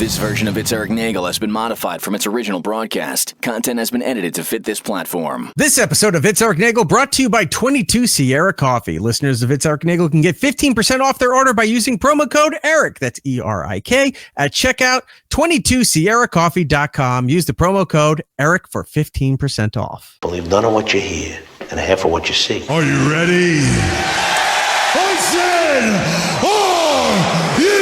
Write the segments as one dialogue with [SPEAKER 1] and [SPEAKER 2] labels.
[SPEAKER 1] This version of It's Eric Nagel has been modified from its original broadcast. Content has been edited to fit this platform.
[SPEAKER 2] This episode of It's Eric Nagel brought to you by 22 Sierra Coffee. Listeners of It's Eric Nagel can get 15% off their order by using promo code ERIC, that's E-R-I-K, at checkout, 22sierracoffee.com. Use the promo code ERIC for 15% off.
[SPEAKER 3] Believe none of what you hear and half of what you see.
[SPEAKER 4] Are you ready? I said, are you ready?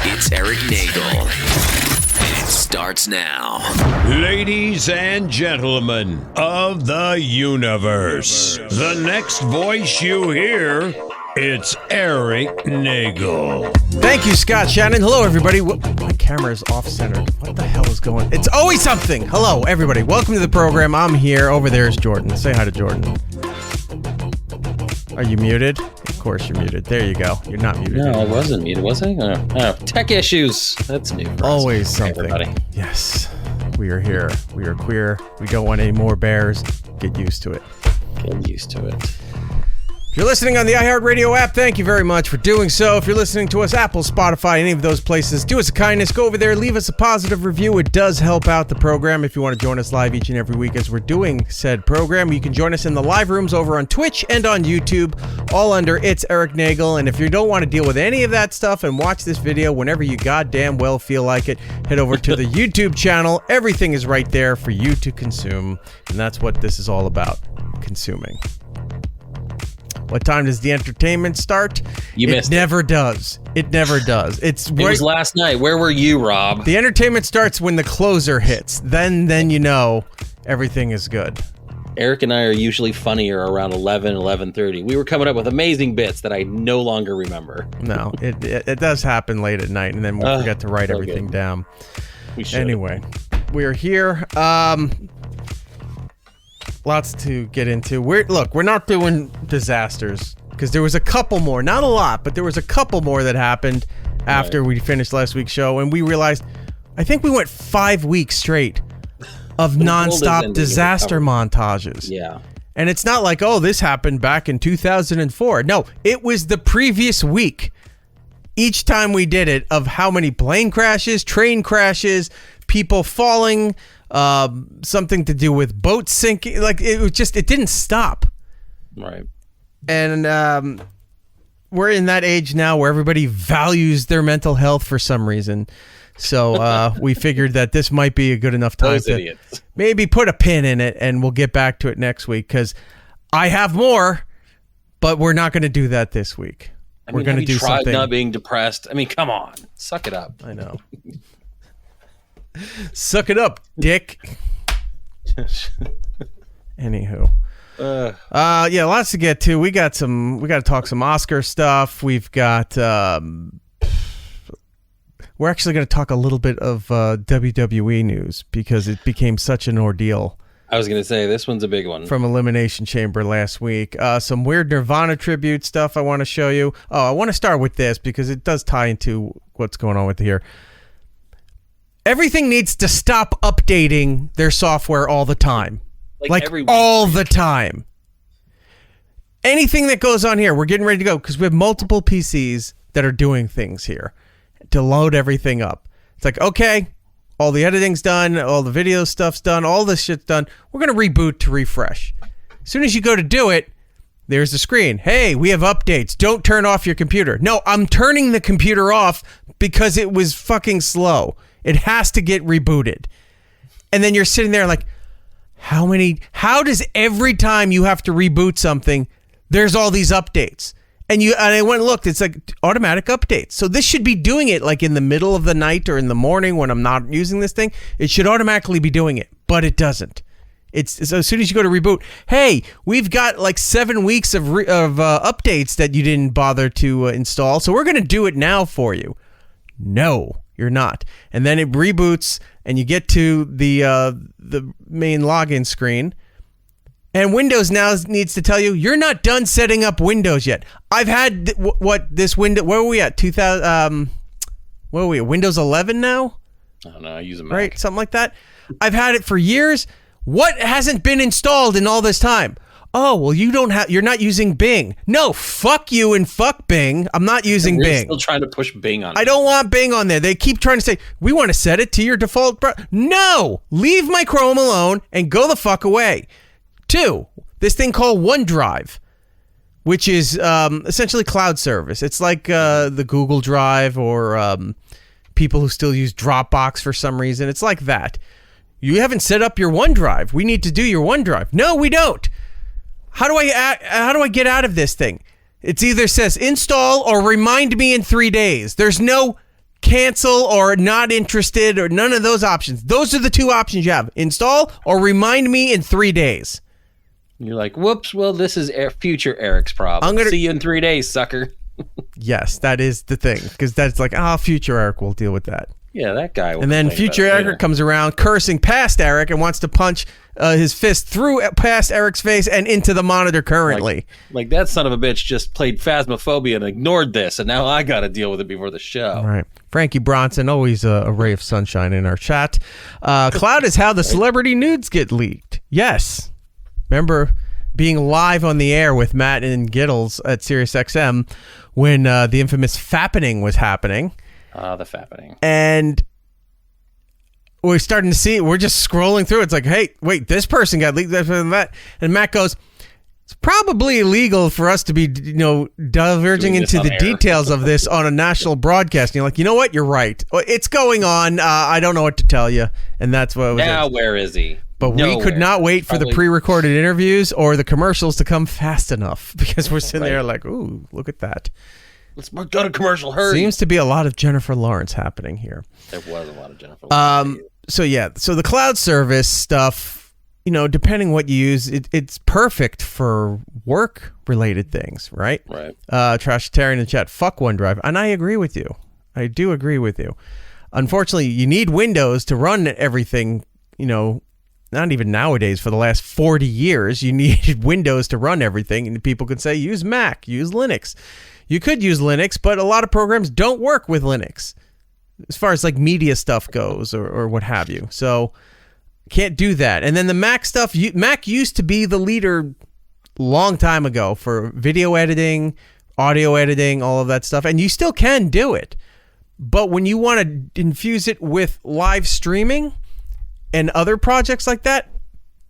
[SPEAKER 1] It's Eric Nagel. It starts now.
[SPEAKER 4] Ladies and gentlemen of the universe, the next voice you hear, it's Eric Nagel.
[SPEAKER 2] Thank you, Scott Shannon. Hello, everybody. My camera is off-centered. What the hell is going on? It's always something. Hello, everybody. Welcome to the program. I'm here. Over there is Jordan. Say hi to Jordan. Are you muted? Of course you're muted. There you go. You're not muted.
[SPEAKER 5] No, I wasn't muted, was I? Tech issues. That's new for
[SPEAKER 2] always
[SPEAKER 5] us.
[SPEAKER 2] Something.
[SPEAKER 5] Everybody.
[SPEAKER 2] Yes. We are here. We are queer. We don't want any more bears. Get used to it.
[SPEAKER 5] Get used to it.
[SPEAKER 2] If you're listening on the iHeartRadio app, thank you very much for doing so. If you're listening to us, Apple, Spotify, any of those places, do us a kindness. Go over there, leave us a positive review. It does help out the program. If you want to join us live each and every week as we're doing said program, you can join us in the live rooms over on Twitch and on YouTube, all under It's Eric Nagel. And if you don't want to deal with any of that stuff and watch this video whenever you goddamn well feel like it, head over to the YouTube channel. Everything is right there for you to consume. And that's what this is all about, consuming. What time does the entertainment start?
[SPEAKER 5] You missed it.
[SPEAKER 2] It never does. It never does. It
[SPEAKER 5] was last night. Where were you, Rob?
[SPEAKER 2] The entertainment starts when the closer hits. Then you know everything is good.
[SPEAKER 5] Eric and I are usually funnier around 11:30. We were coming up with amazing bits that I no longer remember.
[SPEAKER 2] No, it does happen late at night, and then we forget to write everything down.
[SPEAKER 5] We should.
[SPEAKER 2] Anyway, we are here. Lots to get into. We're not doing disasters because there was a couple more, not a lot, but there was a couple more that happened after we finished last week's show, and we realized, I think we went 5 weeks straight of nonstop disaster montages.
[SPEAKER 5] Yeah.
[SPEAKER 2] And it's not like, oh, this happened back in 2004. No, it was the previous week. Each time we did it, of how many plane crashes, train crashes, people falling, something to do with boats sinking. Like, it didn't stop.
[SPEAKER 5] Right.
[SPEAKER 2] And we're in that age now where everybody values their mental health for some reason. So we figured that this might be a good enough time to maybe put a pin in it, and we'll get back to it next week, because I have more, but we're not going to do that this week. We're going to do something.
[SPEAKER 5] Not being depressed. I mean, come on, suck it up.
[SPEAKER 2] I know. Suck it up, dick. Anywho. Yeah, lots to get to. We got to talk some Oscar stuff. We've got we're actually going to talk a little bit of WWE news, because it became such an ordeal.
[SPEAKER 5] I was going to say, this one's a big one.
[SPEAKER 2] From Elimination Chamber last week. Some weird Nirvana tribute stuff I want to show you. Oh, I want to start with this because it does tie into what's going on with here. Everything needs to stop updating their software all the time. Like all the time. Anything that goes on here, we're getting ready to go, because we have multiple PCs that are doing things here to load everything up. It's like, okay, all the editing's done, all the video stuff's done, all this shit's done. We're going to reboot to refresh. As soon as you go to do it, there's the screen. Hey, we have updates. Don't turn off your computer. No, I'm turning the computer off because it was fucking slow. It has to get rebooted. And then you're sitting there like, how does every time you have to reboot something, there's all these updates? And I went and looked, it's like automatic updates. So this should be doing it like in the middle of the night or in the morning when I'm not using this thing. It should automatically be doing it, but it doesn't. It's so as soon as you go to reboot, hey, we've got like 7 weeks of updates that you didn't bother to install, so we're going to do it now for you. No, you're not. And then it reboots, and you get to the main login screen. And Windows now needs to tell you, you're not done setting up Windows yet. I've had this window. Where are we at? 2000. Where are we at? Windows 11 now?
[SPEAKER 5] I don't know. I use a Mac.
[SPEAKER 2] Right, something like that. I've had it for years. What hasn't been installed in all this time? Oh, well, you're not using Bing. No, fuck you and fuck Bing. I'm not using Bing.
[SPEAKER 5] Still trying to push Bing on.
[SPEAKER 2] I don't want Bing on there. They keep trying to say, we want to set it to your default. No, leave my Chrome alone and go the fuck away. 2, this thing called OneDrive, which is essentially cloud service. It's like the Google Drive or people who still use Dropbox for some reason. It's like that. You haven't set up your OneDrive. We need to do your OneDrive. No, we don't. How do I get out of this thing? It's either says install or remind me in 3 days. There's no cancel or not interested or none of those options. Those are the 2 options you have. Install or remind me in 3 days.
[SPEAKER 5] You're like, whoops, well, this is future Eric's problem. See you in 3 days, sucker.
[SPEAKER 2] Yes, that is the thing. Because that's like, future Eric will deal with that.
[SPEAKER 5] Yeah, that guy will.
[SPEAKER 2] And then future Eric comes around cursing past Eric and wants to punch his fist through past Eric's face and into the monitor currently.
[SPEAKER 5] Like that son of a bitch just played Phasmophobia and ignored this, and now I got to deal with it before the show.
[SPEAKER 2] Right. Frankie Bronson, always a ray of sunshine in our chat. Cloud is how the celebrity nudes get leaked. Yes. Remember being live on the air with Matt and Giddles at SiriusXM when the infamous fappening was happening.
[SPEAKER 5] The fappening.
[SPEAKER 2] And we're starting to see, we're just scrolling through. It's like, hey, wait, this person got leaked. That. And Matt goes, it's probably illegal for us to be, diverging into the details of this on a national broadcast. And you're like, you know what? You're right. It's going on. I don't know what to tell you. And that's what it was.
[SPEAKER 5] Now, where is he?
[SPEAKER 2] But we could not wait for the pre-recorded interviews or the commercials to come fast enough because we're sitting there like, ooh, look at that.
[SPEAKER 5] Let's go to commercial. Hurry.
[SPEAKER 2] Seems to be a lot of Jennifer Lawrence happening here.
[SPEAKER 5] There was a lot of Jennifer Lawrence.
[SPEAKER 2] So the cloud service stuff, depending what you use, it's perfect for work-related things, right?
[SPEAKER 5] Right.
[SPEAKER 2] Trashitarian in the chat, fuck OneDrive. And I agree with you. I do agree with you. Unfortunately, you need Windows to run everything, not even nowadays, for the last 40 years, you need Windows to run everything. And people could say, use Mac, use Linux. You could use Linux, but a lot of programs don't work with Linux as far as like media stuff goes or what have you. So can't do that. And then the Mac stuff, Mac used to be the leader long time ago for video editing, audio editing, all of that stuff. And you still can do it. But when you want to infuse it with live streaming and other projects like that,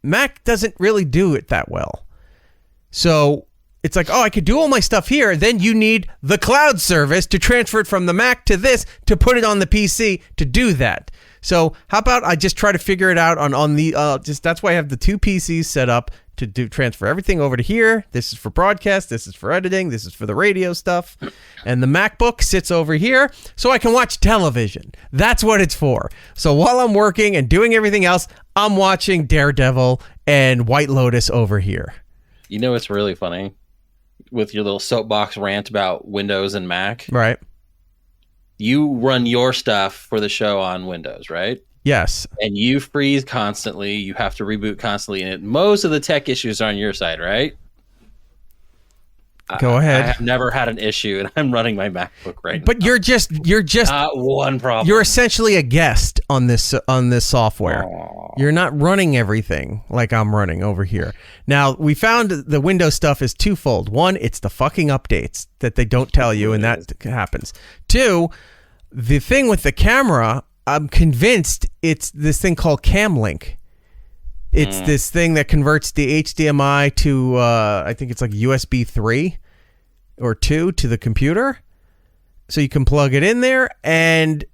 [SPEAKER 2] Mac doesn't really do it that well. So it's like, I could do all my stuff here. Then you need the cloud service to transfer it from the Mac to this to put it on the PC to do that. So how about I just try to figure it out on the that's why I have the 2 PCs set up to transfer everything over to here. This is for broadcast. This is for editing. This is for the radio stuff. And the MacBook sits over here so I can watch television. That's what it's for. So while I'm working and doing everything else, I'm watching DareDevil and White Lotus over here.
[SPEAKER 5] It's really funny with your little soapbox rant about Windows and Mac.
[SPEAKER 2] Right.
[SPEAKER 5] You run your stuff for the show on Windows, right?
[SPEAKER 2] Yes.
[SPEAKER 5] And you freeze constantly. You have to reboot constantly. And most of the tech issues are on your side, right?
[SPEAKER 2] Go ahead.
[SPEAKER 5] I have never had an issue, and I'm running my MacBook right now.
[SPEAKER 2] But you're just
[SPEAKER 5] not one problem.
[SPEAKER 2] You're essentially a guest on this software. Aww. You're not running everything like I'm running over here. Now, we found the Windows stuff is twofold. One, it's the fucking updates that they don't tell you, and that happens. 2, the thing with the camera, I'm convinced it's this thing called CamLink. It's this thing that converts the HDMI to, I think it's like USB 3 or 2 to the computer. So you can plug it in there. And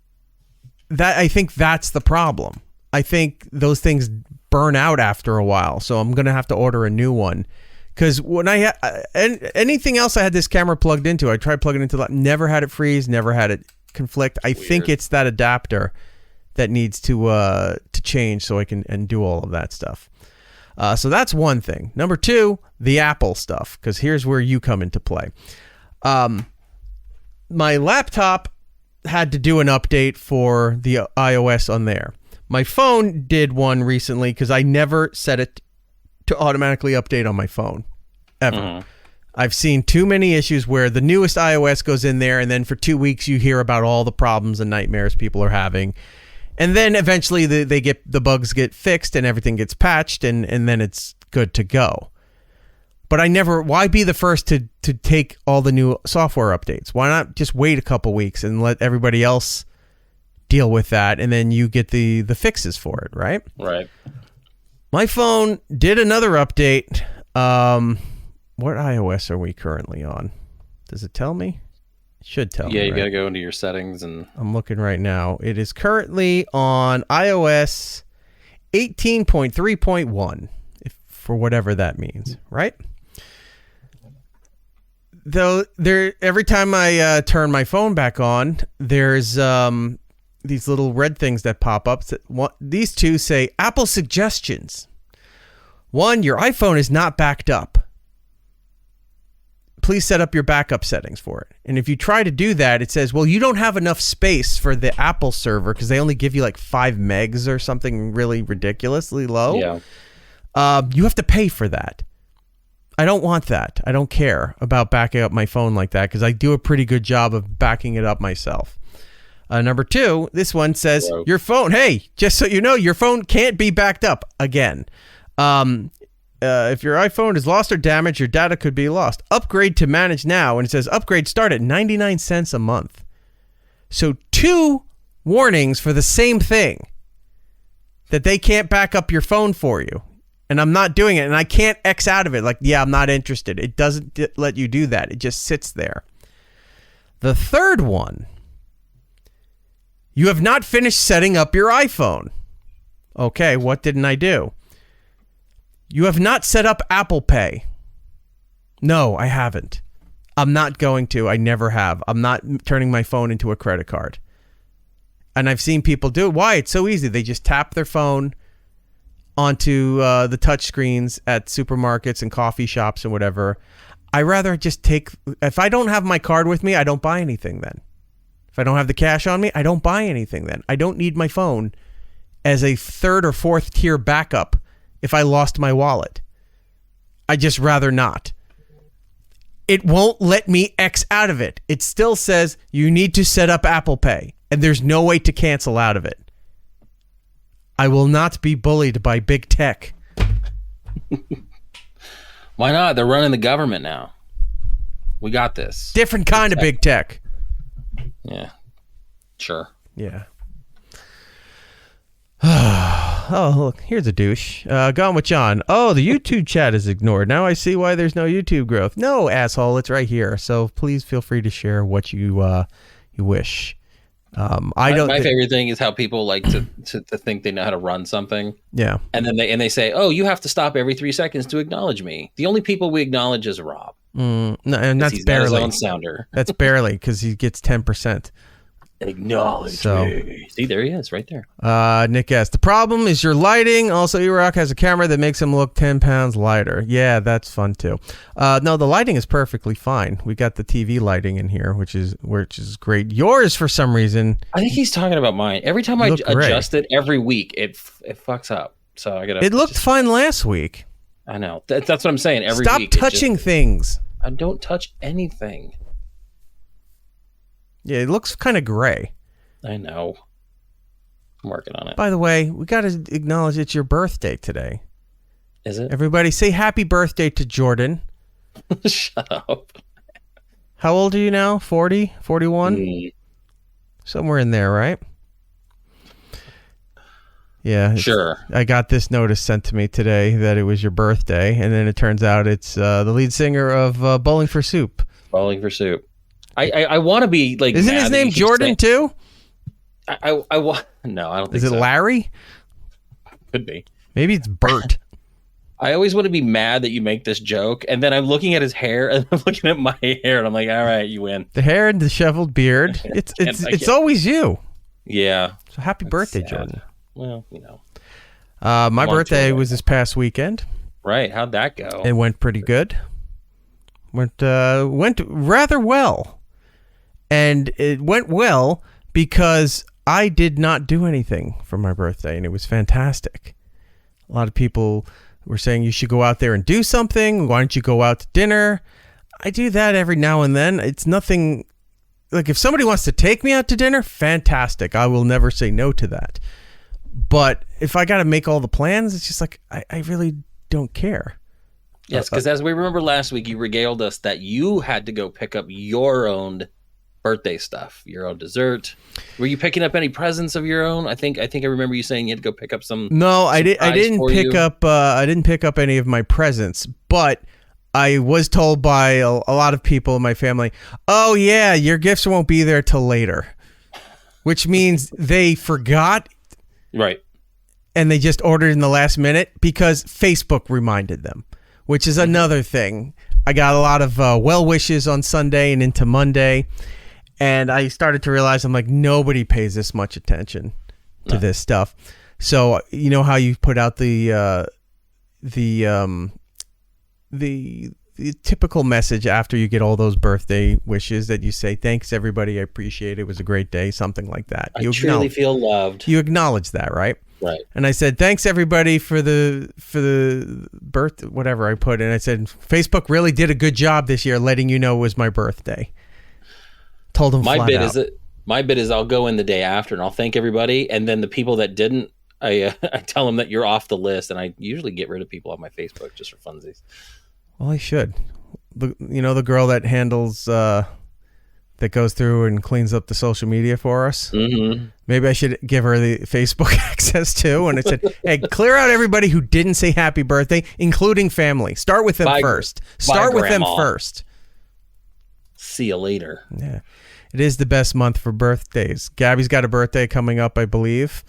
[SPEAKER 2] I think that's the problem. I think those things burn out after a while. So I'm going to have to order a new one. Because when anything else I had this camera plugged into, I tried plugging it into, never had it freeze, never had it conflict. I think it's that adapter that needs to change so I can do all of that stuff. So that's one thing. Number 2, the Apple stuff, because here's where you come into play. My laptop had to do an update for the iOS on there. My phone did one recently because I never set it to automatically update on my phone, ever. Mm-hmm. I've seen too many issues where the newest iOS goes in there, and then for 2 weeks you hear about all the problems and nightmares people are having. And then eventually the bugs get fixed and everything gets patched and then it's good to go. But why be the first to take all the new software updates? Why not just wait a couple weeks and let everybody else deal with that, and then you get the fixes for it, right?
[SPEAKER 5] Right.
[SPEAKER 2] My phone did another update. What iOS are we currently on? Does it tell me? It should tell me.
[SPEAKER 5] Yeah, you
[SPEAKER 2] right?
[SPEAKER 5] got to go into your settings and...
[SPEAKER 2] I'm looking right now. It is currently on iOS 18.3.1, for whatever that means, right? Though every time I turn my phone back on, there's these little red things that pop up. These two say Apple suggestions. 1, your iPhone is not backed up. Please set up your backup settings for it. And if you try to do that, it says, well, you don't have enough space for the Apple server because they only give you like 5 megs or something really ridiculously low.
[SPEAKER 5] Yeah.
[SPEAKER 2] You have to pay for that. I don't want that. I don't care about backing up my phone like that because I do a pretty good job of backing it up myself. Number 2, this one says, your phone, hey, just so you know, your phone can't be backed up again. If your iPhone is lost or damaged, your data could be lost. Upgrade to manage now. And it says upgrade start at 99 cents a month. So 2 warnings for the same thing. That they can't back up your phone for you. And I'm not doing it. And I can't X out of it. Like, yeah, I'm not interested. It doesn't let you do that. It just sits there. The 3rd one. You have not finished setting up your iPhone. Okay, what didn't I do? You have not set up Apple Pay. No, I haven't. I'm not going to. I never have. I'm not turning my phone into a credit card. And I've seen people do it. Why? It's so easy. They just tap their phone onto the touch screens at supermarkets and coffee shops and whatever. I rather just if I don't have my card with me, I don't buy anything then. If I don't have the cash on me, I don't buy anything then. I don't need my phone as a 3rd or 4th tier backup if I lost my wallet. I just rather not. It won't let me X out of it. It still says you need to set up Apple Pay, and there's no way to cancel out of it. I will not be bullied by big tech.
[SPEAKER 5] Why not? They're running the government now. We got this.
[SPEAKER 2] Different kind of big tech.
[SPEAKER 5] Yeah. Sure.
[SPEAKER 2] Yeah. Oh, look, here's a douche. Gone with John. Oh, the YouTube chat is ignored. Now I see why there's no YouTube growth. No, asshole, it's right here. So please feel free to share what you wish. My
[SPEAKER 5] favorite thing is how people like to think they know how to run something.
[SPEAKER 2] Yeah.
[SPEAKER 5] And then they say, "Oh, you have to stop every 3 seconds to acknowledge me." The only people we acknowledge is Rob.
[SPEAKER 2] No, and that's
[SPEAKER 5] he's
[SPEAKER 2] barely.
[SPEAKER 5] Not his own sounder.
[SPEAKER 2] That's barely because he gets 10%.
[SPEAKER 5] Acknowledge me. See, there he is, right there.
[SPEAKER 2] Nick S. The problem is your lighting. Also, E-Rock has a camera that makes him look 10 pounds lighter. Yeah, that's fun too. No, the lighting is perfectly fine. We got the TV lighting in here, which is great. Yours, for some reason,
[SPEAKER 5] I think he's talking about mine. Every time I adjust it every week, it fucks up. So I gotta.
[SPEAKER 2] It looked fine last week.
[SPEAKER 5] I know. That's what I'm saying. Every week.
[SPEAKER 2] Stop touching things.
[SPEAKER 5] I don't touch anything.
[SPEAKER 2] Yeah, it looks kind of gray.
[SPEAKER 5] I know. I'm working on it.
[SPEAKER 2] By the way, we got to acknowledge it's your birthday today.
[SPEAKER 5] Is it?
[SPEAKER 2] Everybody say happy birthday to Jordan.
[SPEAKER 5] Shut up.
[SPEAKER 2] How old are you now? 40? 41? Somewhere in there, right? Yeah.
[SPEAKER 5] Sure.
[SPEAKER 2] I got this notice sent to me today that it was your birthday, and then it turns out it's the lead singer of Bowling for Soup.
[SPEAKER 5] Bowling for Soup. I want to be like.
[SPEAKER 2] Isn't his name Jordan too?
[SPEAKER 5] I want. No, I don't think
[SPEAKER 2] so. Is it Larry?
[SPEAKER 5] Could be.
[SPEAKER 2] Maybe it's Bert.
[SPEAKER 5] I always want to be mad that you make this joke, and then I'm looking at his hair, and I'm looking at my hair, and I'm like, all right, you win.
[SPEAKER 2] The hair and the disheveled beard. It's always you.
[SPEAKER 5] Yeah.
[SPEAKER 2] So happy birthday, Jordan.
[SPEAKER 5] Well, you know.
[SPEAKER 2] My birthday was this past weekend.
[SPEAKER 5] Right. How'd that go?
[SPEAKER 2] It went pretty good. Went rather well. And it went well because I did not do anything for my birthday, and it was fantastic. A lot of people were saying you should go out there and do something. Why don't you go out to dinner? I do that every now and then. It's nothing like if somebody wants to take me out to dinner, fantastic. I will never say no to that. But if I got to make all the plans, it's just like I really don't care.
[SPEAKER 5] Yes, because as we remember last week, you regaled us that you had to go pick up your own birthday stuff, your own dessert. Were you picking up any presents of your own? I think I remember you saying you had to go pick up some.
[SPEAKER 2] No, I didn't pick up. I didn't pick up any of my presents, but I was told by a lot of people in my family, "Oh yeah, your gifts won't be there till later," which means they forgot,
[SPEAKER 5] right?
[SPEAKER 2] And they just ordered in the last minute because Facebook reminded them, which is another thing. I got a lot of well wishes on Sunday and into Monday. And I started to realize, I'm like, nobody pays this much attention to this stuff. So you know how you put out the typical message after you get all those birthday wishes that you say, "Thanks everybody, I appreciate it. It was a great day," something like that.
[SPEAKER 5] I truly feel loved.
[SPEAKER 2] You acknowledge that, right?
[SPEAKER 5] Right.
[SPEAKER 2] And I said, "Thanks everybody for the birth," whatever I put. And I said, "Facebook really did a good job this year letting you know it was my birthday." Told him
[SPEAKER 5] my bit is I'll go in the day after and I'll thank everybody, and then the people that didn't, I tell them that you're off the list, and I usually get rid of people on my Facebook just for funsies.
[SPEAKER 2] Well, I should. The girl that handles that goes through and cleans up the social media for us. Mm-hmm. Maybe I should give her the Facebook access too. And I said, "Hey, clear out everybody who didn't say happy birthday, including family. Start with them first. Start with them first.
[SPEAKER 5] See you later."
[SPEAKER 2] Yeah. It is the best month for birthdays. Gabby's got a birthday coming up, I believe.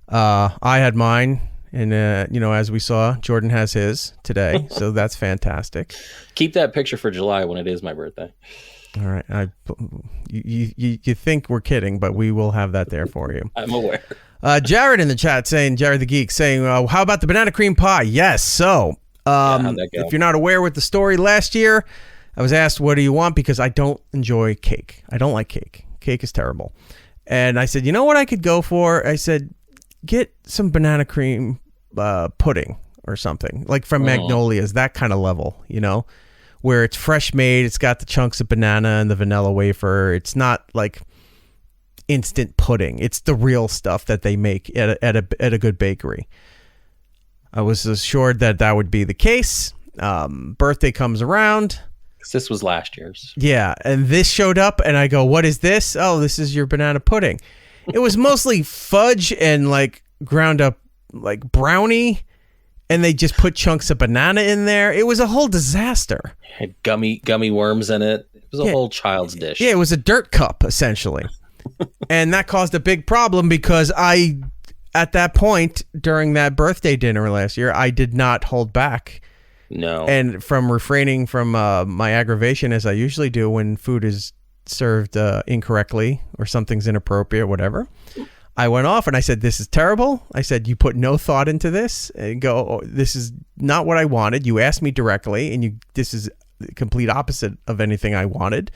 [SPEAKER 2] I had mine, and as we saw, Jordan has his today, so that's fantastic.
[SPEAKER 5] Keep that picture for July when it is my birthday.
[SPEAKER 2] All right, you think we're kidding, but we will have that there for you.
[SPEAKER 5] I'm aware.
[SPEAKER 2] Jared in the chat Jared the Geek saying, "How about the banana cream pie?" Yes. So, if you're not aware with the story, last year I was asked, "What do you want?" Because I don't enjoy cake. I don't like cake. Cake is terrible. And I said, "You know what I could go for?" I said, "Get some banana cream pudding or something, like from Magnolia's, that kind of level, where it's fresh made. It's got the chunks of banana and the vanilla wafer. It's not like instant pudding. It's the real stuff that they make at a good bakery." I was assured that would be the case. Birthday comes around.
[SPEAKER 5] This was last year's.
[SPEAKER 2] Yeah, and this showed up, and I go, "What is this?" "Oh, this is your banana pudding." It was mostly fudge and like ground up like brownie, and they just put chunks of banana in there. It was a whole disaster.
[SPEAKER 5] It had gummy worms in it. It was a whole child's dish.
[SPEAKER 2] Yeah, it was a dirt cup, essentially. And that caused a big problem because at that point, during that birthday dinner last year, I did not hold back.
[SPEAKER 5] No.
[SPEAKER 2] And from refraining from my aggravation, as I usually do when food is served incorrectly or something's inappropriate, whatever, I went off and I said, "This is terrible." I said, "You put no thought into this and go, oh, this is not what I wanted. You asked me directly, and this is the complete opposite of anything I wanted."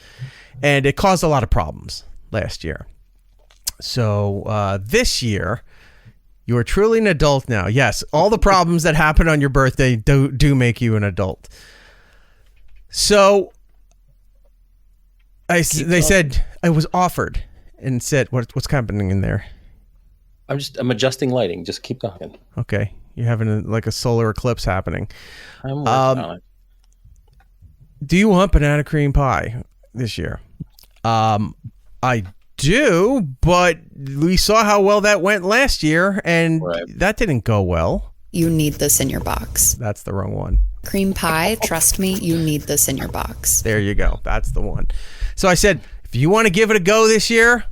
[SPEAKER 2] And it caused a lot of problems last year. So this year, you are truly an adult now. Yes, all the problems that happen on your birthday do make you an adult. So they said I was offered and said, "What's happening in there?"
[SPEAKER 5] I'm adjusting lighting. Just keep talking.
[SPEAKER 2] Okay, you're having a solar eclipse happening.
[SPEAKER 5] I'm working on it.
[SPEAKER 2] Do you want banana cream pie this year? I do, but we saw how well that went last year, and that didn't go well.
[SPEAKER 6] You need this in your box.
[SPEAKER 2] That's the wrong one.
[SPEAKER 6] Cream pie, trust me, you need this in your box.
[SPEAKER 2] There you go. That's the one. So I said, if you want to give it a go this year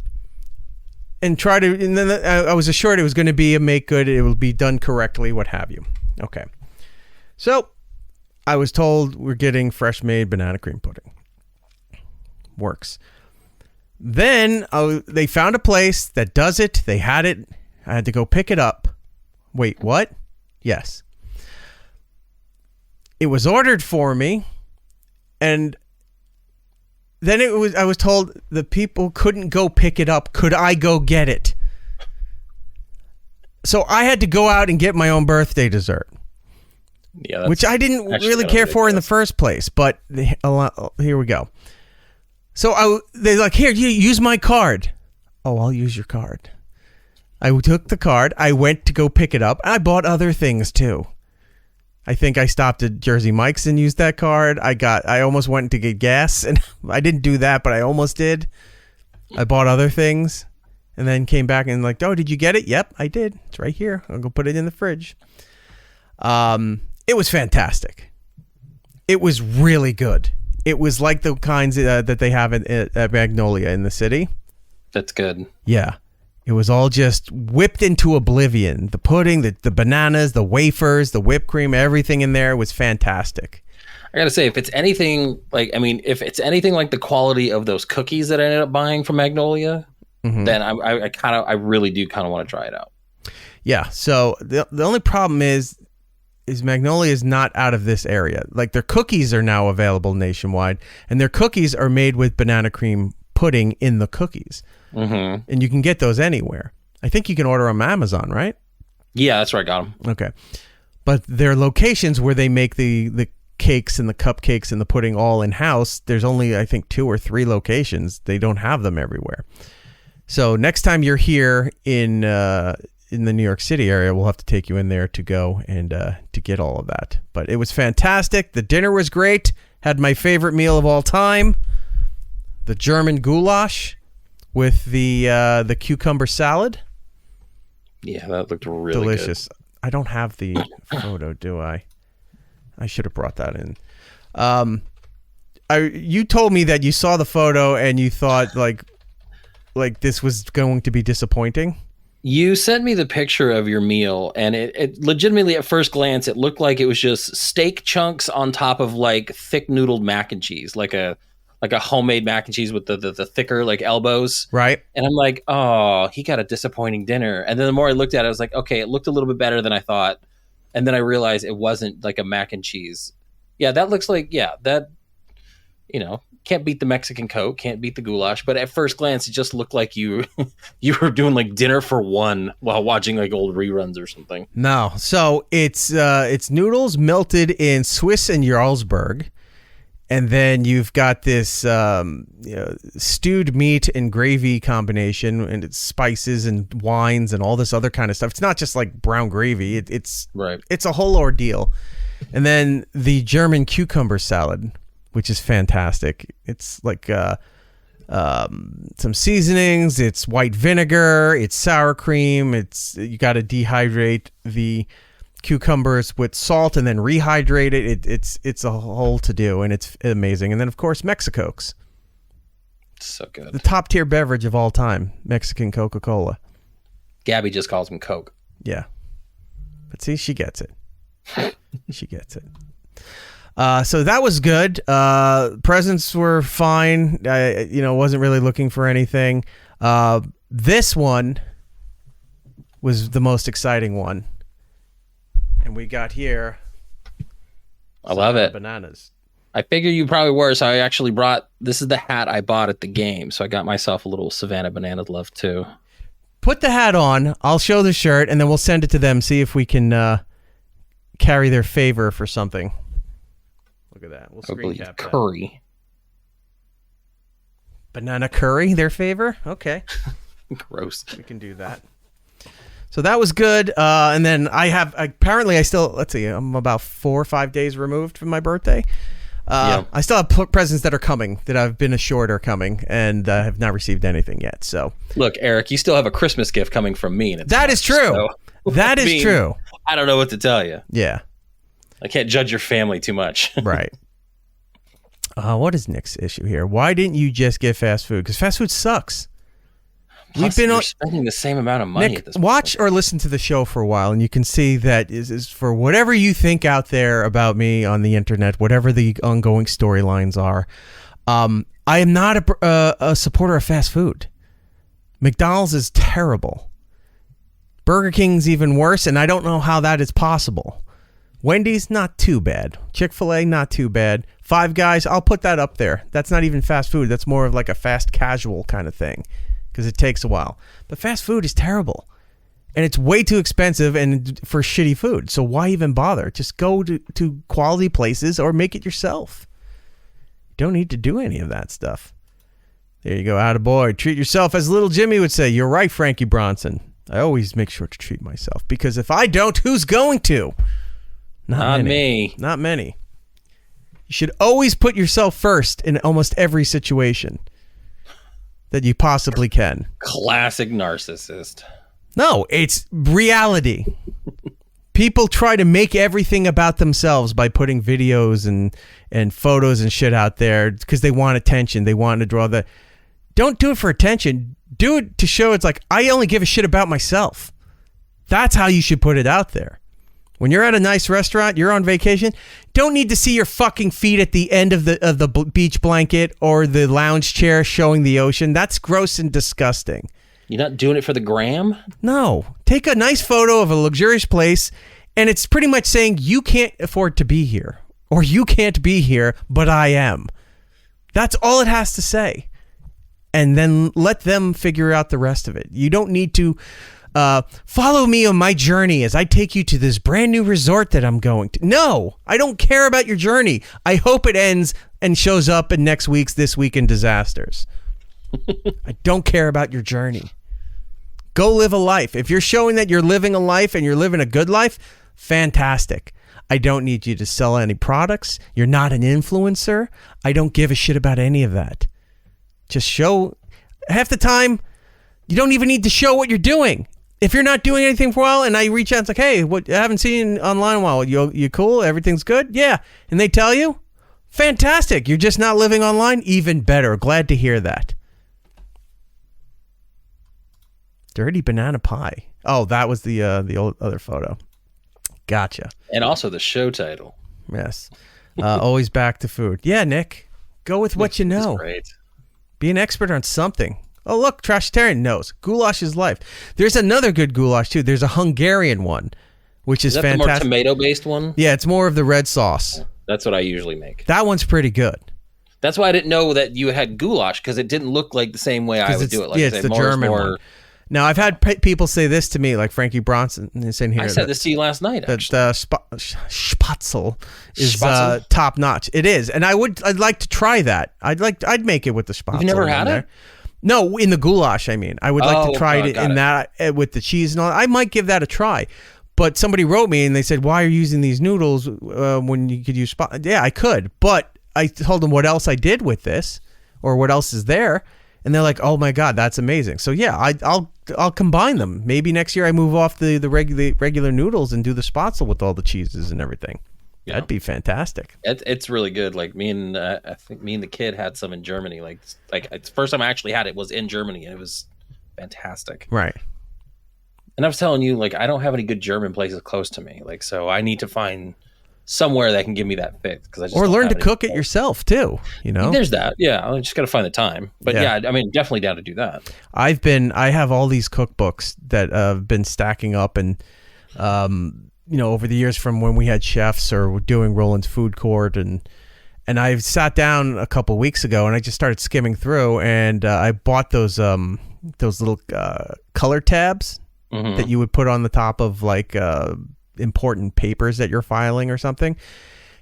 [SPEAKER 2] and try to, and then I was assured it was going to be a make good, it will be done correctly, what have you. Okay. So I was told we're getting fresh made banana cream pudding. Works. Then they found a place that does it. They had it. I had to go pick it up. Wait, what? Yes. It was ordered for me, and then I was told the people couldn't go pick it up. Could I go get it? So I had to go out and get my own birthday dessert. Yeah, which I didn't really care for in the first place, but here we go. So they're like, "Here, you use my card." "Oh, I'll use your card." I took the card. I went to go pick it up. I bought other things too. I think I stopped at Jersey Mike's and used that card. I almost went to get gas, and I didn't do that, but I almost did. I bought other things, and then came back and like, oh, did you get it? Yep, I did. It's right here. I'll go put it in the fridge. It was fantastic. It was really good. It was like the kinds that they have at Magnolia in the city.
[SPEAKER 5] That's good.
[SPEAKER 2] Yeah. It was all just whipped into oblivion. The pudding, the bananas, the wafers, the whipped cream, everything in there was fantastic.
[SPEAKER 5] I gotta say, if it's anything like the quality of those cookies that I ended up buying from Magnolia, then I really do kind of want to try it out.
[SPEAKER 2] Yeah. So the only problem is Magnolia is not out of this area. Like their cookies are now available nationwide, and their cookies are made with banana cream pudding in the cookies. Mm-hmm. And you can get those anywhere. I think you can order them on Amazon, right?
[SPEAKER 5] Yeah, that's where I got them.
[SPEAKER 2] Okay. But their locations where they make the cakes and the cupcakes and the pudding all in-house, there's only, I think, 2 or 3 locations. They don't have them everywhere. So next time you're here in the New York City area, we'll have to take you in there to go and to get all of that. But it was fantastic. The dinner was great. Had my favorite meal of all time, the German goulash with the cucumber salad.
[SPEAKER 5] Yeah, that looked really
[SPEAKER 2] delicious.
[SPEAKER 5] Good.
[SPEAKER 2] I don't have the photo, do I? I should have brought that in. You told me that you saw the photo and you thought like this was going to be disappointing.
[SPEAKER 5] You sent me the picture of your meal, and it legitimately, at first glance, it looked like it was just steak chunks on top of like thick noodled mac and cheese, like a homemade mac and cheese with the thicker like elbows.
[SPEAKER 2] Right.
[SPEAKER 5] And I'm like, oh, he got a disappointing dinner. And then the more I looked at it, I was like, okay, it looked a little bit better than I thought. And then I realized it wasn't like a mac and cheese. Yeah, that looks like, that, can't beat the Mexican Coke, can't beat the goulash. But at first glance, it just looked like you were doing like dinner for one while watching like old reruns or something.
[SPEAKER 2] No. So it's noodles melted in Swiss and Jarlsberg. And then you've got this stewed meat and gravy combination, and it's spices and wines and all this other kind of stuff. It's not just like brown gravy. It's
[SPEAKER 5] right.
[SPEAKER 2] It's a whole ordeal. And then the German cucumber salad, which is fantastic. It's like some seasonings. It's white vinegar. It's sour cream. You got to dehydrate the cucumbers with salt and then rehydrate it. It's a whole to do, and it's amazing. And then of course Mexicokes,
[SPEAKER 5] so good,
[SPEAKER 2] the top tier beverage of all time, Mexican Coca-Cola.
[SPEAKER 5] Gabby just calls him Coke.
[SPEAKER 2] Yeah, but see, she gets it. She gets it. So that was good. Presents were fine. I wasn't really looking for anything. This one was the most exciting one. And we got here.
[SPEAKER 5] I love it.
[SPEAKER 2] Bananas.
[SPEAKER 5] I figure you probably were, so I actually this is the hat I bought at the game, so I got myself a little Savannah Bananas love too.
[SPEAKER 2] Put the hat on, I'll show the shirt, and then we'll send it to them, see if we can carry their favor for something. Look at that. We'll screen cap that.
[SPEAKER 5] Curry.
[SPEAKER 2] Banana curry, their favor? Okay.
[SPEAKER 5] Gross.
[SPEAKER 2] We can do that. So that was good. And then let's see, I'm about 4 or 5 days removed from my birthday. I still have presents that are coming, that I've been assured are coming, and have not received anything yet. So
[SPEAKER 5] look, Eric, you still have a Christmas gift coming from me.
[SPEAKER 2] That is true. So, that is true.
[SPEAKER 5] I don't know what to tell you.
[SPEAKER 2] Yeah.
[SPEAKER 5] I can't judge your family too much.
[SPEAKER 2] Right. What is Nick's issue here? Why didn't you just get fast food? Because fast food sucks.
[SPEAKER 5] Plus, you're spending the same amount of money
[SPEAKER 2] Nick,
[SPEAKER 5] at this point.
[SPEAKER 2] Watch or listen to the show for a while, and you can see that is for whatever you think out there about me on the internet, whatever the ongoing storylines are. I am not a supporter of fast food. McDonald's is terrible. Burger King's even worse, and I don't know how that is possible. Wendy's, not too bad. Chick-fil-A, not too bad. Five Guys, I'll put that up there. That's not even fast food. That's more of like a fast casual kind of thing, because it takes a while. But fast food is terrible, and it's way too expensive and for shitty food. So why even bother? Just go to quality places or make it yourself. You don't need to do any of that stuff. There you go, attaboy. Treat yourself, as little Jimmy would say. You're right, Frankie Bronson. I always make sure to treat myself, because if I don't, who's going to?
[SPEAKER 5] Not me.
[SPEAKER 2] Not many. You should always put yourself first in almost every situation that you possibly can.
[SPEAKER 5] Classic narcissist.
[SPEAKER 2] No, it's reality. People try to make everything about themselves by putting videos and photos and shit out there because they want attention. They want to draw the... Don't do it for attention. Do it to show it's like, I only give a shit about myself. That's how you should put it out there. When you're at a nice restaurant, you're on vacation, don't need to see your fucking feet at the end of the beach blanket or the lounge chair showing the ocean. That's gross and disgusting.
[SPEAKER 5] You're not doing it for the gram?
[SPEAKER 2] No. Take a nice photo of a luxurious place, and it's pretty much saying you can't afford to be here, or you can't be here, but I am. That's all it has to say. And then let them figure out the rest of it. You don't need to follow me on my journey as I take you to this brand new resort that I'm going to. No, I don't care about your journey. I hope it ends and shows up in next week's This Week in Disasters. I don't care about your journey. Go live a life. If you're showing that you're living a life and you're living a good life, fantastic. I don't need you to sell any products. You're not an influencer. I don't give a shit about any of that. Just show. Half the time, you don't even need to show what you're doing. If you're not doing anything for a while and I reach out, it's like, hey, what, I haven't seen you online in a while. You cool? Everything's good? Yeah. And they tell you, fantastic. You're just not living online? Even better. Glad to hear that. Dirty banana pie. Oh, that was the old other photo. Gotcha.
[SPEAKER 5] And also the show title.
[SPEAKER 2] Yes. Always back to food. Yeah, Nick. Go with what you know.
[SPEAKER 5] Great.
[SPEAKER 2] Be an expert on something. Oh, look, Trashitarian knows. Goulash is life. There's another good goulash, too. There's a Hungarian one, which is fantastic.
[SPEAKER 5] The more tomato-based one?
[SPEAKER 2] Yeah, it's more of the red sauce.
[SPEAKER 5] That's what I usually make.
[SPEAKER 2] That one's pretty good.
[SPEAKER 5] That's why I didn't know that you had goulash, because it didn't look like the same way I would do it. Like,
[SPEAKER 2] yeah, it's the German one. Now, I've had people say this to me, like Frankie Bronson is in here.
[SPEAKER 5] I said this to you last night, actually.
[SPEAKER 2] That spatzel is top notch. It is, and I'd like to try that. I'd make it with the spatzel.
[SPEAKER 5] You've never had it?
[SPEAKER 2] No, in the goulash. I mean, I would like to try it in that with the cheese and all. I might give that a try. But somebody wrote me and they said, "Why are you using these noodles when you could use spatzel?" Yeah, I could, but I told them what else I did with this or what else is there. And they're like, "Oh my God, that's amazing!" So yeah, I'll combine them. Maybe next year I move off the regular noodles and do the spatzel with all the cheeses and everything. Yeah. That'd be fantastic.
[SPEAKER 5] It's really good. Like I think me and the kid had some in Germany. Like it's the first time I actually had it was in Germany, and it was fantastic.
[SPEAKER 2] Right.
[SPEAKER 5] And I was telling you, like, I don't have any good German places close to me. Like, so I need to find somewhere that can give me that fix, because I just
[SPEAKER 2] learn to cook it yourself too. You know,
[SPEAKER 5] there's that. Yeah, I just got to find the time. But yeah, I mean, definitely down to do that.
[SPEAKER 2] I have all these cookbooks that have been stacking up, and over the years from when we had chefs or doing Roland's Food Court, and I sat down a couple weeks ago and I just started skimming through, and I bought those little color tabs that you would put on the top of like important papers that you're filing or something.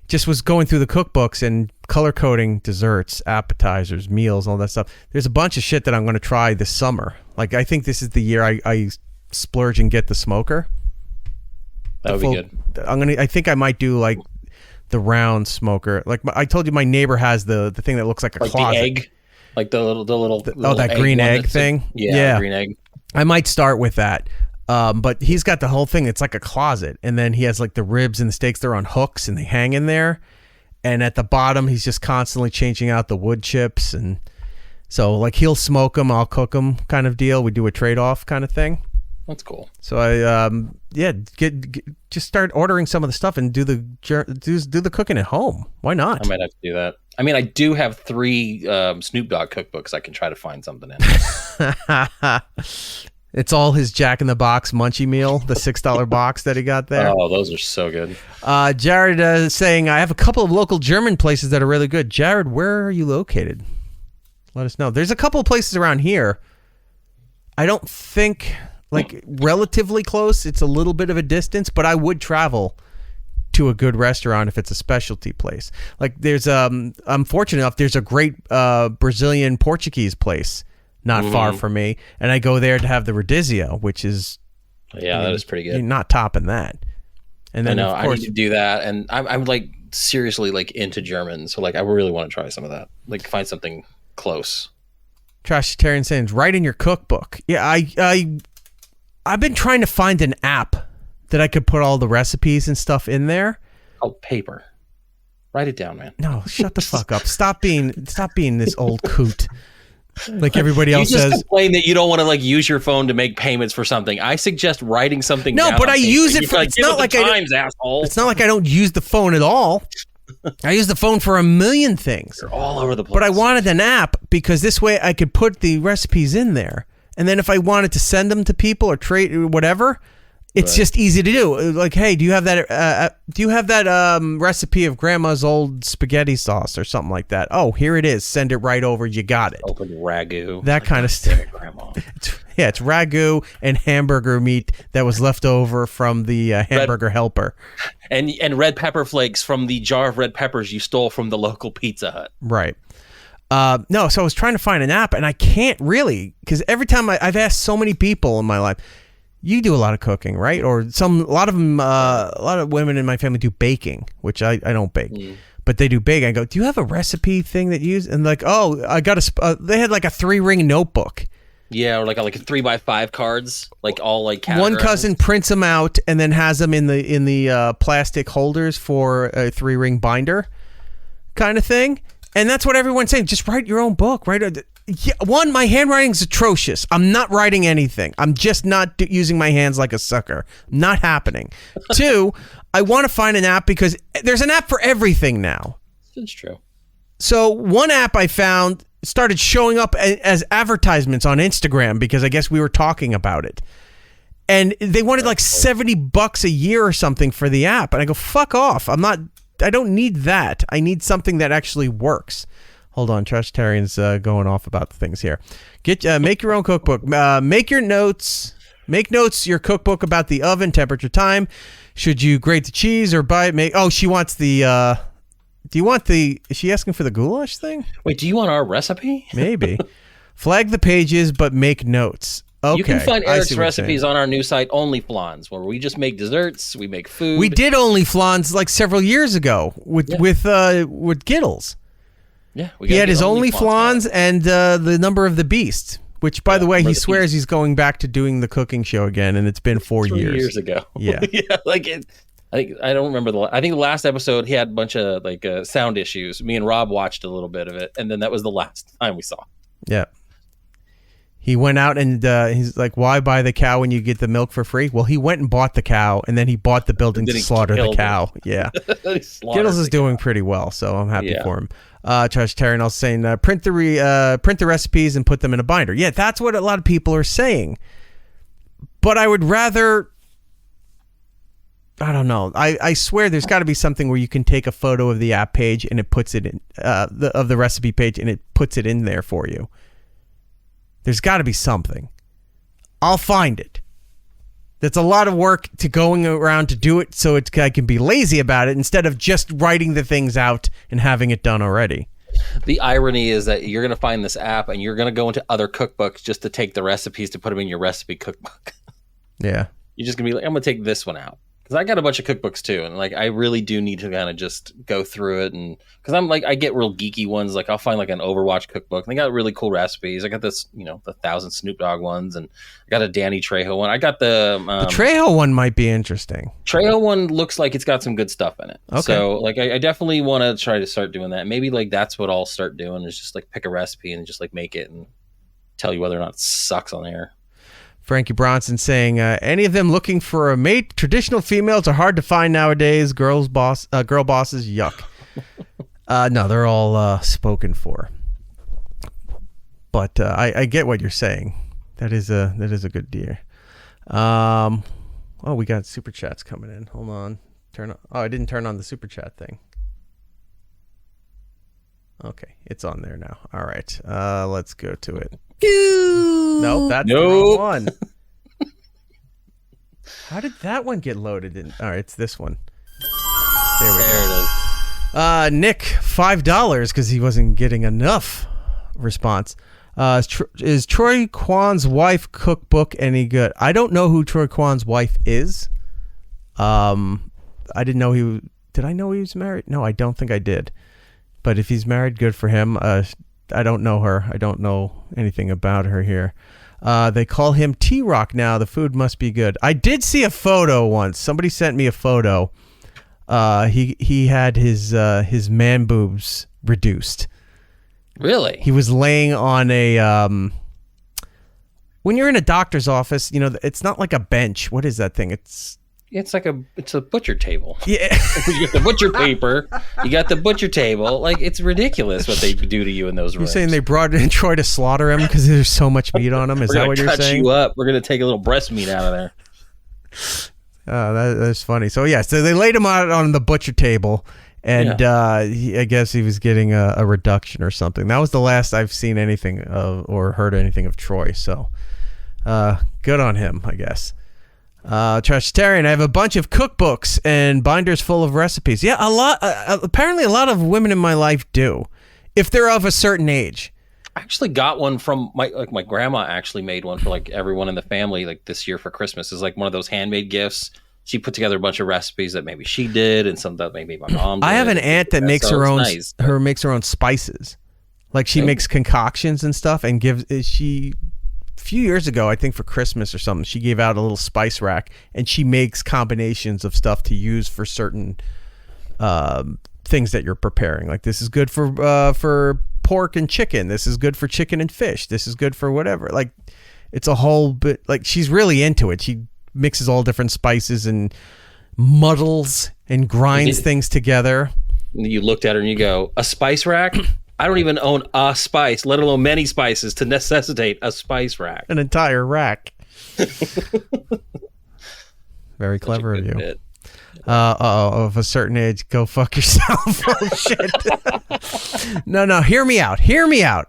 [SPEAKER 2] Just was going through the cookbooks and color coding desserts, appetizers, meals, all that stuff. There's a bunch of shit that I'm going to try this summer. Like, I think this is the year I splurge and get the smoker.
[SPEAKER 5] That would be good.
[SPEAKER 2] I think I might do like the round smoker. Like I told you, my neighbor has the thing that looks like a closet.
[SPEAKER 5] The egg, like the little
[SPEAKER 2] that green egg thing.
[SPEAKER 5] Yeah, green egg.
[SPEAKER 2] I might start with that. But he's got the whole thing. It's like a closet. And then he has like the ribs and the steaks. They're on hooks and they hang in there. And at the bottom, he's just constantly changing out the wood chips. And so like he'll smoke them, I'll cook them kind of deal. We do a trade-off kind of thing.
[SPEAKER 5] That's cool.
[SPEAKER 2] So I, just start ordering some of the stuff and do the cooking at home. Why not?
[SPEAKER 5] I might have to do that. I mean, I do have 3 Snoop Dogg cookbooks. I can try to find something in.
[SPEAKER 2] It's all his Jack in the Box munchie meal, the $6 box that he got there.
[SPEAKER 5] Oh, those are so good.
[SPEAKER 2] Jared is saying, I have a couple of local German places that are really good. Jared, where are you located? Let us know. There's a couple of places around here. I don't think, like, relatively close. It's a little bit of a distance, but I would travel to a good restaurant if it's a specialty place. Like, there's, I'm fortunate enough, there's a great Brazilian Portuguese place not far from me, and I go there to have the radizio, which is
[SPEAKER 5] that is pretty good.
[SPEAKER 2] You're not topping that. And then, of course,
[SPEAKER 5] I need to do that. And I'm like seriously like into German. So like, I really want to try some of that. Like find something close.
[SPEAKER 2] Trashitarian saying, write in your cookbook. Yeah, I've been trying to find an app that I could put all the recipes and stuff in there.
[SPEAKER 5] Oh, paper. Write it down, man.
[SPEAKER 2] No, shut the fuck up. Stop being this old coot. Like everybody else
[SPEAKER 5] you just
[SPEAKER 2] says.
[SPEAKER 5] Complain that you don't want to like use your phone to make payments for something. I suggest writing something down.
[SPEAKER 2] No, but I use it for
[SPEAKER 5] it's not like asshole.
[SPEAKER 2] It's not like I don't use the phone at all. I use the phone for a million things.
[SPEAKER 5] You're all over the place.
[SPEAKER 2] But I wanted an app because this way I could put the recipes in there. And then if I wanted to send them to people or trade or whatever, it's just easy to do. Like, hey, do you have that recipe of grandma's old spaghetti sauce or something like that? Oh, here it is. Send it right over. You got it.
[SPEAKER 5] Open ragu.
[SPEAKER 2] That kind of stuff. It's ragu and hamburger meat that was left over from the hamburger helper.
[SPEAKER 5] And red pepper flakes from the jar of red peppers you stole from the local Pizza Hut.
[SPEAKER 2] Right. No, so I was trying to find an app, and I can't really, because every time I've asked so many people in my life, you do a lot of cooking, right? Or a lot of women in my family do baking, which I don't bake, but they do bake. I go, do you have a recipe thing that you use? And like, oh, I got they had like a 3-ring notebook.
[SPEAKER 5] Yeah, or like a 3x5 cards, like all like categorized.
[SPEAKER 2] One cousin prints them out and then has them in the plastic holders for a 3-ring binder, kind of thing. And that's what everyone's saying. Just write your own book. One, my handwriting's atrocious. I'm not writing anything. I'm just not using my hands like a sucker. Not happening. 2, I want to find an app because there's an app for everything now.
[SPEAKER 5] It's true.
[SPEAKER 2] So one app I found started showing up as advertisements on Instagram because I guess we were talking about it. And they wanted like $70 a year or something for the app. And I go, fuck off. I don't need that. I need something that actually works. Hold on, Trashitarian's going off about the things here. Make your own cookbook. Make notes, your cookbook about the oven, temperature, time. Should you grate the cheese or buy it? She wants the... is she asking for the goulash thing?
[SPEAKER 5] Wait, do you want our recipe?
[SPEAKER 2] Maybe. Flag the pages, but make notes. Okay.
[SPEAKER 5] You can find Eric's recipes on our new site, OnlyFlans, where we just make desserts, we make food.
[SPEAKER 2] We did OnlyFlans like several years ago with Giddles.
[SPEAKER 5] Yeah,
[SPEAKER 2] he had his OnlyFlans and the number of the beast, which, by the way, he swears he's going back to doing the cooking show again, and it's been 4 years.
[SPEAKER 5] 3 years ago.
[SPEAKER 2] Yeah.
[SPEAKER 5] Yeah, I don't remember I think the last episode he had a bunch of sound issues. Me and Rob watched a little bit of it, and then that was the last time we saw.
[SPEAKER 2] Yeah. He went out and he's like, why buy the cow when you get the milk for free? Well, he went and bought the cow, and then he bought the building to slaughter the cow. Yeah. Giddles is doing pretty well, so I'm happy for him. Trashitarian also saying, print the recipes and put them in a binder. Yeah, that's what a lot of people are saying. But I would rather... I don't know. I swear there's got to be something where you can take a photo of the app page and it puts it in of the recipe page and it puts it in there for you. There's got to be something. I'll find it. That's a lot of work to going around to do it, so I can be lazy about it instead of just writing the things out and having it done already.
[SPEAKER 5] The irony is that you're going to find this app and you're going to go into other cookbooks just to take the recipes to put them in your recipe cookbook.
[SPEAKER 2] Yeah.
[SPEAKER 5] You're just going to be like, I'm going to take this one out. Because I got a bunch of cookbooks too, and I really do need to kind of just go through it, and because I get real geeky ones. Like I'll find an Overwatch cookbook, and they got really cool recipes. I got this, the 1,000 Snoop Dogg ones, and I got a Danny Trejo one. I got the
[SPEAKER 2] Trejo one might be interesting.
[SPEAKER 5] Trejo one looks like it's got some good stuff in it.
[SPEAKER 2] Okay.
[SPEAKER 5] So I definitely want to try to start doing that. Maybe that's what I'll start doing is just pick a recipe and just make it and tell you whether or not it sucks on air.
[SPEAKER 2] Frankie Bronson saying, any of them looking for a mate? Traditional females are hard to find nowadays. Girl bosses, yuck. No, they're all spoken for. But I get what you're saying. That is a good deal. We got super chats coming in. Hold on. I didn't turn on the super chat thing. Okay, it's on there now. All right, let's go to it. Nope, that's the wrong one. How did that one get loaded in? All right, it's this one. There we go.
[SPEAKER 5] There it is.
[SPEAKER 2] Nick, $5 because he wasn't getting enough response. Is Troy Kwan's wife cookbook any good? I don't know who Troy Kwan's wife is. I didn't know did I know he was married? No, I don't think I did. But if he's married, good for him. I don't know her. I don't know anything about her here. They call him T-Rock now. The food must be good. I did see a photo once. Somebody sent me a photo. He had his man boobs reduced.
[SPEAKER 5] Really?
[SPEAKER 2] He was laying on a when you're in a doctor's office, it's not like a bench. What is that thing? It's
[SPEAKER 5] a butcher table.
[SPEAKER 2] Yeah.
[SPEAKER 5] You got the butcher paper. You got the butcher table. Like, it's ridiculous what they do to you in those rooms.
[SPEAKER 2] You're saying they brought in Troy to slaughter him because there's so much meat on him? Is that what you're saying?
[SPEAKER 5] We're going to cut you up. We're going to take a little breast meat out of there.
[SPEAKER 2] That's funny. So they laid him out on the butcher table, and I guess he was getting a reduction or something. That was the last I've seen anything of or heard anything of Troy. So good on him, I guess. Trashitarian, I have a bunch of cookbooks and binders full of recipes. Yeah, a lot. Apparently, a lot of women in my life do, if they're of a certain age.
[SPEAKER 5] I actually got one from my grandma. Actually made one for like everyone in the family like this year for Christmas. It's like one of those handmade gifts. She put together a bunch of recipes that maybe she did and some that maybe my mom did.
[SPEAKER 2] I have an aunt that makes her own makes her own spices. Like she makes concoctions and stuff and a few years ago, I think for Christmas or something, she gave out a little spice rack, and she makes combinations of stuff to use for certain things that you're preparing. Like this is good for pork and chicken. This is good for chicken and fish. This is good for whatever. Like it's a whole bit. Like she's really into it. She mixes all different spices and muddles and grinds things together.
[SPEAKER 5] You looked at her and you go, a spice rack? I don't even own a spice, let alone many spices to necessitate a spice rack.
[SPEAKER 2] An entire rack. Very clever of you. Of a certain age, go fuck yourself. Oh, shit. No, hear me out.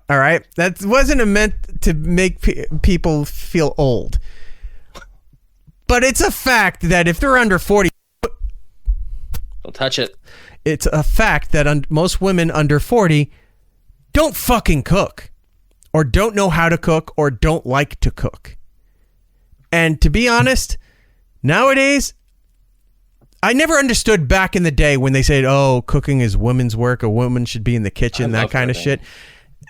[SPEAKER 2] All right? That wasn't meant to make people feel old. But it's a fact that if they're under 40...
[SPEAKER 5] Don't touch it.
[SPEAKER 2] It's a fact that most women under 40... don't fucking cook, or don't know how to cook, or don't like to cook. And to be honest, nowadays, I never understood back in the day when they said, oh, cooking is women's work, a woman should be in the kitchen, that kind of shit.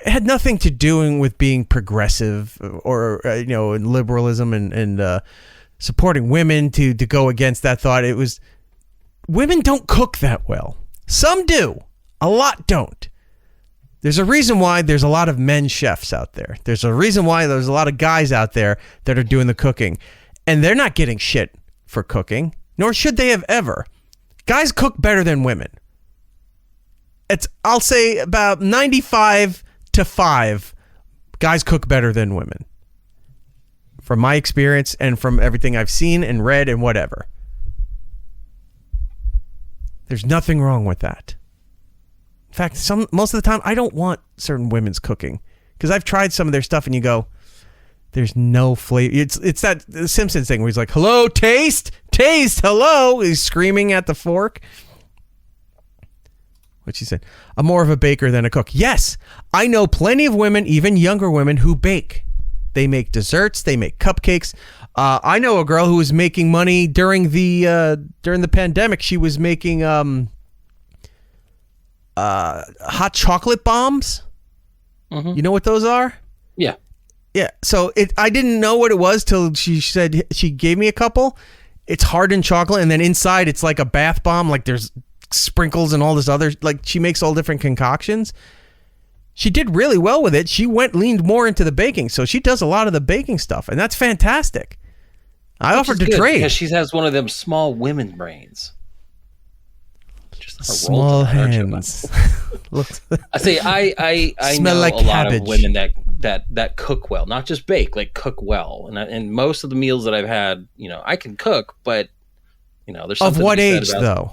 [SPEAKER 2] It had nothing to do with being progressive or in liberalism and supporting women to go against that thought. It was, women don't cook that well. Some do. A lot don't. There's a reason why there's a lot of men chefs out there. There's a reason why there's a lot of guys out there that are doing the cooking. And they're not getting shit for cooking, nor should they have ever. Guys cook better than women. I'll say about 95 to 5, guys cook better than women. From my experience and from everything I've seen and read and whatever. There's nothing wrong with that. In fact, most of the time, I don't want certain women's cooking because I've tried some of their stuff and you go, there's no flavor. It's that the Simpsons thing where he's like, hello, taste, hello. He's screaming at the fork. What she said, I'm more of a baker than a cook. Yes, I know plenty of women, even younger women, who bake. They make desserts. They make cupcakes. I know a girl who was making money during the pandemic. She was making hot chocolate bombs. Mm-hmm. You know what those are? Yeah. So I didn't know what it was till she said she gave me a couple. It's hardened chocolate, and then inside it's like a bath bomb. Like there's sprinkles and all this other. Like she makes all different concoctions. She did really well with it. She leaned more into the baking, so she does a lot of the baking stuff, and that's fantastic. I offered to trade
[SPEAKER 5] because she has one of them small women brains.
[SPEAKER 2] Small hands.
[SPEAKER 5] I say I know like a lot of women that cook well, not just bake, like cook well. And most of the meals that I've had, I can cook, but there's something
[SPEAKER 2] of what age though?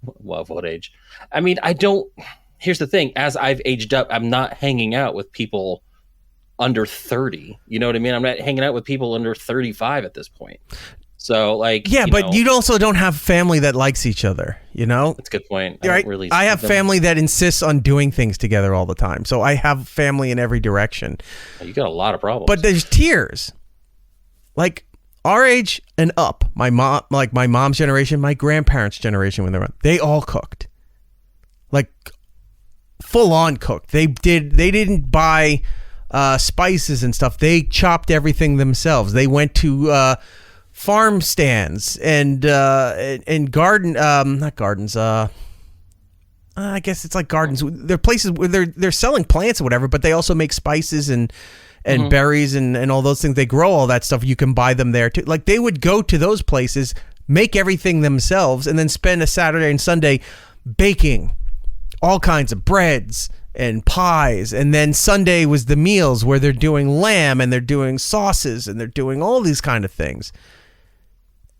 [SPEAKER 5] Well, of what age? I mean, I don't. Here's the thing: as I've aged up, I'm not hanging out with people under 30. You know what I mean? I'm not hanging out with people under 35 at this point. So
[SPEAKER 2] but you also don't have family that likes each other, That's
[SPEAKER 5] a good point.
[SPEAKER 2] I have family that insists on doing things together all the time. So I have family in every direction.
[SPEAKER 5] You got a lot of problems.
[SPEAKER 2] But there's tiers. Like our age and up, my mom's generation, my grandparents' generation when they all cooked. Like full on cooked. They didn't buy spices and stuff. They chopped everything themselves. They went to farm stands and garden not gardens. I guess it's like gardens. They're places where they're selling plants or whatever, but they also make spices and berries and all those things. They grow all that stuff. You can buy them there too. Like they would go to those places, make everything themselves, and then spend a Saturday and Sunday baking all kinds of breads and pies. And then Sunday was the meals where they're doing lamb and they're doing sauces and they're doing all these kind of things.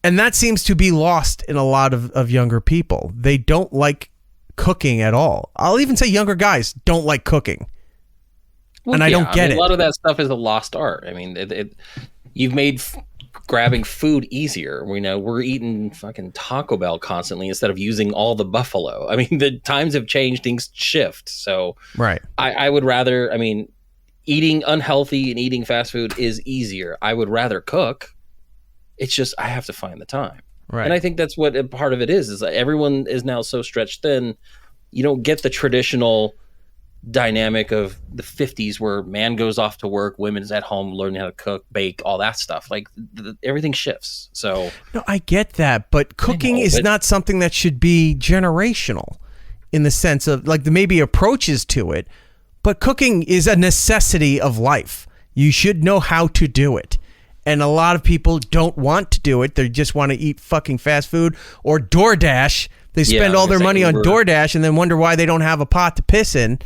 [SPEAKER 2] And that seems to be lost in a lot of younger people. They don't like cooking at all. I'll even say younger guys don't like cooking.
[SPEAKER 5] Well,
[SPEAKER 2] and I don't get it.
[SPEAKER 5] A lot of that stuff is a lost art. I mean, you've made grabbing food easier. We know we're eating fucking Taco Bell constantly instead of using all the buffalo. I mean, the times have changed, things shift. So
[SPEAKER 2] right.
[SPEAKER 5] I would rather, I mean, eating unhealthy and eating fast food is easier. I would rather cook. It's just, I have to find the time.
[SPEAKER 2] Right.
[SPEAKER 5] And I think that's what a part of it is that everyone is now so stretched thin. You don't get the traditional dynamic of the 50s where man goes off to work, women's at home learning how to cook, bake, all that stuff. Like everything shifts. So
[SPEAKER 2] no, I get that, but cooking is not something that should be generational in the sense of like there may be approaches to it, but cooking is a necessity of life. You should know how to do it. And a lot of people don't want to do it. They just want to eat fucking fast food or DoorDash. They spend all their money on DoorDash and then wonder why they don't have a pot to piss in.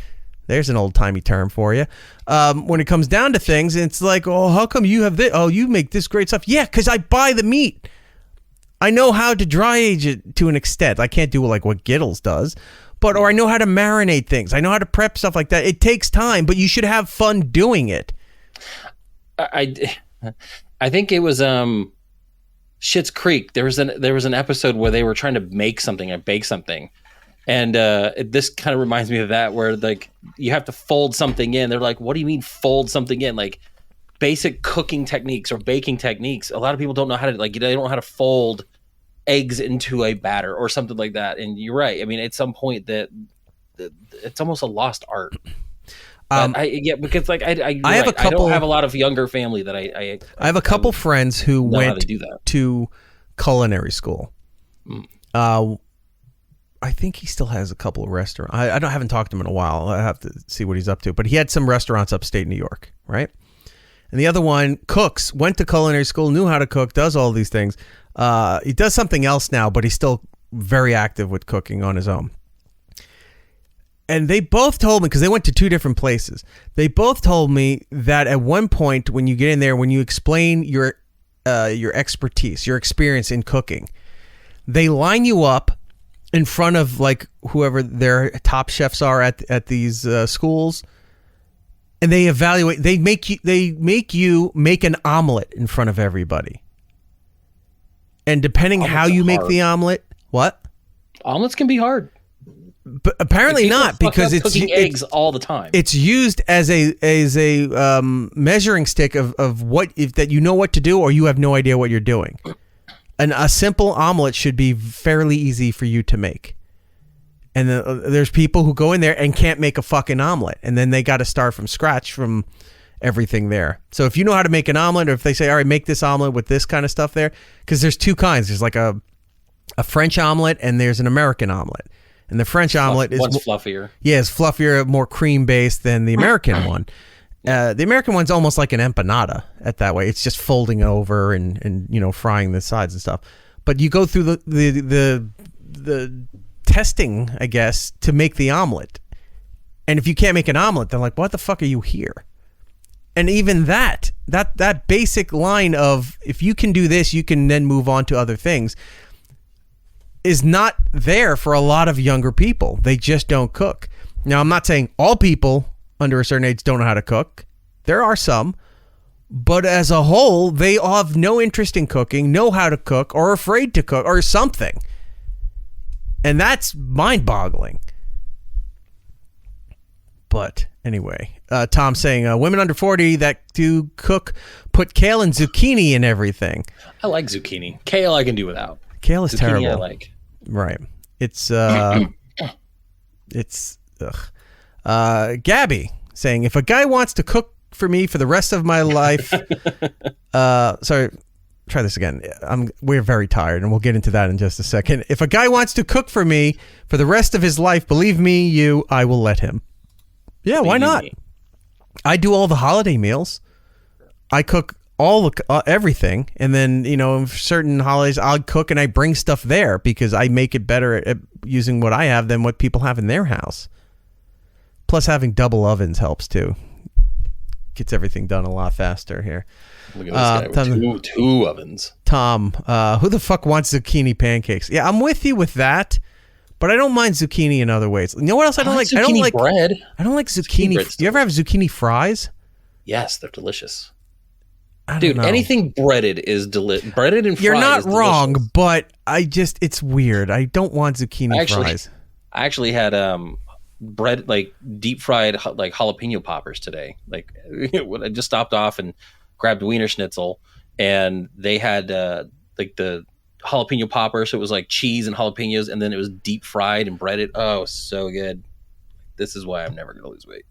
[SPEAKER 2] There's an old-timey term for you. When it comes down to things, it's like, oh, how come you have this? Oh, you make this great stuff. Yeah, because I buy the meat. I know how to dry age it to an extent. I can't do like what Gittles does, or I know how to marinate things. I know how to prep stuff like that. It takes time, but you should have fun doing it.
[SPEAKER 5] I think it was Schitt's Creek. There was an episode where they were trying to make something or bake something. And this kind of reminds me of that, where like you have to fold something in. They're like, what do you mean fold something in? Like basic cooking techniques or baking techniques. A lot of people don't know how to, like, they don't know how to fold eggs into a batter or something like that. And you're right. I mean, at some point that it's almost a lost art. Because like I have a couple. I don't have a lot of younger family that I
[SPEAKER 2] have a couple friends who went to culinary school. I think he still has a couple of restaurants. I haven't talked to him in a while. I have to see what he's up to. But he had some restaurants upstate New York, right? And the other one cooks, went to culinary school, knew how to cook, does all these things. He does something else now, but he's still very active with cooking on his own. And they both told me, because they went to two different places, they both told me that at one point when you get in there, when you explain your expertise, your experience in cooking, they line you up in front of like whoever their top chefs are at these schools, and they evaluate. They make you make an omelet in front of everybody, and depending how you make the omelet, what
[SPEAKER 5] omelets can be hard.
[SPEAKER 2] But apparently not, because it's
[SPEAKER 5] cooking eggs all the time.
[SPEAKER 2] It's used as a measuring stick of what that you know what to do or you have no idea what you're doing. And a simple omelet should be fairly easy for you to make. And there's people who go in there and can't make a fucking omelet, and then they got to start from scratch from everything there. So if you know how to make an omelet, or if they say, all right, make this omelet with this kind of stuff there, because there's two kinds. There's like a French omelet and there's an American omelet. And the French omelet is
[SPEAKER 5] fluffier.
[SPEAKER 2] Yeah, it's fluffier, more cream based than the American one. The American one's almost like an empanada at that way. It's just folding over and frying the sides and stuff. But you go through the testing, I guess, to make the omelet. And if you can't make an omelet, they're like, "What the fuck are you here?" And even that basic line of, if you can do this, you can then move on to other things, is not there for a lot of younger people. They just don't cook. Now, I'm not saying all people under a certain age don't know how to cook. There are some. But as a whole, they all have no interest in cooking, know how to cook, or afraid to cook, or something. And that's mind-boggling. But anyway, Tom saying women under 40 that do cook put kale and zucchini in everything.
[SPEAKER 5] I like zucchini. Kale I can do without.
[SPEAKER 2] Kale is
[SPEAKER 5] zucchini
[SPEAKER 2] terrible.
[SPEAKER 5] I like.
[SPEAKER 2] Right. It's Gabby saying, if a guy wants to cook for me for the rest of my life, sorry, try this again. We're very tired, and we'll get into that in just a second. If a guy wants to cook for me for the rest of his life, believe me, I will let him. Yeah, why not? I do all the holiday meals. I cook everything, and then certain holidays I'll cook and I bring stuff there because I make it better at using what I have than what people have in their house. Plus, having double ovens helps too. Gets everything done a lot faster here.
[SPEAKER 5] Look at this guy with two ovens.
[SPEAKER 2] Tom, who the fuck wants zucchini pancakes? Yeah, I'm with you with that, but I don't mind zucchini in other ways. You know what else I don't like?
[SPEAKER 5] I don't like bread.
[SPEAKER 2] I don't like zucchini. Do you ever have zucchini fries?
[SPEAKER 5] Yes, they're delicious.
[SPEAKER 2] Dude,
[SPEAKER 5] anything breaded is breaded and fried.
[SPEAKER 2] You're not wrong, but it's weird. I don't want zucchini fries.
[SPEAKER 5] I actually had bread, like deep fried like jalapeno poppers today. Like I just stopped off and grabbed Wiener Schnitzel, and they had like the jalapeno popper, so it was like cheese and jalapenos, and then it was deep fried and breaded. Oh, so good. This is why I'm never gonna lose weight.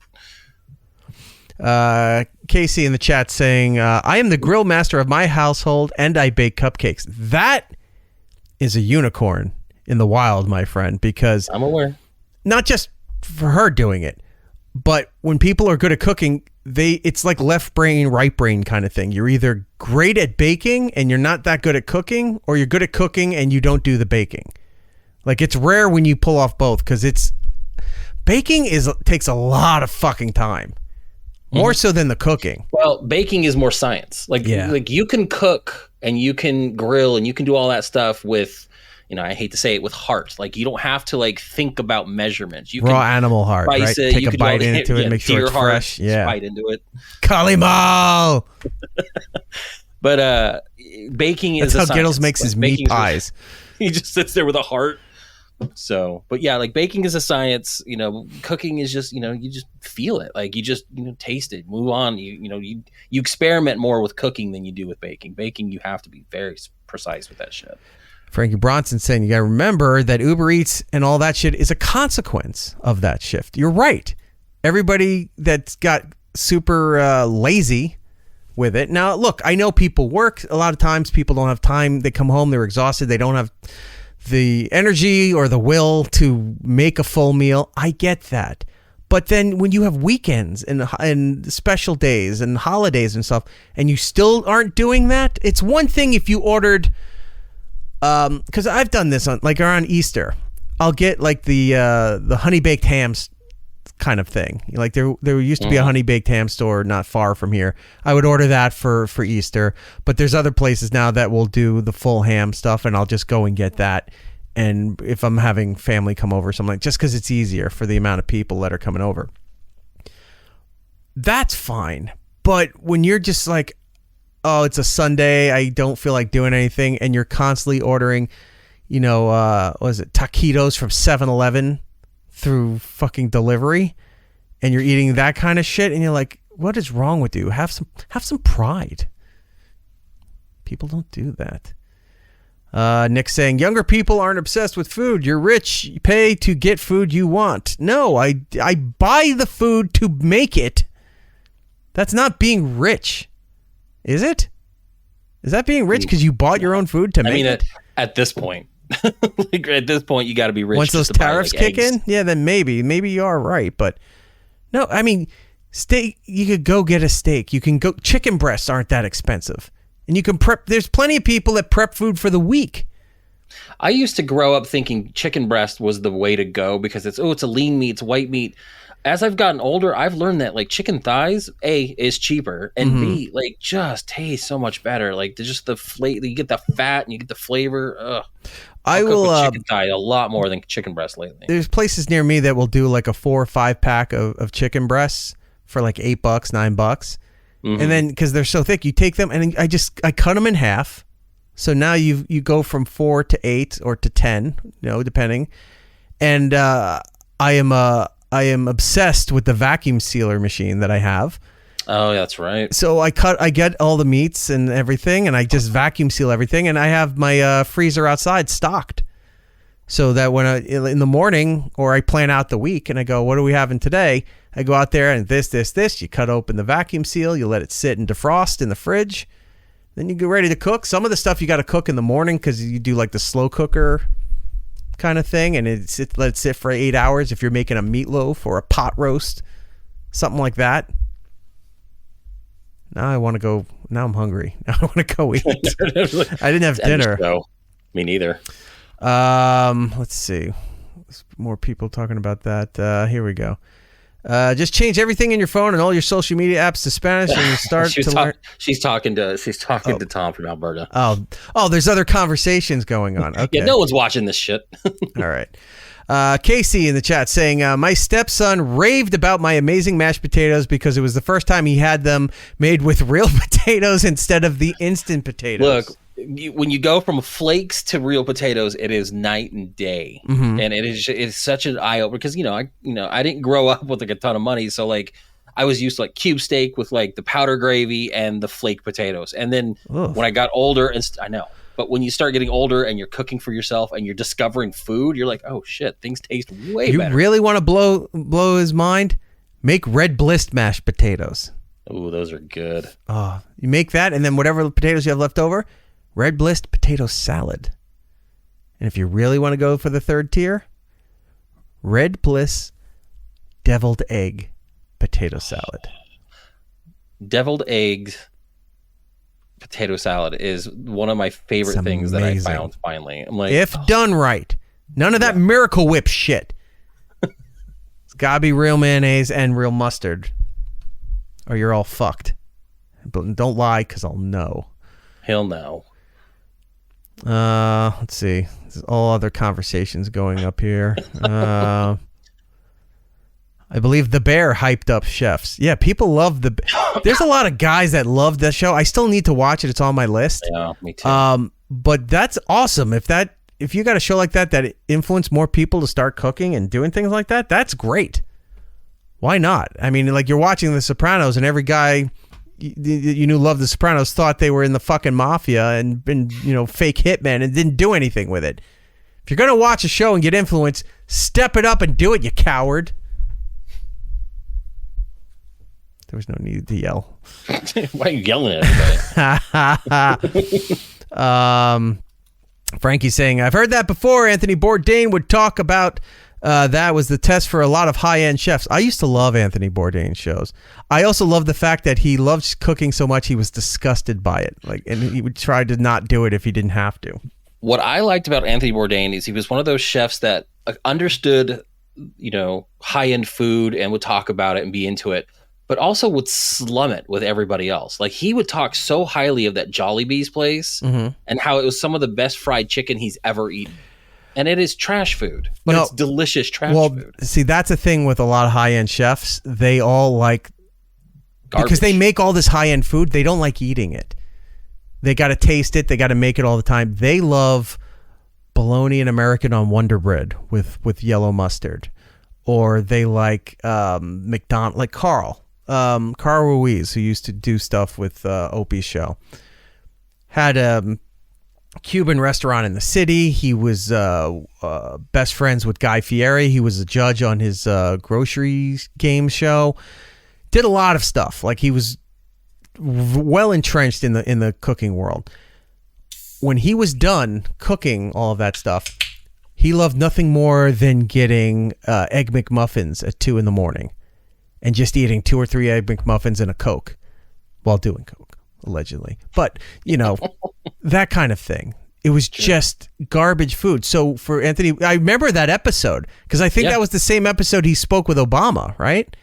[SPEAKER 2] Casey in the chat saying, I am the grill master of my household and I bake cupcakes. That is a unicorn in the wild, my friend, because
[SPEAKER 5] I'm aware.
[SPEAKER 2] Not just for her doing it, but when people are good at cooking, it's like left brain, right brain kind of thing. You're either great at baking and you're not that good at cooking, or you're good at cooking and you don't do the baking. Like, it's rare when you pull off both, because baking takes a lot of fucking time. More so than the cooking.
[SPEAKER 5] Well, baking is more science. Like you can cook and you can grill and you can do all that stuff with, I hate to say it, with heart. Like, you don't have to like think about measurements. You
[SPEAKER 2] raw animal heart, right? Take a bite into it, make sure it's fresh. Yeah,
[SPEAKER 5] bite into it.
[SPEAKER 2] Kalimo.
[SPEAKER 5] But baking is
[SPEAKER 2] that's how Giddles makes his meat pies.
[SPEAKER 5] He just sits there with a heart. So, but yeah, like baking is a science, cooking is just, you just feel it. Like you just, taste it, move on. You experiment more with cooking than you do with baking. Baking, you have to be very precise with that shit.
[SPEAKER 2] Frankie Bronson saying, you got to remember that Uber Eats and all that shit is a consequence of that shift. You're right. Everybody that's got super lazy with it. Now, look, I know people work. A lot of times people don't have time. They come home, they're exhausted. They don't have the energy or the will to make a full meal. I get that. But then when you have weekends and special days and holidays and stuff, and you still aren't doing that, it's one thing if you ordered, because I've done this around Easter, I'll get like the honey baked hams kind of thing. Like there used to be a honey baked ham store not far from here. I would order that for Easter, but there's other places now that will do the full ham stuff, and I'll just go and get that. And if I'm having family come over, something just because it's easier for the amount of people that are coming over, that's fine. But when you're just like, oh, it's a Sunday, I don't feel like doing anything, and you're constantly ordering, what is it, taquitos from 7-Eleven through fucking delivery, and you're eating that kind of shit, and you're like, what is wrong with you? Have some pride. People don't do that. Nick saying, younger people aren't obsessed with food. You're rich. You pay to get food you want. No, I buy the food to make it. That's not being rich. Is it? Is that being rich because you bought your own food to make it?
[SPEAKER 5] At this point. Like at this point, you got to be rich.
[SPEAKER 2] Once those tariffs kick in, yeah, then maybe you are right. But no, I mean, steak. You could go get a steak. You can go. Chicken breasts aren't that expensive, and you can prep. There's plenty of people that prep food for the week.
[SPEAKER 5] I used to grow up thinking chicken breast was the way to go because it's a lean meat, it's white meat. As I've gotten older, I've learned that like chicken thighs, A, is cheaper, and B, like just tastes so much better. Like just the flavor, you get the fat and you get the flavor. Ugh. I will cook with chicken thigh a lot more than chicken breast lately. There's
[SPEAKER 2] places near me that will do like a 4 or 5 pack of chicken breasts for like $8, $9, and then because they're so thick, you take them and I cut them in half. So now you go from 4 to 8 or to 10, depending. And I am obsessed with the vacuum sealer machine that I have.
[SPEAKER 5] Oh, that's right.
[SPEAKER 2] So I get all the meats and everything, and I just vacuum seal everything, and I have my freezer outside stocked. So that when in the morning, or I plan out the week and I go, what are we having today? I go out there and this. You cut open the vacuum seal, you let it sit and defrost in the fridge. Then you get ready to cook. Some of the stuff you got to cook in the morning because you do like the slow cooker kind of thing. And let it sit for 8 hours if you're making a meatloaf or a pot roast, something like that. Now I'm hungry. Now I want to go eat. I didn't have dinner.
[SPEAKER 5] Me neither.
[SPEAKER 2] Let's see. There's more people talking about that. Here we go. Just change everything in your phone and all your social media apps to Spanish, and you start to learn. She's talking
[SPEAKER 5] to Tom from Alberta.
[SPEAKER 2] Oh, there's other conversations going on. Okay.
[SPEAKER 5] Yeah, no one's watching this shit.
[SPEAKER 2] All right. Casey in the chat saying, my stepson raved about my amazing mashed potatoes because it was the first time he had them made with real potatoes instead of the instant potatoes.
[SPEAKER 5] Look, when you go from flakes to real potatoes, it is night and day, and it's such an eye opener because I didn't grow up with like a ton of money, so like I was used to like cube steak with like the powder gravy and the flake potatoes, and then when I got older, I know, but when you start getting older and you're cooking for yourself and you're discovering food, you're like, oh shit, things taste way better.
[SPEAKER 2] You really want to blow his mind? Make red bliss mashed potatoes.
[SPEAKER 5] Oh, those are good.
[SPEAKER 2] Oh, you make that, and then whatever potatoes you have left over. Red Bliss potato salad. And if you really want to go for the third tier, Red Bliss deviled egg potato salad.
[SPEAKER 5] Deviled eggs potato salad is one of my favorite things that I found finally. I'm like,
[SPEAKER 2] if done right. None of that Miracle Whip shit. It's got to be real mayonnaise and real mustard, or you're all fucked. But don't lie, because I'll know.
[SPEAKER 5] He'll know.
[SPEAKER 2] Let's see. There's all other conversations going up here. I believe The Bear hyped up chefs. Yeah, people love There's a lot of guys that love this show. I still need to watch it. It's on my list.
[SPEAKER 5] Yeah, me too.
[SPEAKER 2] But that's awesome. If you got a show like that influenced more people to start cooking and doing things like that, that's great. Why not? I mean, like you're watching The Sopranos, and every guy you knew loved The Sopranos thought they were in the fucking mafia and been, fake hitmen and didn't do anything with it. If you're going to watch a show and get influenced, step it up and do it, you coward. There was no need to yell.
[SPEAKER 5] Why are you yelling at everybody?
[SPEAKER 2] Frankie's saying, I've heard that before. Anthony Bourdain would talk about that was the test for a lot of high-end chefs. I used to love Anthony Bourdain's shows. I also love the fact that he loves cooking so much he was disgusted by it. And he would try to not do it if he didn't have to.
[SPEAKER 5] What I liked about Anthony Bourdain is he was one of those chefs that understood, high-end food and would talk about it and be into it, but also would slum it with everybody else. Like he would talk so highly of that Jollibee's place and how it was some of the best fried chicken he's ever eaten. And it is trash food, but it's delicious trash food.
[SPEAKER 2] See, that's a thing with a lot of high-end chefs. They all like,
[SPEAKER 5] garbage.
[SPEAKER 2] Because they make all this high-end food, they don't like eating it. They got to taste it. They got to make it all the time. They love bologna and American on Wonder Bread with yellow mustard. Or they like McDonald's, like Carl Ruiz, who used to do stuff with Opie's show. Had a Cuban restaurant in the city. He was best friends with Guy Fieri. He was a judge on his grocery game show. Did a lot of stuff. Like he was well entrenched in the cooking world. When he was done cooking all of that stuff, he loved nothing more than getting Egg McMuffins at 2 a.m. and just eating 2 or 3 Egg McMuffins and a Coke while doing Coke. Allegedly. But, that kind of thing. It was just garbage food. So for Anthony, I remember that episode because I think that was the same episode he spoke with Obama, right?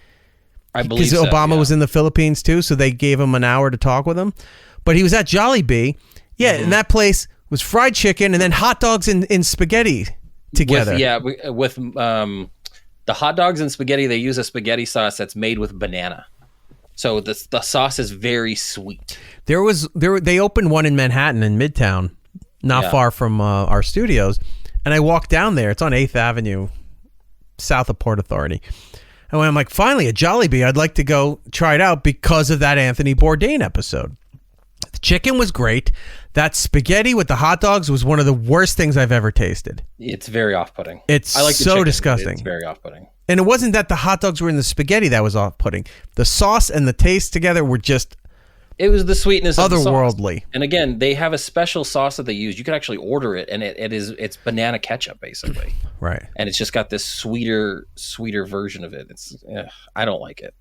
[SPEAKER 5] I believe so.
[SPEAKER 2] Because Obama was in the Philippines too, so they gave him an hour to talk with him. But he was at Jollibee. Yeah, and that place was fried chicken and then hot dogs and spaghetti together.
[SPEAKER 5] With the hot dogs and spaghetti, they use a spaghetti sauce that's made with banana. So the sauce is very sweet.
[SPEAKER 2] They opened one in Manhattan in Midtown, not far from our studios, and I walked down there. It's on 8th Avenue, south of Port Authority. And when I'm like, finally, a Jollibee, I'd like to go try it out because of that Anthony Bourdain episode. The chicken was great. That spaghetti with the hot dogs was one of the worst things I've ever tasted.
[SPEAKER 5] It's very off-putting.
[SPEAKER 2] I like so disgusting.
[SPEAKER 5] It's very off-putting.
[SPEAKER 2] And it wasn't that the hot dogs were in the spaghetti that was off-putting. The sauce and the taste together were just
[SPEAKER 5] it was the sweetness of
[SPEAKER 2] otherworldly.
[SPEAKER 5] The sauce. And again, they have a special sauce that they use. You could actually order it, and it's banana ketchup basically.
[SPEAKER 2] Right.
[SPEAKER 5] And it's just got this sweeter version of it. I don't like it.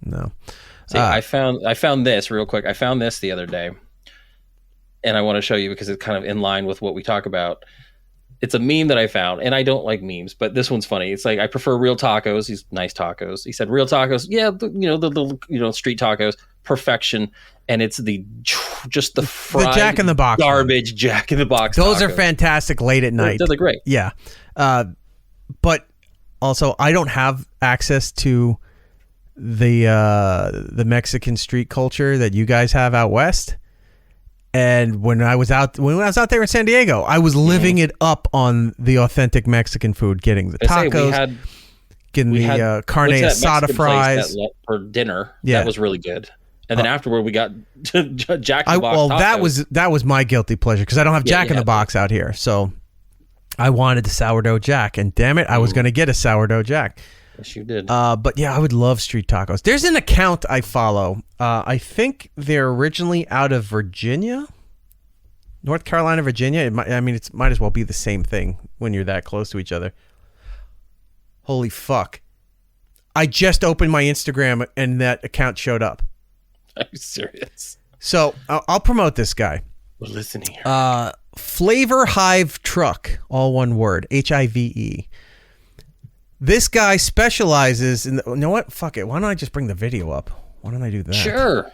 [SPEAKER 2] No.
[SPEAKER 5] See, I found this real quick. I found this the other day, and I want to show you because it's kind of in line with what we talk about. It's a meme that I found, and I don't like memes, but this one's funny. It's like, I prefer real tacos. These nice tacos. He said, real tacos. Yeah, the street tacos, perfection. And it's just the fried
[SPEAKER 2] Jack in the Box
[SPEAKER 5] garbage Jack in the Box.
[SPEAKER 2] Those
[SPEAKER 5] tacos.
[SPEAKER 2] are fantastic late at night.
[SPEAKER 5] Those are great.
[SPEAKER 2] Yeah. But also, I don't have access to the Mexican street culture that you guys have out west. And when I was out there in San Diego, I was living it up on the authentic Mexican food, getting the tacos, getting the carne asada fries
[SPEAKER 5] for dinner.
[SPEAKER 2] Yeah.
[SPEAKER 5] That was really good. And then afterward, we got Jack in the Box.
[SPEAKER 2] Well,
[SPEAKER 5] tacos.
[SPEAKER 2] that was my guilty pleasure because I don't have Jack in the Box out here, so I wanted the sourdough Jack, and damn it, I was going to get a sourdough Jack.
[SPEAKER 5] Yes, you did.
[SPEAKER 2] But yeah, I would love street tacos. There's an account I follow. I think they're originally out of Virginia, North Carolina, Virginia. It might as well be the same thing when you're that close to each other. Holy fuck! I just opened my Instagram and that account showed up.
[SPEAKER 5] Are you serious?
[SPEAKER 2] So I'll promote this guy.
[SPEAKER 5] We're listening here.
[SPEAKER 2] Flavor Hive Truck, all one word, HIVE. This guy specializes in you know what? Fuck it. Why don't I just bring the video up? Why don't I do that?
[SPEAKER 5] Sure.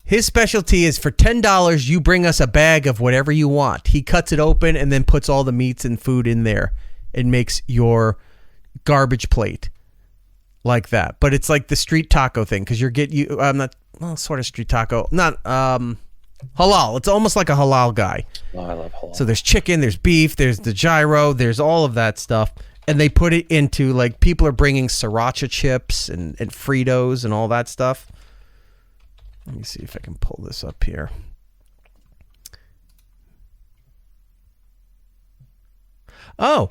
[SPEAKER 2] His specialty is for $10, you bring us a bag of whatever you want. He cuts it open and then puts all the meats and food in there and makes your garbage plate like that. But it's like the street taco thing because sort of street taco, not halal. It's almost like a halal guy.
[SPEAKER 5] Oh, I love halal.
[SPEAKER 2] So there's chicken, there's beef, there's the gyro, there's all of that stuff. And they put it into, like, people are bringing sriracha chips and Fritos and all that stuff. Let me see if I can pull this up here. Oh,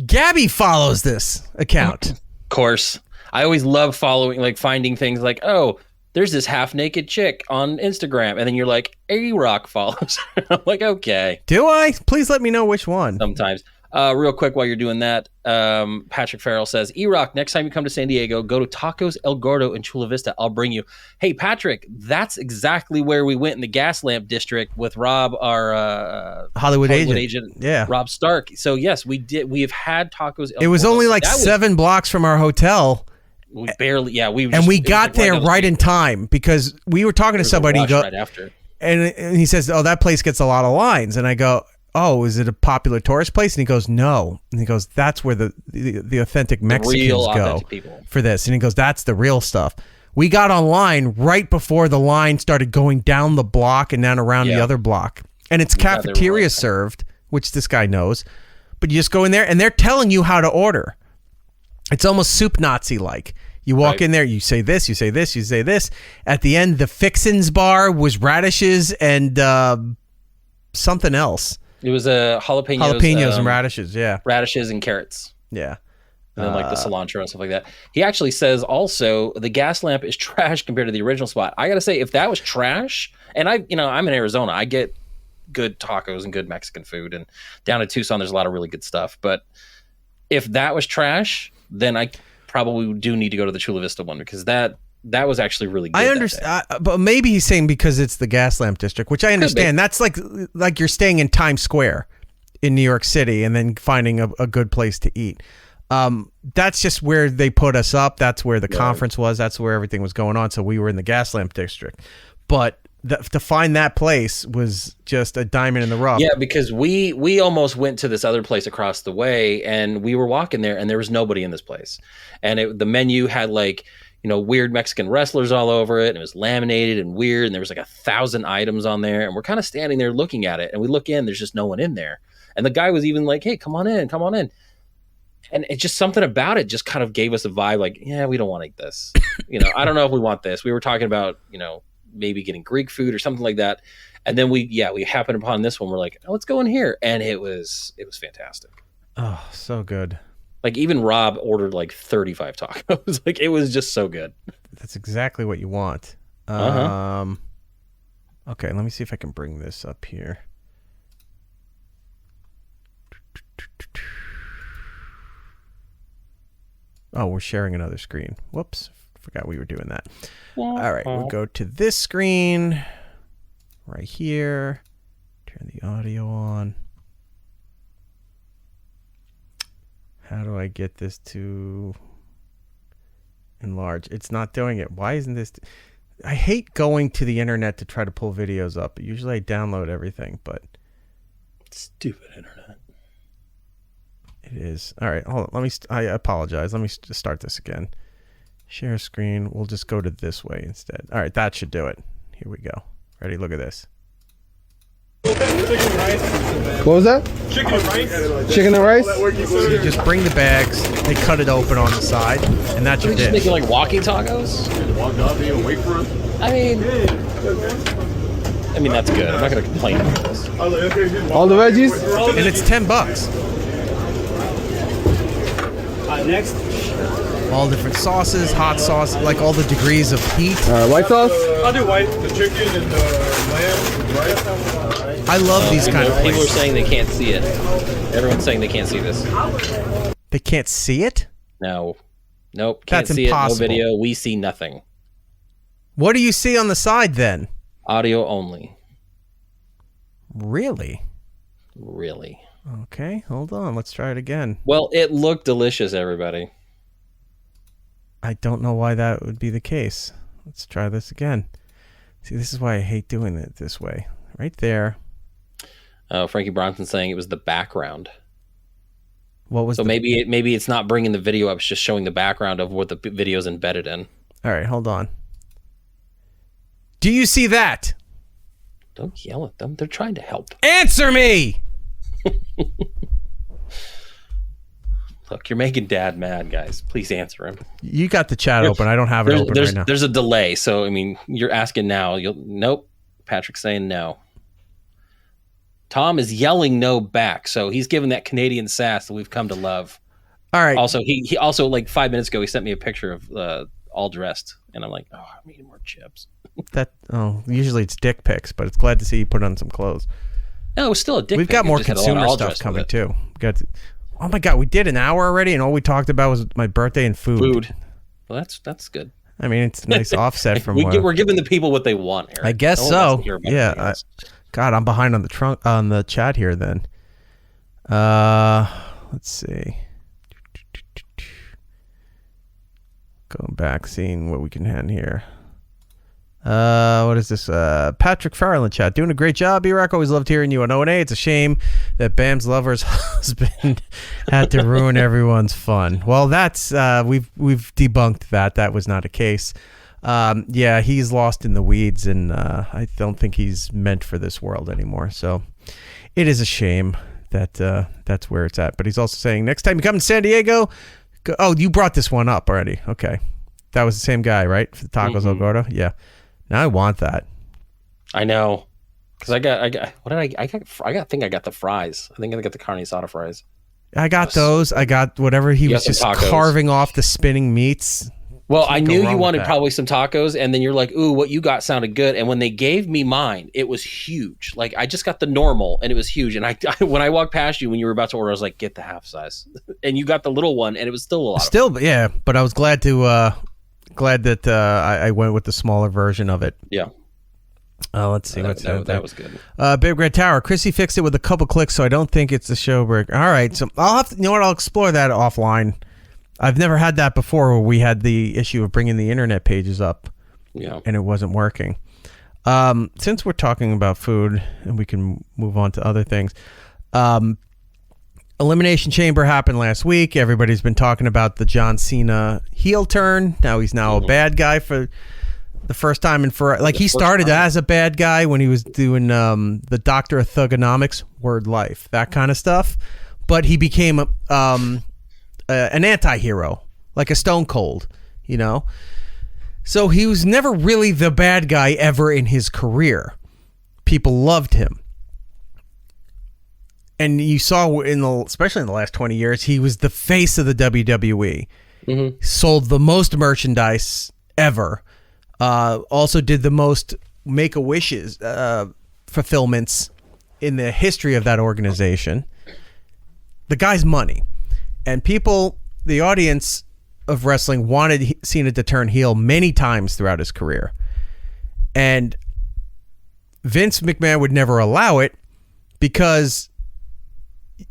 [SPEAKER 2] Gabby follows this account.
[SPEAKER 5] Of course. I always love finding things like, oh, there's this half-naked chick on Instagram. And then you're like, A-Rock follows. I'm like, okay.
[SPEAKER 2] Do I? Please let me know which one.
[SPEAKER 5] Sometimes. Real quick while you're doing that, Patrick Farrell says, E-Rock, next time you come to San Diego, go to Tacos El Gordo in Chula Vista. I'll bring you. Hey, Patrick, that's exactly where we went in the gas lamp district with Rob, our
[SPEAKER 2] Hollywood agent. Yeah.
[SPEAKER 5] Rob Stark. So, yes, we did. We have had Tacos El Gordo.
[SPEAKER 2] It was only like 7 blocks from our hotel.
[SPEAKER 5] We barely, yeah. We
[SPEAKER 2] got there right in time because we were talking to somebody.
[SPEAKER 5] Right after.
[SPEAKER 2] And he says, oh, that place gets a lot of lines. And I go, oh, is it a popular tourist place? And he goes, no. And he goes, that's where the authentic Mexicans go for this. And he goes, that's the real stuff. We got online right before the line started going down the block and down around the other block. And it's cafeteria served, which this guy knows. But you just go in there and they're telling you how to order. It's almost soup Nazi-like. You walk in there, you say this, you say this, you say this. At the end, the fixins bar was radishes and something else.
[SPEAKER 5] It was jalapenos
[SPEAKER 2] and radishes, yeah.
[SPEAKER 5] Radishes and carrots.
[SPEAKER 2] Yeah.
[SPEAKER 5] And then like the cilantro and stuff like that. He actually says also the gas lamp is trash compared to the original spot. I got to say, if that was trash, and I'm in Arizona, I get good tacos and good Mexican food. And down in Tucson, there's a lot of really good stuff. But if that was trash, then I probably do need to go to the Chula Vista one because that was actually really good.
[SPEAKER 2] I understand, but maybe he's saying because it's the gas lamp district, which I understand. That's like you're staying in Times Square in New York City and then finding a good place to eat. That's just where they put us up. That's where the conference was. That's where everything was going on. So we were in the gas lamp district. But to find that place was just a diamond in the rough.
[SPEAKER 5] Yeah, because we almost went to this other place across the way and we were walking there and there was nobody in this place. And the menu had like, weird Mexican wrestlers all over it. And it was laminated and weird. And there was like 1,000 items on there. And we're kind of standing there looking at it. And we look in, there's just no one in there. And the guy was even like, hey, come on in. And it's just something about it just kind of gave us a vibe like, yeah, we don't want to eat this. I don't know if we want this. We were talking about, maybe getting Greek food or something like that. And then we happened upon this one. We're like, oh, let's go in here. And it was fantastic.
[SPEAKER 2] Oh, so good.
[SPEAKER 5] Like even Rob ordered like 35 tacos. Like it was just so good.
[SPEAKER 2] That's exactly what you want.
[SPEAKER 5] Uh-huh.
[SPEAKER 2] Okay, let me see if I can bring this up here. Oh, we're sharing another screen. Whoops. Forgot we were doing that. All right, we'll go to this screen right here. Turn the audio on. How do I get this to enlarge? It's not doing it. Why isn't this? I hate going to the internet to try to pull videos up. Usually I download everything, but
[SPEAKER 5] stupid internet.
[SPEAKER 2] It is. All right, hold on. I apologize. Let me just start this again. Share screen. We'll just go to this way instead. All right, that should do it. Here we go. Ready? Look at this.
[SPEAKER 7] What was that?
[SPEAKER 8] Chicken and rice.
[SPEAKER 7] Chicken and rice?
[SPEAKER 2] So you just bring the bags, they cut it open on the side, and that's your
[SPEAKER 5] Just
[SPEAKER 2] dish.
[SPEAKER 5] making like walking tacos.
[SPEAKER 8] Walk up here and wait for us.
[SPEAKER 5] I mean that's good. I'm not gonna complain about this.
[SPEAKER 7] All the veggies?
[SPEAKER 2] And it's $10.
[SPEAKER 8] Next.
[SPEAKER 2] All different sauces, hot sauce, like all the degrees of heat.
[SPEAKER 7] White sauce?
[SPEAKER 8] I'll do white. The chicken and the lamb, rice.
[SPEAKER 2] I love these kind of
[SPEAKER 5] People are
[SPEAKER 2] places.
[SPEAKER 5] saying they can't see it. Everyone's saying they can't see this.
[SPEAKER 2] They can't see it?
[SPEAKER 5] No. Nope. Can't
[SPEAKER 2] That's
[SPEAKER 5] see
[SPEAKER 2] impossible.
[SPEAKER 5] it. No video. We see nothing.
[SPEAKER 2] What do you see on the side then?
[SPEAKER 5] Audio only.
[SPEAKER 2] Really?
[SPEAKER 5] Really.
[SPEAKER 2] Okay, hold on. Let's try it again.
[SPEAKER 5] Well, it looked delicious, everybody.
[SPEAKER 2] I don't know why that would be the case. Let's try this again. See, this is why I hate doing it this way. Right there.
[SPEAKER 5] Frankie Bronson saying it was the background.
[SPEAKER 2] What was
[SPEAKER 5] So maybe it's not bringing the video up. It's just showing the background of what the video's embedded in.
[SPEAKER 2] All right, hold on. Do you see that?
[SPEAKER 5] Don't yell at them. They're trying to help.
[SPEAKER 2] Answer me!
[SPEAKER 5] Look, you're making Dad mad, guys. Please answer him.
[SPEAKER 2] You got the chat open. I don't have it open right now.
[SPEAKER 5] There's a delay, so I mean, you're asking now. Nope. Patrick's saying no. Tom is yelling no back, so he's giving that Canadian sass that we've come to love.
[SPEAKER 2] All right.
[SPEAKER 5] Also, he also like 5 minutes ago he sent me a picture of all dressed, and I'm like, oh, I'm eating more chips.
[SPEAKER 2] Usually it's dick pics, but it's glad to see you put on some clothes.
[SPEAKER 5] No, it was still a dick.
[SPEAKER 2] We've got more consumer stuff coming too. Oh my God, we did an hour already, and all we talked about was my birthday and food.
[SPEAKER 5] Well, that's good.
[SPEAKER 2] I mean, it's a nice offset from
[SPEAKER 5] we're giving the people what they want, Eric.
[SPEAKER 2] I guess
[SPEAKER 5] No one
[SPEAKER 2] so.
[SPEAKER 5] wants to hear about anything else.
[SPEAKER 2] God, I'm behind on the chat here. Then, let's see. Going back, seeing what we can hand here. What is this? Patrick Farrell in the chat. Doing a great job, E-Rock. Always loved hearing you on O&A. It's a shame that Bam's lover's husband had to ruin everyone's fun. Well, that's we've debunked that. That was not a case. Yeah, he's lost in the weeds, and I don't think he's meant for this world anymore. So it is a shame that that's where it's at. But he's also saying next time you come to San Diego, oh, you brought this one up already. Okay, that was the same guy, right? For the tacos El Gordo. Yeah. Now I want that.
[SPEAKER 5] I know, because I got what did I think I got the fries. I think I got the carne asada fries.
[SPEAKER 2] I got those. I got whatever he was just carving off the spinning meats.
[SPEAKER 5] Well, I knew you wanted probably some tacos, and then you're like, ooh, what you got sounded good. And when they gave me mine, it was huge. Like, I just got the normal, and it was huge. And I when I walked past you when you were about to order, I was like, get the half size. And you got the little one, and it was still a lot.
[SPEAKER 2] Yeah, but I was glad that I went with the smaller version of it.
[SPEAKER 5] Yeah.
[SPEAKER 2] Let's see.
[SPEAKER 5] That was good.
[SPEAKER 2] Big Red Tower. Chrissy fixed it with a couple clicks, so I don't think it's a show break. All right, so I'll have to. You know what? I'll explore that offline. I've never had that before, where we had the issue of bringing the internet pages up, and it wasn't working. Since we're talking about food, and we can move on to other things. Elimination Chamber happened last week. Everybody's been talking about the John Cena heel turn. Now he's a bad guy for the first time he started as a bad guy when he was doing the Doctor of Thugonomics, Word Life, that kind of stuff. But he became an anti-hero, like a Stone Cold, you know? So he was never really the bad guy ever in his career. People loved him. And you saw, especially in the last 20 years, he was the face of the WWE. Mm-hmm. Sold the most merchandise ever. Also did the most Make-A-Wishes fulfillments in the history of that organization. The guy's money. And people, the audience of wrestling, wanted Cena to turn heel many times throughout his career. And Vince McMahon would never allow it because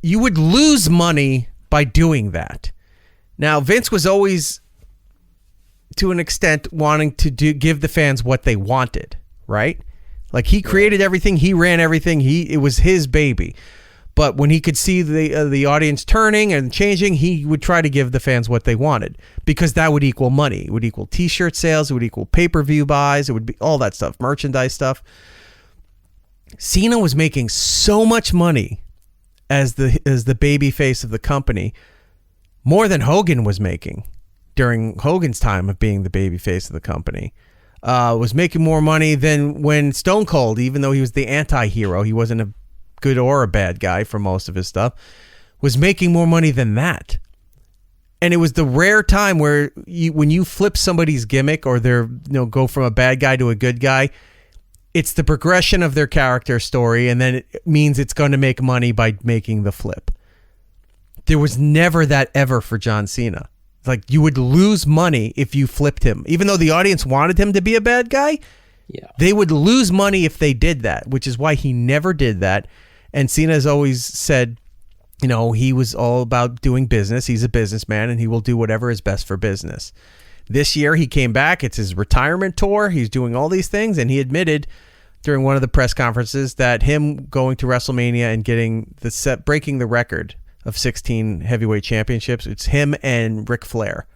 [SPEAKER 2] you would lose money by doing that. Now, Vince was always, to an extent, wanting to give the fans what they wanted, right? Like, he created everything, he ran everything, it was his baby. But when he could see the audience turning and changing, he would try to give the fans what they wanted, because that would equal money. It would equal T-shirt sales. It would equal pay-per-view buys. It would be all that stuff, merchandise stuff. Cena was making so much money as the baby face of the company, more than Hogan was making during Hogan's time of being the baby face of the company. Was making more money than when Stone Cold, even though he was the anti-hero, he wasn't a good or a bad guy for most of his stuff, was making more money than that. And it was the rare time where when you flip somebody's gimmick, or they're, go from a bad guy to a good guy, it's the progression of their character story, and then it means it's going to make money by making the flip. There was never that ever for John Cena. Like, you would lose money if you flipped him. Even though the audience wanted him to be a bad guy, they would lose money if they did that, which is why he never did that. And Cena has always said, he was all about doing business. He's a businessman, and he will do whatever is best for business. This year, he came back. It's his retirement tour. He's doing all these things, and he admitted during one of the press conferences that him going to WrestleMania and getting breaking the record of 16 heavyweight championships, it's him and Ric Flair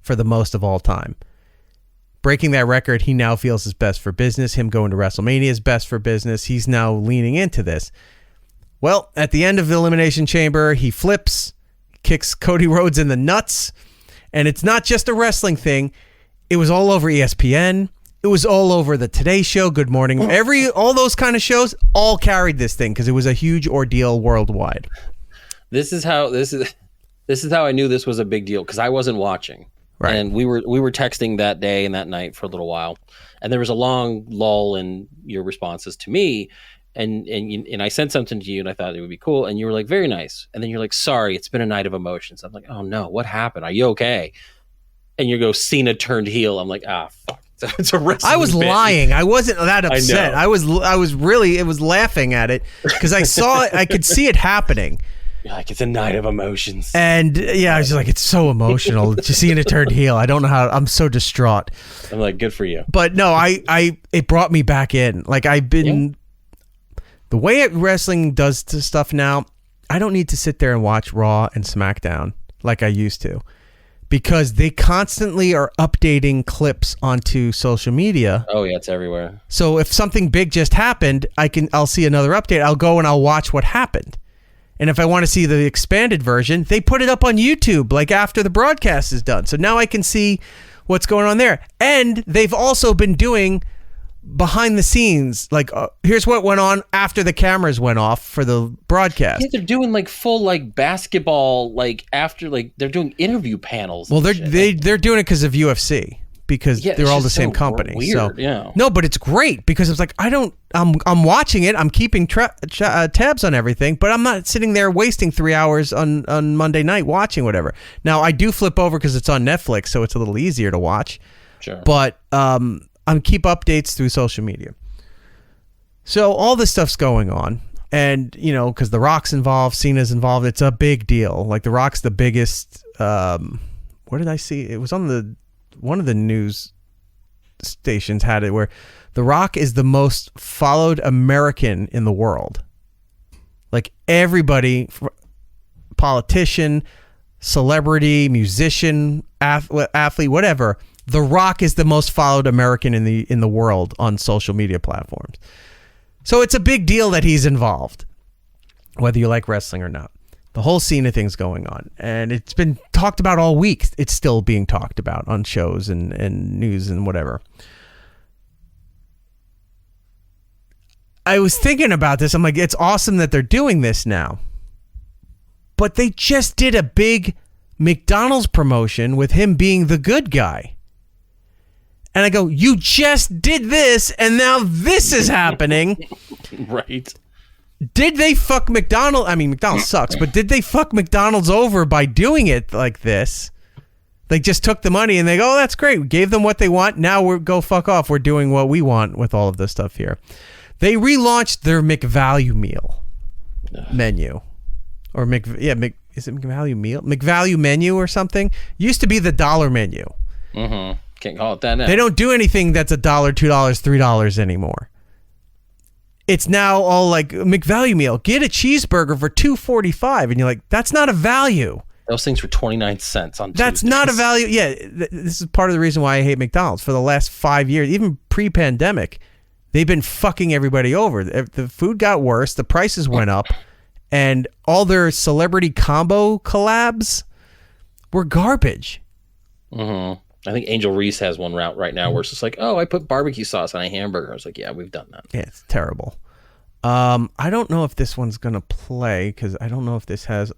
[SPEAKER 2] for the most of all time. Breaking that record, he now feels is best for business. Him going to WrestleMania is best for business. He's now leaning into this. Well, at the end of the Elimination Chamber, he flips, kicks Cody Rhodes in the nuts, and it's not just a wrestling thing. It was all over ESPN. It was all over the Today Show, Good Morning. All those kind of shows all carried this thing because it was a huge ordeal worldwide.
[SPEAKER 5] This is how I knew this was a big deal, because I wasn't watching. Right. And we were texting that day and that night for a little while, and there was a long lull in your responses to me, and I sent something to you, and I thought it would be cool, and you were like, very nice, and then you're like, sorry, it's been a night of emotions. I'm like, oh no, what happened? Are you okay? And you go, Cena turned heel. I'm like, fuck. It's a wrestling
[SPEAKER 2] I was bit. Lying. I wasn't that upset.
[SPEAKER 5] I
[SPEAKER 2] was really, it was laughing at it because I saw it. I could see it happening.
[SPEAKER 5] You're like, it's a night of emotions.
[SPEAKER 2] And I was just like, it's so emotional. Just seeing it turn heel. I don't know how. I'm so distraught.
[SPEAKER 5] I'm like, good for you.
[SPEAKER 2] But no, it brought me back in. Like, I've been the way wrestling does to stuff now. I don't need to sit there and watch Raw and SmackDown like I used to, because they constantly are updating clips onto social media.
[SPEAKER 5] Oh yeah, it's everywhere.
[SPEAKER 2] So if something big just happened, I'll see another update. I'll go and I'll watch what happened. And if I want to see the expanded version, they put it up on YouTube like after the broadcast is done. So now I can see what's going on there. And they've also been doing behind the scenes, like here's what went on after the cameras went off for the broadcast.
[SPEAKER 5] Yeah, they're doing like full like basketball, like after, like they're doing interview panels.
[SPEAKER 2] Well, they're doing it because of UFC, because they're all the same company.
[SPEAKER 5] Weird,
[SPEAKER 2] so
[SPEAKER 5] yeah.
[SPEAKER 2] No, but it's great because it's like I'm watching it. I'm keeping tabs on everything, but I'm not sitting there wasting 3 hours on Monday night watching whatever. Now I do flip over because it's on Netflix, so it's a little easier to watch.
[SPEAKER 5] Sure.
[SPEAKER 2] But I'm keep updates through social media. So all this stuff's going on, and because The Rock's involved, Cena's involved. It's a big deal. Like The Rock's the biggest. What did I see? It was on one of the news stations had it where The Rock is the most followed American in the world. Like everybody, politician, celebrity, musician, athlete, whatever. The Rock is the most followed American in the world on social media platforms. So it's a big deal that he's involved, whether you like wrestling or not. The whole Cena thing's going on, and it's been talked about all week. It's still being talked about on shows and news and whatever. I was thinking about this. I'm like, it's awesome that they're doing this now. But they just did a big McDonald's promotion with him being the good guy. And I go, you just did this, and now this is happening.
[SPEAKER 5] Right.
[SPEAKER 2] Did they fuck McDonald's? I mean, McDonald's sucks, but did they fuck McDonald's over by doing it like this? They just took the money and they go, oh, that's great. We gave them what they want. Now we're go fuck off. We're doing what we want with all of this stuff here. They relaunched their McValue meal menu. Or is it McValue meal? McValue menu or something? Used to be the dollar menu.
[SPEAKER 5] Mm-hmm. Can't call it that now.
[SPEAKER 2] They don't do anything that's $1, $2, $3 anymore. It's now all like McValue meal. Get a cheeseburger for $2.45, and you're like, that's not a value.
[SPEAKER 5] Those things were 29 cents on
[SPEAKER 2] That's
[SPEAKER 5] Tuesdays.
[SPEAKER 2] not a value. Yeah, this is part of the reason why I hate McDonald's. For the last 5 years, even pre-pandemic, they've been fucking everybody over. The food got worse, the prices went up, and all their celebrity combo collabs were garbage.
[SPEAKER 5] Mm-hmm. I think Angel Reese has one route right now where it's just like, oh, I put barbecue sauce on a hamburger. I was like, yeah, we've done that.
[SPEAKER 2] Yeah, it's terrible. I don't know if this one's going to play because I don't know if this has...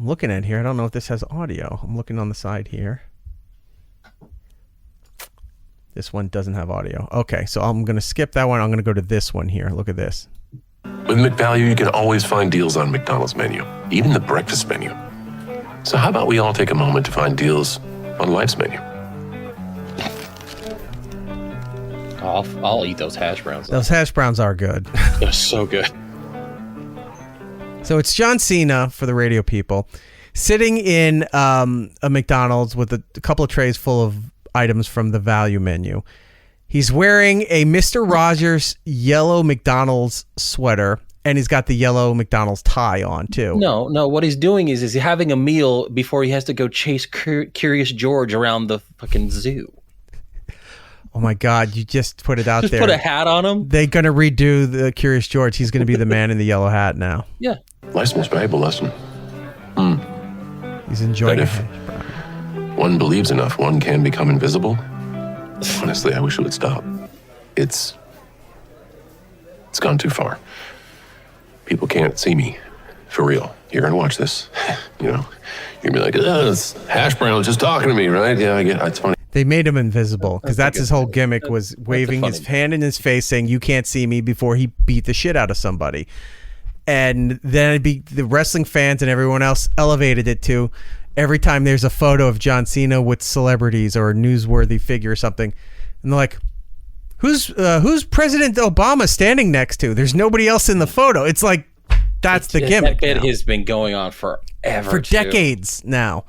[SPEAKER 2] I'm looking at here. I don't know if this has audio. I'm looking on the side here. This one doesn't have audio. Okay, so I'm going to skip that one. I'm going to go to this one here. Look at this.
[SPEAKER 9] With McValue, you can always find deals on McDonald's menu, even the breakfast menu. So how about we all take a moment to find deals on life's menu?
[SPEAKER 5] I'll eat those hash browns.
[SPEAKER 2] Those hash browns are good.
[SPEAKER 5] They're so good.
[SPEAKER 2] So it's John Cena, for the radio people, sitting in a McDonald's with a couple of trays full of items from the value menu. He's wearing a Mr. Rogers yellow McDonald's sweater, and he's got the yellow McDonald's tie on, too.
[SPEAKER 5] No. What he's doing is he's having a meal before he has to go chase Curious George around the fucking zoo.
[SPEAKER 2] Oh, my God. You just put it out
[SPEAKER 5] Just
[SPEAKER 2] there.
[SPEAKER 5] put a hat on him?
[SPEAKER 2] They're going to redo the Curious George. He's going to be the man in the yellow hat now.
[SPEAKER 5] Yeah.
[SPEAKER 9] Life's most valuable lesson.
[SPEAKER 2] He's enjoying
[SPEAKER 9] That
[SPEAKER 2] it.
[SPEAKER 9] One believes enough, one can become invisible. Honestly, I wish it would stop. It's gone too far. People can't see me for real. You're gonna watch this, you know. You're gonna be like, oh, it's hash brown just talking to me, right? Yeah, I get it. It's funny.
[SPEAKER 2] They made him invisible because that's his whole gimmick, was waving his hand in his face saying, you can't see me, before he beat the shit out of somebody. And then it'd be the wrestling fans and everyone else elevated it to every time there's a photo of John Cena with celebrities or a newsworthy figure or something. And they're like, who's President Obama standing next to? There's nobody else in the photo. It's like, that's the gimmick.
[SPEAKER 5] That bit has been going on forever.
[SPEAKER 2] For decades now.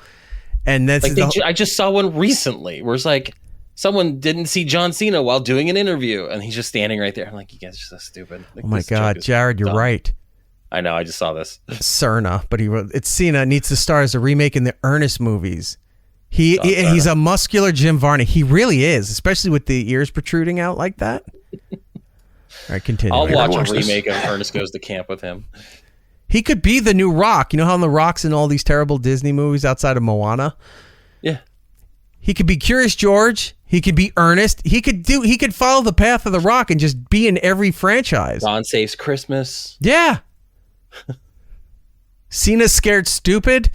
[SPEAKER 2] And that's
[SPEAKER 5] like I just saw one recently where it's like someone didn't see John Cena while doing an interview and he's just standing right there. I'm like, you guys are so stupid. Like,
[SPEAKER 2] oh my God, Jared, you're right.
[SPEAKER 5] I know, I just saw this.
[SPEAKER 2] Cerna, but he wrote, it's Cena needs to star as a remake in the Ernest movies. He's a muscular Jim Varney. He really is, especially with the ears protruding out like that. All right, continue.
[SPEAKER 5] I'll watch a remake of Ernest Goes to Camp with him.
[SPEAKER 2] He could be the new Rock. You know how The Rock's in all these terrible Disney movies outside of Moana?
[SPEAKER 5] Yeah.
[SPEAKER 2] He could be Curious George. He could be Ernest. He could follow the path of The Rock and just be in every franchise.
[SPEAKER 5] Don Saves Christmas.
[SPEAKER 2] Yeah. Cena's Scared Stupid.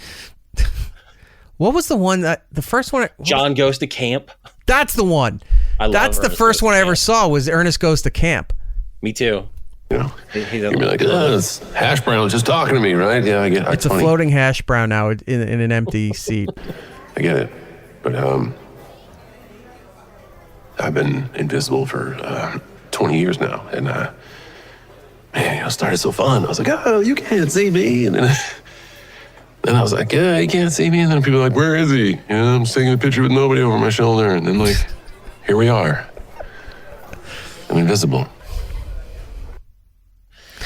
[SPEAKER 2] What was the one the first one?
[SPEAKER 5] John Goes to Camp.
[SPEAKER 2] That's the one. That's the first one I ever saw, was Ernest Goes to Camp.
[SPEAKER 5] Me too.
[SPEAKER 9] You know, you'd be like, oh, it's hash brown just talking to me, right? Yeah, I get it.
[SPEAKER 2] It's a floating hash brown now in an empty seat.
[SPEAKER 9] I get it. But I've been invisible for 20 years now. And man, it started so fun. I was like, oh, you can't see me. And then I was like, yeah, you can't see me. And then people are like, where is he? You know, I'm taking a picture with nobody over my shoulder. And then like, here we are. I'm invisible.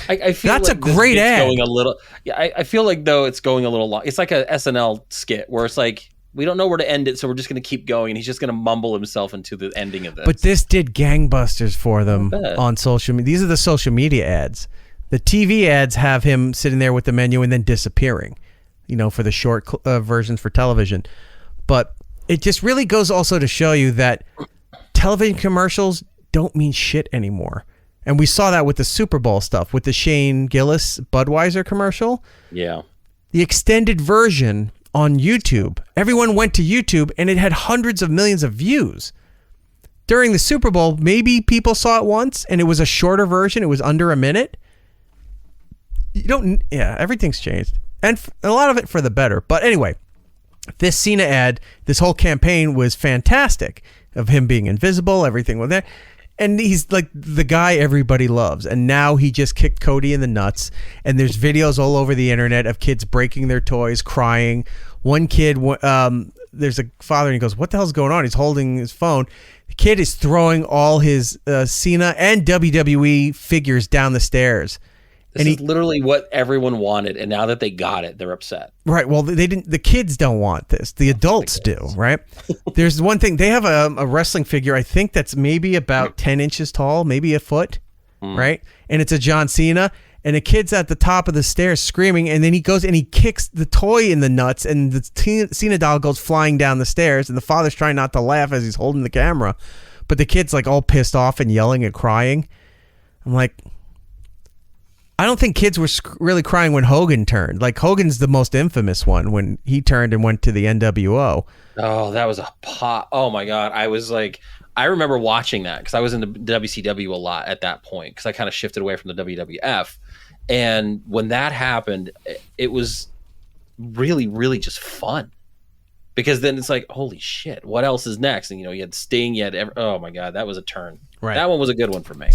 [SPEAKER 5] I feel
[SPEAKER 2] that's
[SPEAKER 5] like
[SPEAKER 2] a great ad.
[SPEAKER 5] Going a little, yeah, I feel like though it's going a little long. It's like a SNL skit where it's like we don't know where to end it, so we're just going to keep going, and he's just going to mumble himself into the ending of this.
[SPEAKER 2] But this did gangbusters for them on social media. These are the social media ads. The TV ads have him sitting there with the menu and then disappearing, for the short versions for television. But it just really goes also to show you that television commercials don't mean shit anymore. And we saw that with the Super Bowl stuff, with the Shane Gillis Budweiser commercial.
[SPEAKER 5] Yeah.
[SPEAKER 2] The extended version on YouTube. Everyone went to YouTube and it had hundreds of millions of views. During the Super Bowl, maybe people saw it once and it was a shorter version. It was under a minute. Everything's changed. And a lot of it for the better. But anyway, this Cena ad, this whole campaign was fantastic of him being invisible, everything with that. And he's like the guy everybody loves. And now he just kicked Cody in the nuts. And there's videos all over the internet of kids breaking their toys, crying. One kid, there's a father and he goes, what the hell's going on? He's holding his phone. The kid is throwing all his Cena and WWE figures down the stairs.
[SPEAKER 5] This is literally what everyone wanted, and now that they got it, they're upset.
[SPEAKER 2] Right. Well, they didn't. The kids don't want this. The adults do. Right. There's one thing. They have a wrestling figure. I think that's maybe about 10 inches tall, maybe a foot. Right. And it's a John Cena, and a kid's at the top of the stairs screaming, and then he goes and he kicks the toy in the nuts, and the Cena doll goes flying down the stairs, and the father's trying not to laugh as he's holding the camera, but the kid's like all pissed off and yelling and crying. I'm like, I don't think kids were really crying when Hogan turned. Like, Hogan's the most infamous one when he turned and went to the NWO.
[SPEAKER 5] Oh, that was a pop. Oh my God. I remember watching that because I was in the WCW a lot at that point because I kind of shifted away from the WWF. And when that happened, it was really, really just fun because then it's like, holy shit, what else is next? And, you had Sting, oh my God, that was a turn. Right. That one was a good one for me.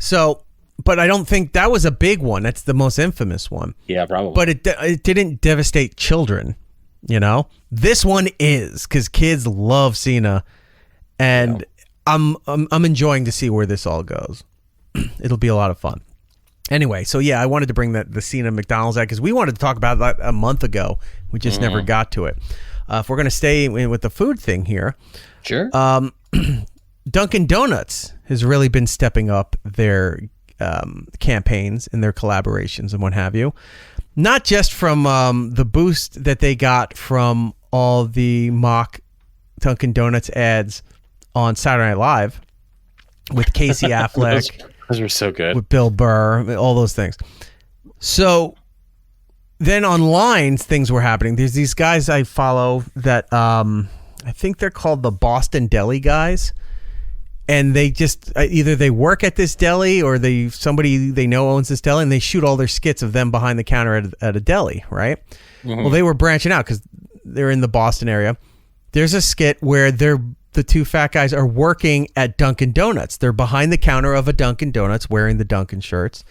[SPEAKER 2] So, but I don't think that was a big one. That's the most infamous one.
[SPEAKER 5] Yeah, probably.
[SPEAKER 2] But it didn't devastate children, This one is, because kids love Cena, and I'm enjoying to see where this all goes. It'll be a lot of fun. Anyway, so yeah, I wanted to bring the Cena McDonald's ad because we wanted to talk about that a month ago. We just never got to it. If we're going to stay with the food thing here.
[SPEAKER 5] Sure.
[SPEAKER 2] Dunkin' Donuts has really been stepping up their campaigns and their collaborations and what have you. Not just from the boost that they got from all the mock Dunkin' Donuts ads on Saturday Night Live with Casey Affleck.
[SPEAKER 5] Those were so good.
[SPEAKER 2] With Bill Burr, all those things. So then online things were happening. There's these guys I follow that I think they're called the Boston Deli guys. And they just either they work at this deli or somebody they know owns this deli, and they shoot all their skits of them behind the counter at a deli, right? Mm-hmm. Well, they were branching out because they're in the Boston area. There's a skit where the two fat guys are working at Dunkin' Donuts. They're behind the counter of a Dunkin' Donuts wearing the Dunkin' shirts.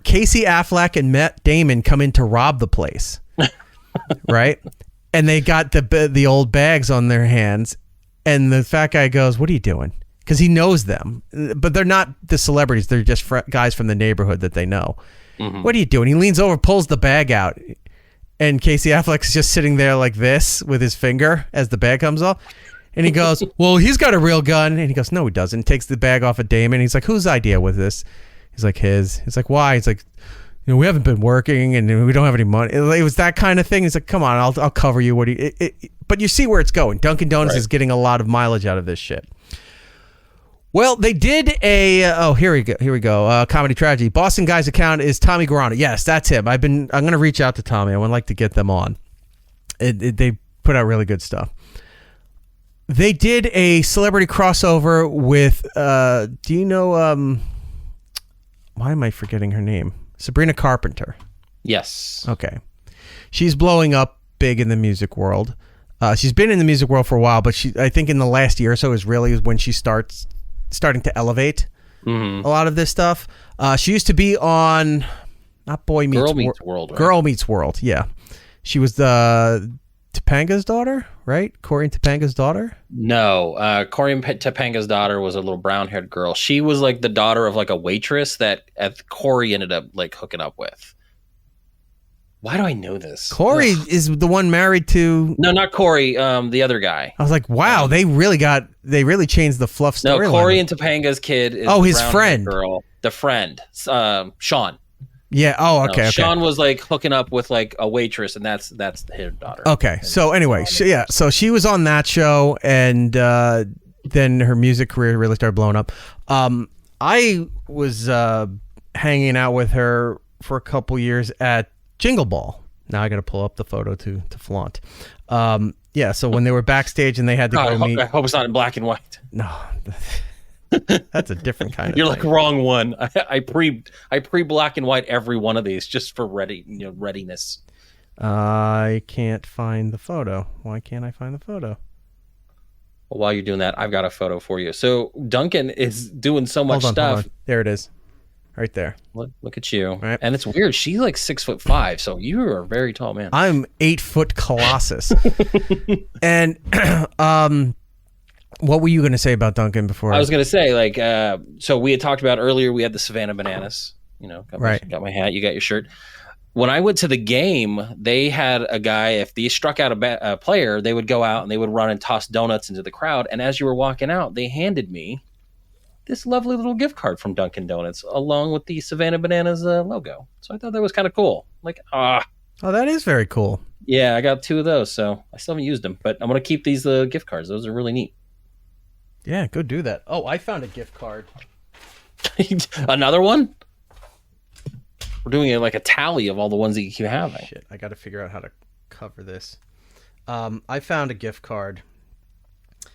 [SPEAKER 2] Casey Affleck and Matt Damon come in to rob the place, right? And they got the old bags on their hands, and the fat guy goes, "What are you doing?" Because he knows them, but they're not the celebrities. They're just guys from the neighborhood that they know. Mm-hmm. What are you doing? He leans over, pulls the bag out, and Casey Affleck's just sitting there like this with his finger as the bag comes off. And he goes, well, he's got a real gun. And he goes, no, he doesn't. Takes the bag off of Damon. He's like, whose idea was this? He's like, his. He's like, why? He's like, we haven't been working and we don't have any money. It was that kind of thing. He's like, come on, I'll cover you. But you see where it's going. Dunkin' Donuts is getting a lot of mileage out of this shit. Well, they did here we go. Comedy tragedy. Boston Guy's account is Tommy Guarano. Yes, that's him. I'm going to reach out to Tommy. I would like to get them on. They put out really good stuff. They did a celebrity crossover with, do you know, why am I forgetting her name? Sabrina Carpenter.
[SPEAKER 5] Yes.
[SPEAKER 2] Okay. She's blowing up big in the music world. She's been in the music world for a while, but I think in the last year or so is really when she starting to elevate a lot of this stuff. She used to be on not Boy Meets
[SPEAKER 5] Girl Meets World. Right?
[SPEAKER 2] Girl Meets World, yeah. She was the Topanga's daughter, right? Corey and Topanga's daughter?
[SPEAKER 5] No, Corey and Topanga's daughter was a little brown-haired girl. She was like the daughter of like a waitress that Corey ended up like hooking up with. Why do I know this?
[SPEAKER 2] Corey is the one married to...
[SPEAKER 5] No, not Corey. The other guy.
[SPEAKER 2] I was like, wow, they really changed the fluff story.
[SPEAKER 5] No, Corey and Topanga's kid is
[SPEAKER 2] his friend.
[SPEAKER 5] girl. The friend. Sean.
[SPEAKER 2] Yeah. Oh, okay. Okay.
[SPEAKER 5] Sean was like hooking up with like a waitress, and that's his daughter.
[SPEAKER 2] Okay. So anyway, so she was on that show, and then her music career really started blowing up. I was hanging out with her for a couple years at Jingle Ball. Now I got to pull up the photo to flaunt. Yeah. So when they were backstage and they had to go meet.
[SPEAKER 5] I hope it's not in black and white.
[SPEAKER 2] No. That's a different kind of
[SPEAKER 5] You're
[SPEAKER 2] thing.
[SPEAKER 5] like wrong one. I pre black and white every one of these just for readiness.
[SPEAKER 2] I can't find the photo. Why can't I find the photo?
[SPEAKER 5] Well, while you're doing that, I've got a photo for you. So Dunkin is doing so much stuff.
[SPEAKER 2] Hold on. There it is. Right there.
[SPEAKER 5] Look at you.
[SPEAKER 2] Right.
[SPEAKER 5] And it's weird. She's like 6'5", so you are a very tall man.
[SPEAKER 2] I'm 8-foot colossus. And what were you going to say about Dunkin' before?
[SPEAKER 5] I was going to say, like, so we had talked about earlier, we had the Savannah Bananas. Got my hat, you got your shirt. When I went to the game, they had a guy, if they struck out a player, they would go out and they would run and toss donuts into the crowd. And as you were walking out, they handed me this lovely little gift card from Dunkin' Donuts along with the Savannah Bananas logo. So I thought that was kind of cool. Like,
[SPEAKER 2] Oh, that is very cool.
[SPEAKER 5] Yeah, I got 2 of those, so I still haven't used them. But I'm going to keep these gift cards. Those are really neat.
[SPEAKER 2] Yeah, go do that. Oh, I found a gift card.
[SPEAKER 5] Another one? We're doing it like a tally of all the ones that you keep having.
[SPEAKER 2] Shit, I got to figure out how to cover this. I found a gift card.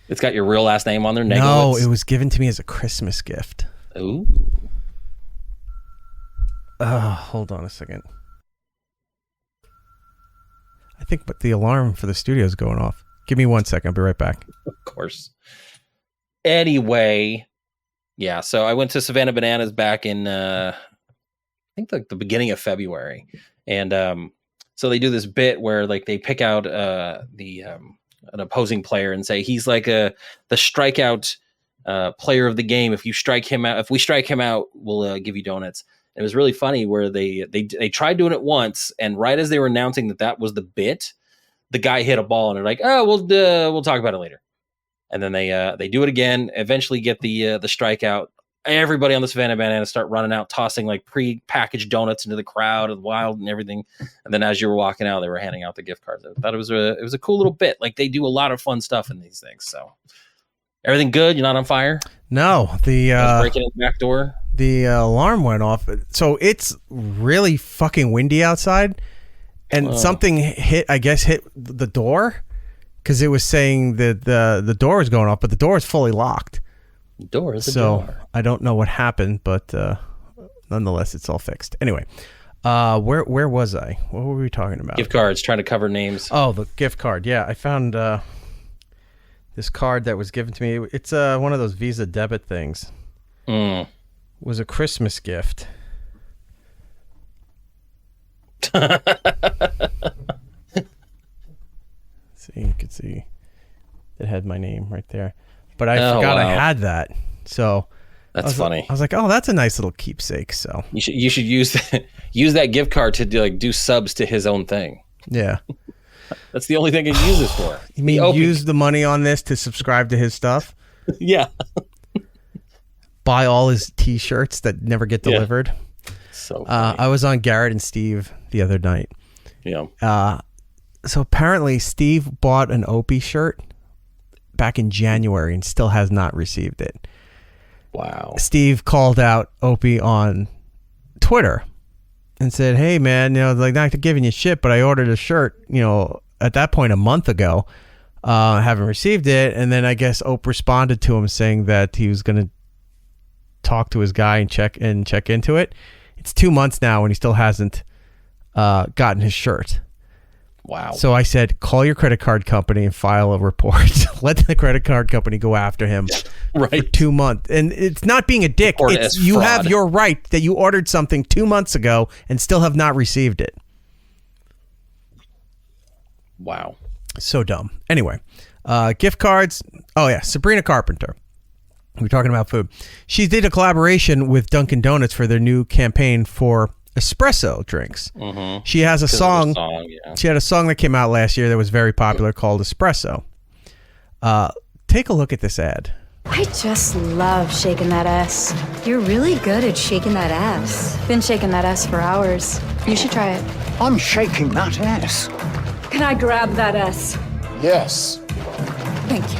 [SPEAKER 5] It's got your real last name on there?
[SPEAKER 2] No, it was given to me as a Christmas gift.
[SPEAKER 5] Ooh.
[SPEAKER 2] Hold on a second. I think the alarm for the studio is going off. Give me 1 second. I'll be right back.
[SPEAKER 5] Of course. Anyway, yeah, so I went to Savannah Bananas back in, I think like the beginning of February. And so they do this bit where like they pick out an opposing player and say he's like the strikeout player of the game. If we strike him out, we'll give you donuts. It was really funny where they tried doing it once, and right as they were announcing that was the bit, the guy hit a ball, and they're like, "Oh, we'll talk about it later." And then they do it again. Eventually, get the strikeout. Everybody on the Savannah Bananas start running out, tossing like pre-packaged donuts into the crowd and wild and everything. And then as you were walking out, they were handing out the gift cards. I thought it was a cool little bit. Like they do a lot of fun stuff in these things. So everything good? You're not on fire?
[SPEAKER 2] No,
[SPEAKER 5] breaking in the back door.
[SPEAKER 2] The alarm went off. So it's really fucking windy outside, and something hit the door because it was saying that the door was going off, but the door is fully locked.
[SPEAKER 5] Door.
[SPEAKER 2] I don't know what happened, but nonetheless, it's all fixed. Anyway, where was I? What were we talking about?
[SPEAKER 5] Gift cards, trying to cover names.
[SPEAKER 2] Oh, the gift card. Yeah, I found this card that was given to me. It's one of those Visa debit things. It was a Christmas gift. See, you could see it had my name right there. But I forgot I had that. So
[SPEAKER 5] that's funny.
[SPEAKER 2] I was like, oh, that's a nice little keepsake. So
[SPEAKER 5] you should use that gift card to do subs to his own thing.
[SPEAKER 2] Yeah.
[SPEAKER 5] That's the only thing he uses for.
[SPEAKER 2] You mean use the money on this to subscribe to his stuff?
[SPEAKER 5] Yeah.
[SPEAKER 2] Buy all his T-shirts that never get delivered.
[SPEAKER 5] Yeah. So funny.
[SPEAKER 2] I was on Garrett and Steve the other night.
[SPEAKER 5] Yeah.
[SPEAKER 2] So apparently Steve bought an Opie shirt back in January and still has not received it.
[SPEAKER 5] Wow.
[SPEAKER 2] Steve called out Opie on Twitter and said, hey man, like not giving you shit, but I ordered a shirt, at that point a month ago. Haven't received it. And then I guess Opie responded to him saying that he was going to talk to his guy and check into it. It's 2 months now and he still hasn't gotten his shirt.
[SPEAKER 5] Wow.
[SPEAKER 2] So I said, call your credit card company and file a report. Let the credit card company go after him for 2 months. And it's not being a dick. It's you have your right that you ordered something 2 months ago and still have not received it.
[SPEAKER 5] Wow.
[SPEAKER 2] So dumb. Anyway, gift cards. Oh yeah, Sabrina Carpenter. We're talking about food. She did a collaboration with Dunkin' Donuts for their new campaign for espresso drinks. Mm-hmm. She has a song. She had a song that came out last year that was very popular called Espresso. Take a look at this ad.
[SPEAKER 10] I just love shaking that ass. You're really good at shaking that ass. Been shaking that ass for hours. You should try it.
[SPEAKER 11] I'm shaking that ass.
[SPEAKER 10] Can I grab that ass?
[SPEAKER 11] Yes.
[SPEAKER 10] Thank you.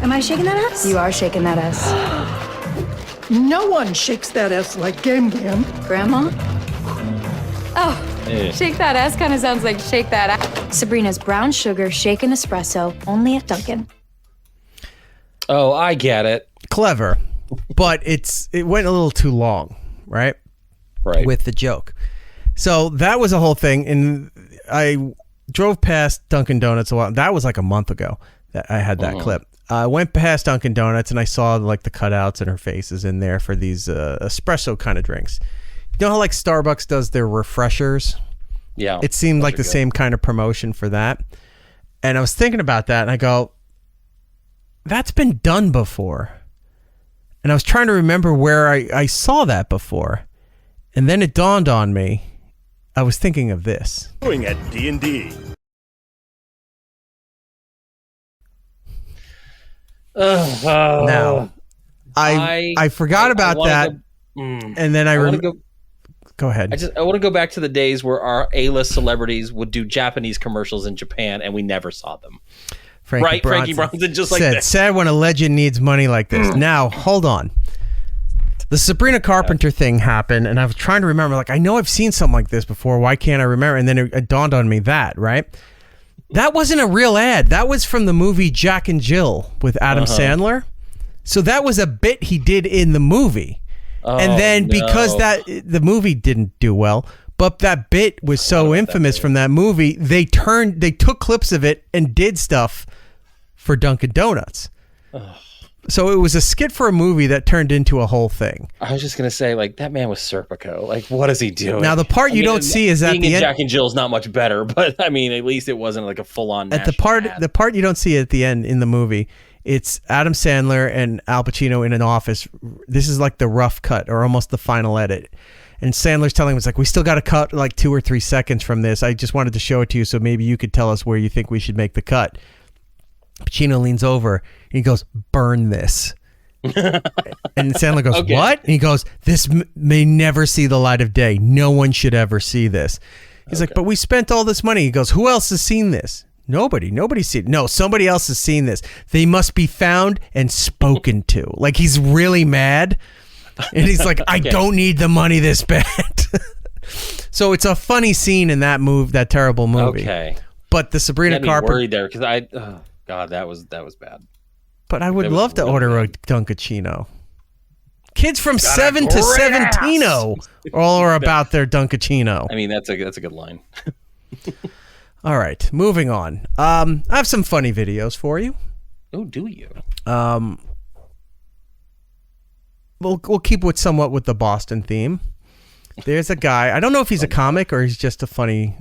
[SPEAKER 10] Am I shaking that ass? You are shaking that ass.
[SPEAKER 11] No one shakes that ass like Gam Gam.
[SPEAKER 10] Grandma? Oh, shake that ass kind of sounds like shake that ass. Sabrina's brown sugar shaken espresso, only at Dunkin.
[SPEAKER 5] Oh, I get it.
[SPEAKER 2] Clever, but it went a little too long, right?
[SPEAKER 5] Right.
[SPEAKER 2] With the joke. So that was a whole thing, and I drove past Dunkin' Donuts a lot. That was like a month ago that I had that clip. I went past Dunkin' Donuts and I saw like the cutouts and her faces in there for these espresso kind of drinks. You know how like Starbucks does their refreshers?
[SPEAKER 5] Yeah.
[SPEAKER 2] It seemed like the same kind of promotion for that. And I was thinking about that and I go, that's been done before. And I was trying to remember where I saw that before. And then it dawned on me. I was thinking of this.
[SPEAKER 12] Doing at D&D.
[SPEAKER 2] Now, I forgot about that. And then I go ahead.
[SPEAKER 5] I want to go back to the days where our A-list celebrities would do Japanese commercials in Japan and we never saw them. Frankie Bronson, just like that.
[SPEAKER 2] Sad when a legend needs money like this. Now, hold on. The Sabrina Carpenter thing happened, and I was trying to remember, like, I know I've seen something like this before. Why can't I remember? And then it dawned on me that wasn't a real ad. That was from the movie Jack and Jill with Adam Sandler. So that was a bit he did in the movie. And then because the movie didn't do well, but that bit was so infamous from that movie, they took clips of it and did stuff for Dunkin' Donuts. So it was a skit for a movie that turned into a whole thing.
[SPEAKER 5] I was just gonna say, like, that man was Serpico. Like, what is he doing?
[SPEAKER 2] Now the part you don't see is at the end.
[SPEAKER 5] Jack and Jill's not much better, but I mean, at least it wasn't like a full-on.
[SPEAKER 2] At the part you don't see at the end in the movie, it's Adam Sandler and Al Pacino in an office. This is like the rough cut or almost the final edit. And Sandler's telling him, it's like, we still got to cut like 2 or 3 seconds from this. I just wanted to show it to you so maybe you could tell us where you think we should make the cut. Pacino leans over and he goes, burn this. And Sandler goes, what? And he goes, this may never see the light of day. No one should ever see this. He's like, but we spent all this money. He goes, who else has seen this? Nobody's seen it. No, somebody else has seen this. They must be found and spoken to. Like, he's really mad. And he's like, I don't need the money this bad. So it's a funny scene in that terrible movie.
[SPEAKER 5] Okay.
[SPEAKER 2] But the Sabrina Carpenter.
[SPEAKER 5] Worried there because God, that was bad.
[SPEAKER 2] But I would love to order a Dunkachino. Kids from 7 to 17 all are about their Dunkachino.
[SPEAKER 5] I mean, that's a good line.
[SPEAKER 2] All right, moving on. I have some funny videos for you.
[SPEAKER 5] Oh, do you?
[SPEAKER 2] We'll keep with somewhat with the Boston theme. There's a guy. I don't know if he's a comic or he's just a funny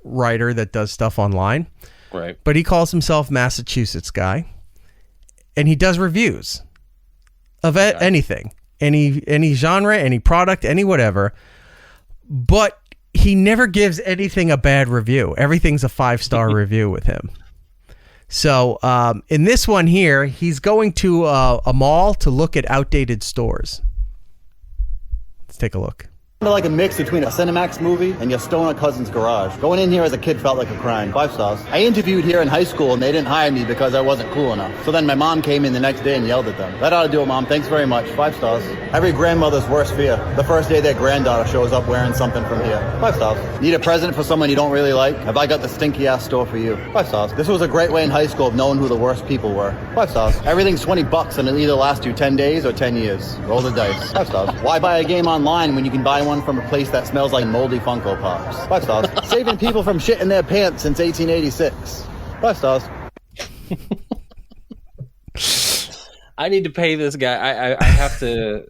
[SPEAKER 2] writer that does stuff online.
[SPEAKER 5] Right.
[SPEAKER 2] But he calls himself Massachusetts Guy, and he does reviews of anything, any genre, any product, any whatever. But he never gives anything a bad review. Everything's a 5-star review with him. So in this one here, he's going to a mall to look at outdated stores. Let's take a look.
[SPEAKER 13] Like a mix between a Cinemax movie and your stoner cousin's garage. Going in here as a kid felt like a crime. 5 stars. I interviewed here in high school and they didn't hire me because I wasn't cool enough. So then my mom came in the next day and yelled at them. That ought to do it, Mom. Thanks very much. 5 stars. Every grandmother's worst fear. The first day their granddaughter shows up wearing something from here. 5 stars. Need a present for someone you don't really like? Have I got the stinky ass store for you? 5 stars. This was a great way in high school of knowing who the worst people were. 5 stars. Everything's $20 and it'll either last you 10 days or 10 years. Roll the dice. 5 stars. Why buy a game online when you can buy one from a place that smells like moldy Funko Pops? 5 stars. Saving people from shit in their pants since 1886. 5 stars.
[SPEAKER 5] I need to pay this guy. I have to,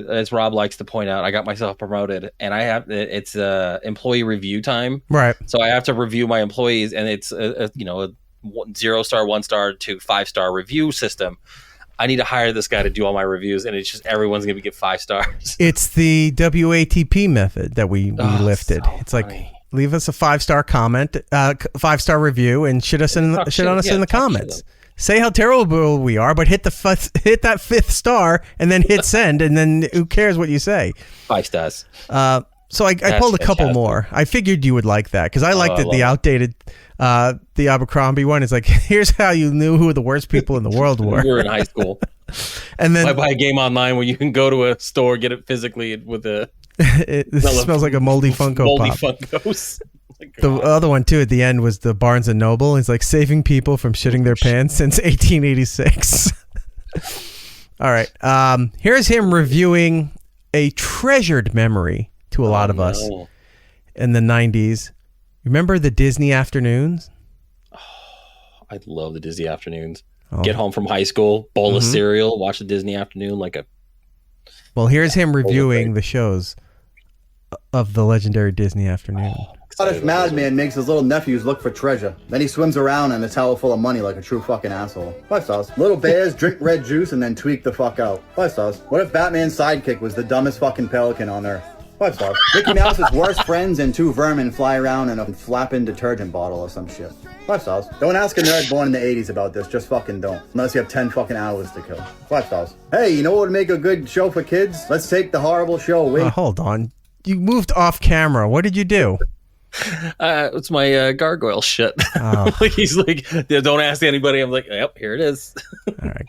[SPEAKER 5] as Rob likes to point out, I got myself promoted and it's employee review time.
[SPEAKER 2] Right.
[SPEAKER 5] So I have to review my employees and it's a 0-star, 1-star to 5-star review system. I need to hire this guy to do all my reviews, and it's just everyone's going to get 5 stars.
[SPEAKER 2] It's the WATP method that we lifted. So it's like, leave us a 5-star comment, 5-star review, and shit on us in the comments. say how terrible we are, but hit that 5th star and then hit send, and then who cares what you say?
[SPEAKER 5] 5 stars.
[SPEAKER 2] So I pulled a couple
[SPEAKER 5] fantastic.
[SPEAKER 2] more. I figured you would like that because I liked it. The outdated, the Abercrombie one is like, here's how you knew who the worst people in the world were.
[SPEAKER 5] We were in high school.
[SPEAKER 2] And then
[SPEAKER 5] I buy a game online where you can go to a store, get it physically with a.
[SPEAKER 2] it smells like a moldy Funko Pop.
[SPEAKER 5] Funkos.
[SPEAKER 2] The other one too at the end was the Barnes and Noble. It's like saving people from shitting their pants since 1886. All right. Here's him reviewing a treasured memory to a lot of us in the 90s. Remember the Disney afternoons?
[SPEAKER 5] Oh, I love the Disney afternoons. Get home from high school, bowl of cereal, watch the Disney afternoon like a.
[SPEAKER 2] Well, here's him reviewing the shows of the legendary Disney afternoon.
[SPEAKER 13] Scottish madman makes his little nephews look for treasure. Then he swims around in a towel full of money like a true fucking asshole. 5 stars. Little bears drink red juice and then tweak the fuck out. 5 stars. What if Batman's sidekick was the dumbest fucking pelican on earth? 5 stars. Mickey Mouse's worst friends and 2 vermin fly around in a flapping detergent bottle or some shit. 5 stars. Don't ask a nerd born in the 80s about this, just fucking don't. Unless you have 10 fucking hours to kill. 5 stars. Hey, you know what would make a good show for kids? Let's take the horrible show away.
[SPEAKER 2] Hold on. You moved off camera. What did you do?
[SPEAKER 5] It's my gargoyle shit. Like he's like, don't ask anybody. I'm like, yep, here it is.
[SPEAKER 2] All right.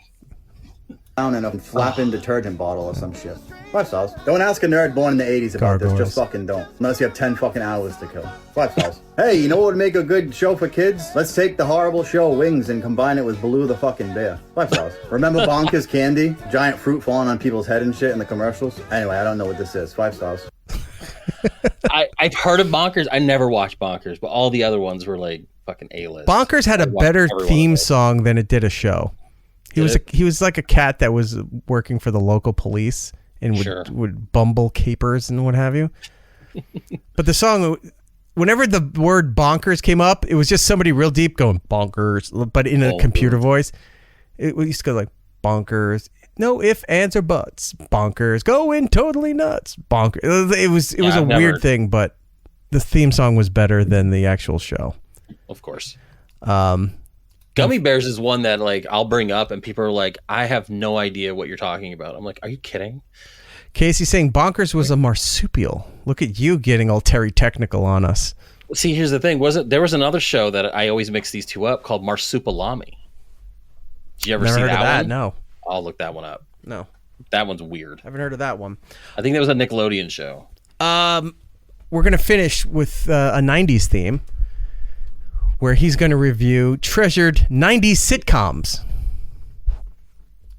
[SPEAKER 13] Down in a flapping detergent bottle or some shit. 5 stars. Don't ask a nerd born in the 80s about this, just fucking don't. Unless you have 10 fucking hours to kill. 5 stars. Hey, you know what would make a good show for kids? Let's take the horrible show Wings and combine it with Baloo the fucking bear. 5 stars. Remember Bonkers candy? Giant fruit falling on people's head and shit in the commercials? Anyway, I don't know what this is. 5 stars.
[SPEAKER 5] I've heard of Bonkers. I never watched Bonkers, but all the other ones were like fucking A-list.
[SPEAKER 2] Bonkers had a better theme song than it did a show. He was like a cat that was working for the local police and would bumble capers and what have you. But the song, whenever the word bonkers came up, it was just somebody real deep going bonkers, but in a computer voice. It used to go like bonkers. No ifs, ands, or buts. Bonkers. Going totally nuts. Bonkers. It was a weird thing, but the theme song was better than the actual show.
[SPEAKER 5] Of course. Gummy Bears is one that like I'll bring up and people are like, I have no idea what you're talking about. I'm like, are you kidding?
[SPEAKER 2] Casey saying Bonkers was a marsupial. Look at you getting all Terry technical on us.
[SPEAKER 5] See, here's the thing. There was another show that I always mix these two up called Marsupilami. Did you ever see that one?
[SPEAKER 2] No.
[SPEAKER 5] I'll look that one up.
[SPEAKER 2] No.
[SPEAKER 5] That one's weird.
[SPEAKER 2] I haven't heard of that one.
[SPEAKER 5] I think that was a Nickelodeon show.
[SPEAKER 2] We're going to finish with a 90s theme where he's going to review treasured 90s sitcoms.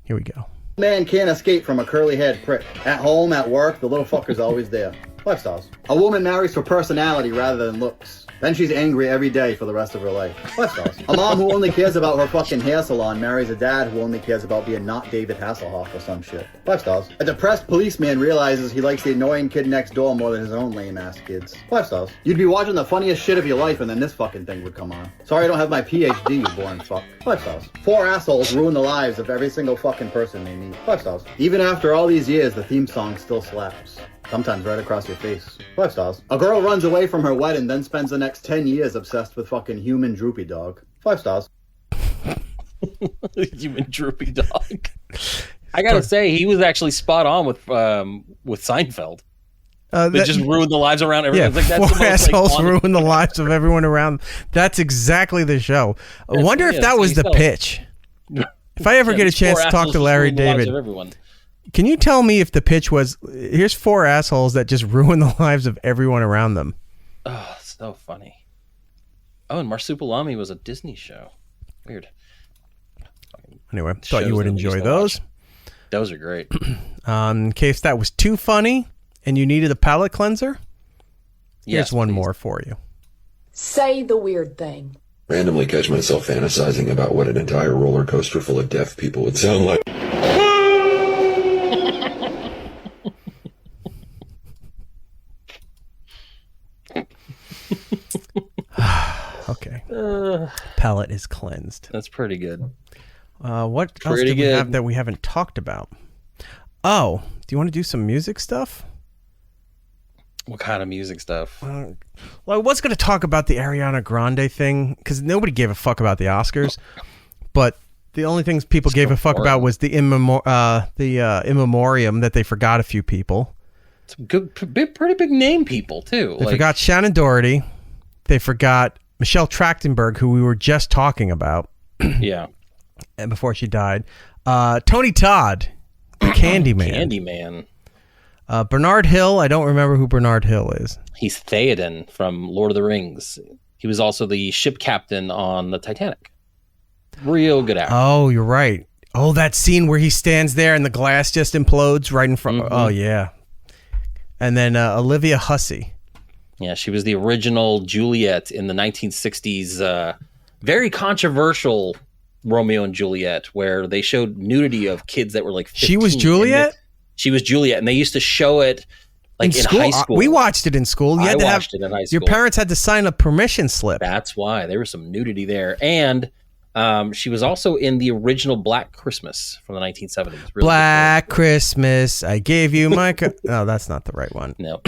[SPEAKER 2] Here we go.
[SPEAKER 13] Man can't escape from a curly-haired prick. At home, at work, the little fucker's always there. 5 stars. A woman marries for personality rather than looks. Then she's angry every day for the rest of her life. 5 stars. A mom who only cares about her fucking hair salon marries a dad who only cares about being not David Hasselhoff or some shit. 5 stars. A depressed policeman realizes he likes the annoying kid next door more than his own lame-ass kids. 5 stars. You'd be watching the funniest shit of your life and then this fucking thing would come on. Sorry I don't have my PhD, you boring fuck. 5 stars. 4 assholes ruin the lives of every single fucking person they meet. 5 stars. Even after all these years, the theme song still slaps. Sometimes right across your face. 5 stars. A girl runs away from her wedding, then spends the next 10 years obsessed with fucking human droopy dog. 5 stars.
[SPEAKER 5] Human droopy dog. I gotta say, he was actually spot on with Seinfeld. They just ruined the lives around everyone.
[SPEAKER 2] Yeah,
[SPEAKER 5] like, that's
[SPEAKER 2] 4 assholes ruin the lives of everyone around. That's exactly the show. I wonder if that was the pitch. If I ever get a chance to talk to Larry David, can you tell me if the pitch was, here's 4 assholes that just ruin the lives of everyone around them?
[SPEAKER 5] Oh, so funny. Oh, and Marsupilami was a Disney show. Weird.
[SPEAKER 2] Anyway, thought you would enjoy those.
[SPEAKER 5] Those are great.
[SPEAKER 2] In case that was too funny and you needed a palate cleanser, here's one more for you.
[SPEAKER 12] Say the weird thing.
[SPEAKER 14] Randomly catch myself fantasizing about what an entire roller coaster full of deaf people would sound like.
[SPEAKER 2] Okay. Palate is cleansed.
[SPEAKER 5] That's pretty good.
[SPEAKER 2] What else do we have that we haven't talked about? Oh, do you want to do some music stuff?
[SPEAKER 5] What kind of music stuff?
[SPEAKER 2] Well, I was going to talk about the Ariana Grande thing because nobody gave a fuck about the Oscars, but The only things people gave a fuck about was the in memoriam that they forgot a few people.
[SPEAKER 5] Some good, pretty big name people too.
[SPEAKER 2] They forgot Shannon Doherty. They forgot Michelle Trachtenberg, who we were just talking about.
[SPEAKER 5] Yeah.
[SPEAKER 2] And before she died, Tony Todd, the
[SPEAKER 5] Candyman.
[SPEAKER 2] Bernard Hill. I don't remember who Bernard Hill is.
[SPEAKER 5] He's Theoden from Lord of the Rings. He was also the ship captain on the Titanic. Real good actor.
[SPEAKER 2] Oh, you're right. Oh, that scene where he stands there and the glass just implodes right in front. Oh, yeah. And then Olivia Hussey.
[SPEAKER 5] Yeah, she was the original Juliet in the 1960s. Very controversial Romeo and Juliet, where they showed nudity of kids that were like 15.
[SPEAKER 2] She was Juliet?
[SPEAKER 5] She was Juliet, and they used to show it like in
[SPEAKER 2] school?
[SPEAKER 5] high school.
[SPEAKER 2] We watched it in school.
[SPEAKER 5] I watched it in high school.
[SPEAKER 2] Your parents had to sign a permission slip.
[SPEAKER 5] That's why. There was some nudity there. And she was also in the original Black Christmas from the 1970s. Really
[SPEAKER 2] Black Christmas, I gave you my... Oh, that's not the right one.
[SPEAKER 5] No.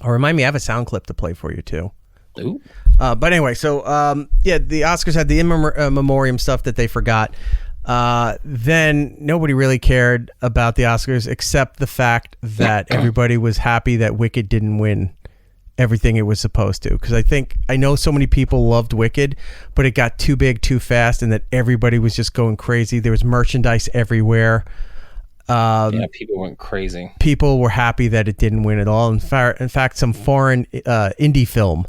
[SPEAKER 2] Or remind me, I have a sound clip to play for you, too.
[SPEAKER 5] Ooh.
[SPEAKER 2] But anyway, so, the Oscars had the in memoriam stuff that they forgot. Then nobody really cared about the Oscars except the fact that everybody was happy that Wicked didn't win everything it was supposed to. Because I know so many people loved Wicked, but it got too big too fast and that everybody was just going crazy. There was merchandise everywhere.
[SPEAKER 5] People went crazy.
[SPEAKER 2] People were happy that it didn't win at all. In fact, some foreign indie film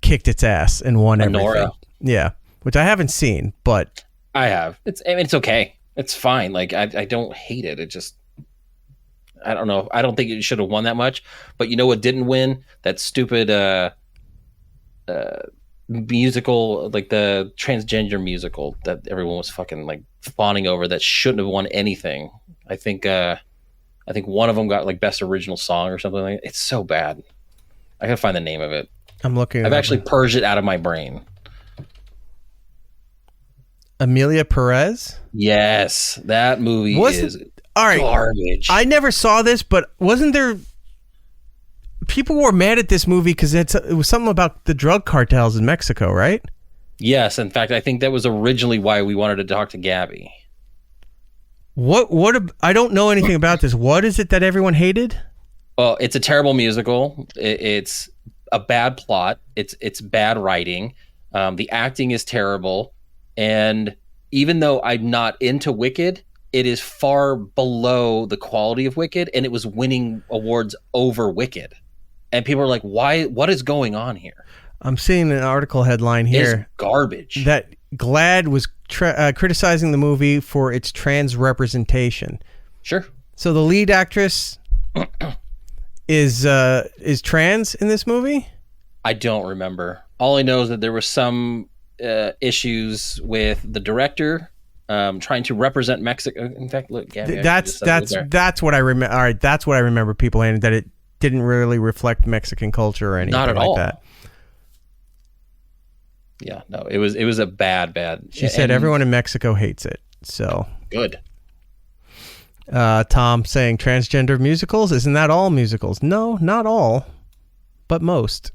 [SPEAKER 2] kicked its ass and won everything. Yeah, which I haven't seen, but
[SPEAKER 5] I have. It's okay. It's fine. Like I don't hate it. It just I don't know. I don't think it should have won that much. But you know what didn't win? That stupid musical, like the transgender musical that everyone was fucking like fawning over. That shouldn't have won anything. I think one of them got like best original song or something like that. It's so bad. I gotta find the name of it.
[SPEAKER 2] I'm looking.
[SPEAKER 5] I've actually purged it out of my brain.
[SPEAKER 2] Amelia Perez?
[SPEAKER 5] Yes, that movie is garbage.
[SPEAKER 2] I never saw this, but wasn't there... People were mad at this movie because it was something about the drug cartels in Mexico, right?
[SPEAKER 5] Yes, in fact, I think that was originally why we wanted to talk to Gabby.
[SPEAKER 2] I don't know anything about this. What is it that everyone hated?
[SPEAKER 5] Well, it's a terrible musical. It's a bad plot. It's bad writing. The acting is terrible. And even though I'm not into Wicked, it is far below the quality of Wicked, and it was winning awards over Wicked. And people are like, "Why? What is going on here?"
[SPEAKER 2] I'm seeing an article headline here.
[SPEAKER 5] It's garbage.
[SPEAKER 2] That GLAAD was criticizing the movie for its trans representation.
[SPEAKER 5] Sure.
[SPEAKER 2] So the lead actress is trans in this movie?
[SPEAKER 5] I don't remember. All I know is that there was some issues with the director trying to represent Mexico. In fact, look, Gabby,
[SPEAKER 2] that's what I remember. All right, that's what I remember. People hating that it didn't really reflect Mexican culture or anything
[SPEAKER 5] Not at
[SPEAKER 2] like
[SPEAKER 5] all.
[SPEAKER 2] that.
[SPEAKER 5] Yeah, no, it was a bad.
[SPEAKER 2] She said everyone in Mexico hates it. So
[SPEAKER 5] good.
[SPEAKER 2] Tom saying transgender musicals, isn't that all musicals? No, not all, but most.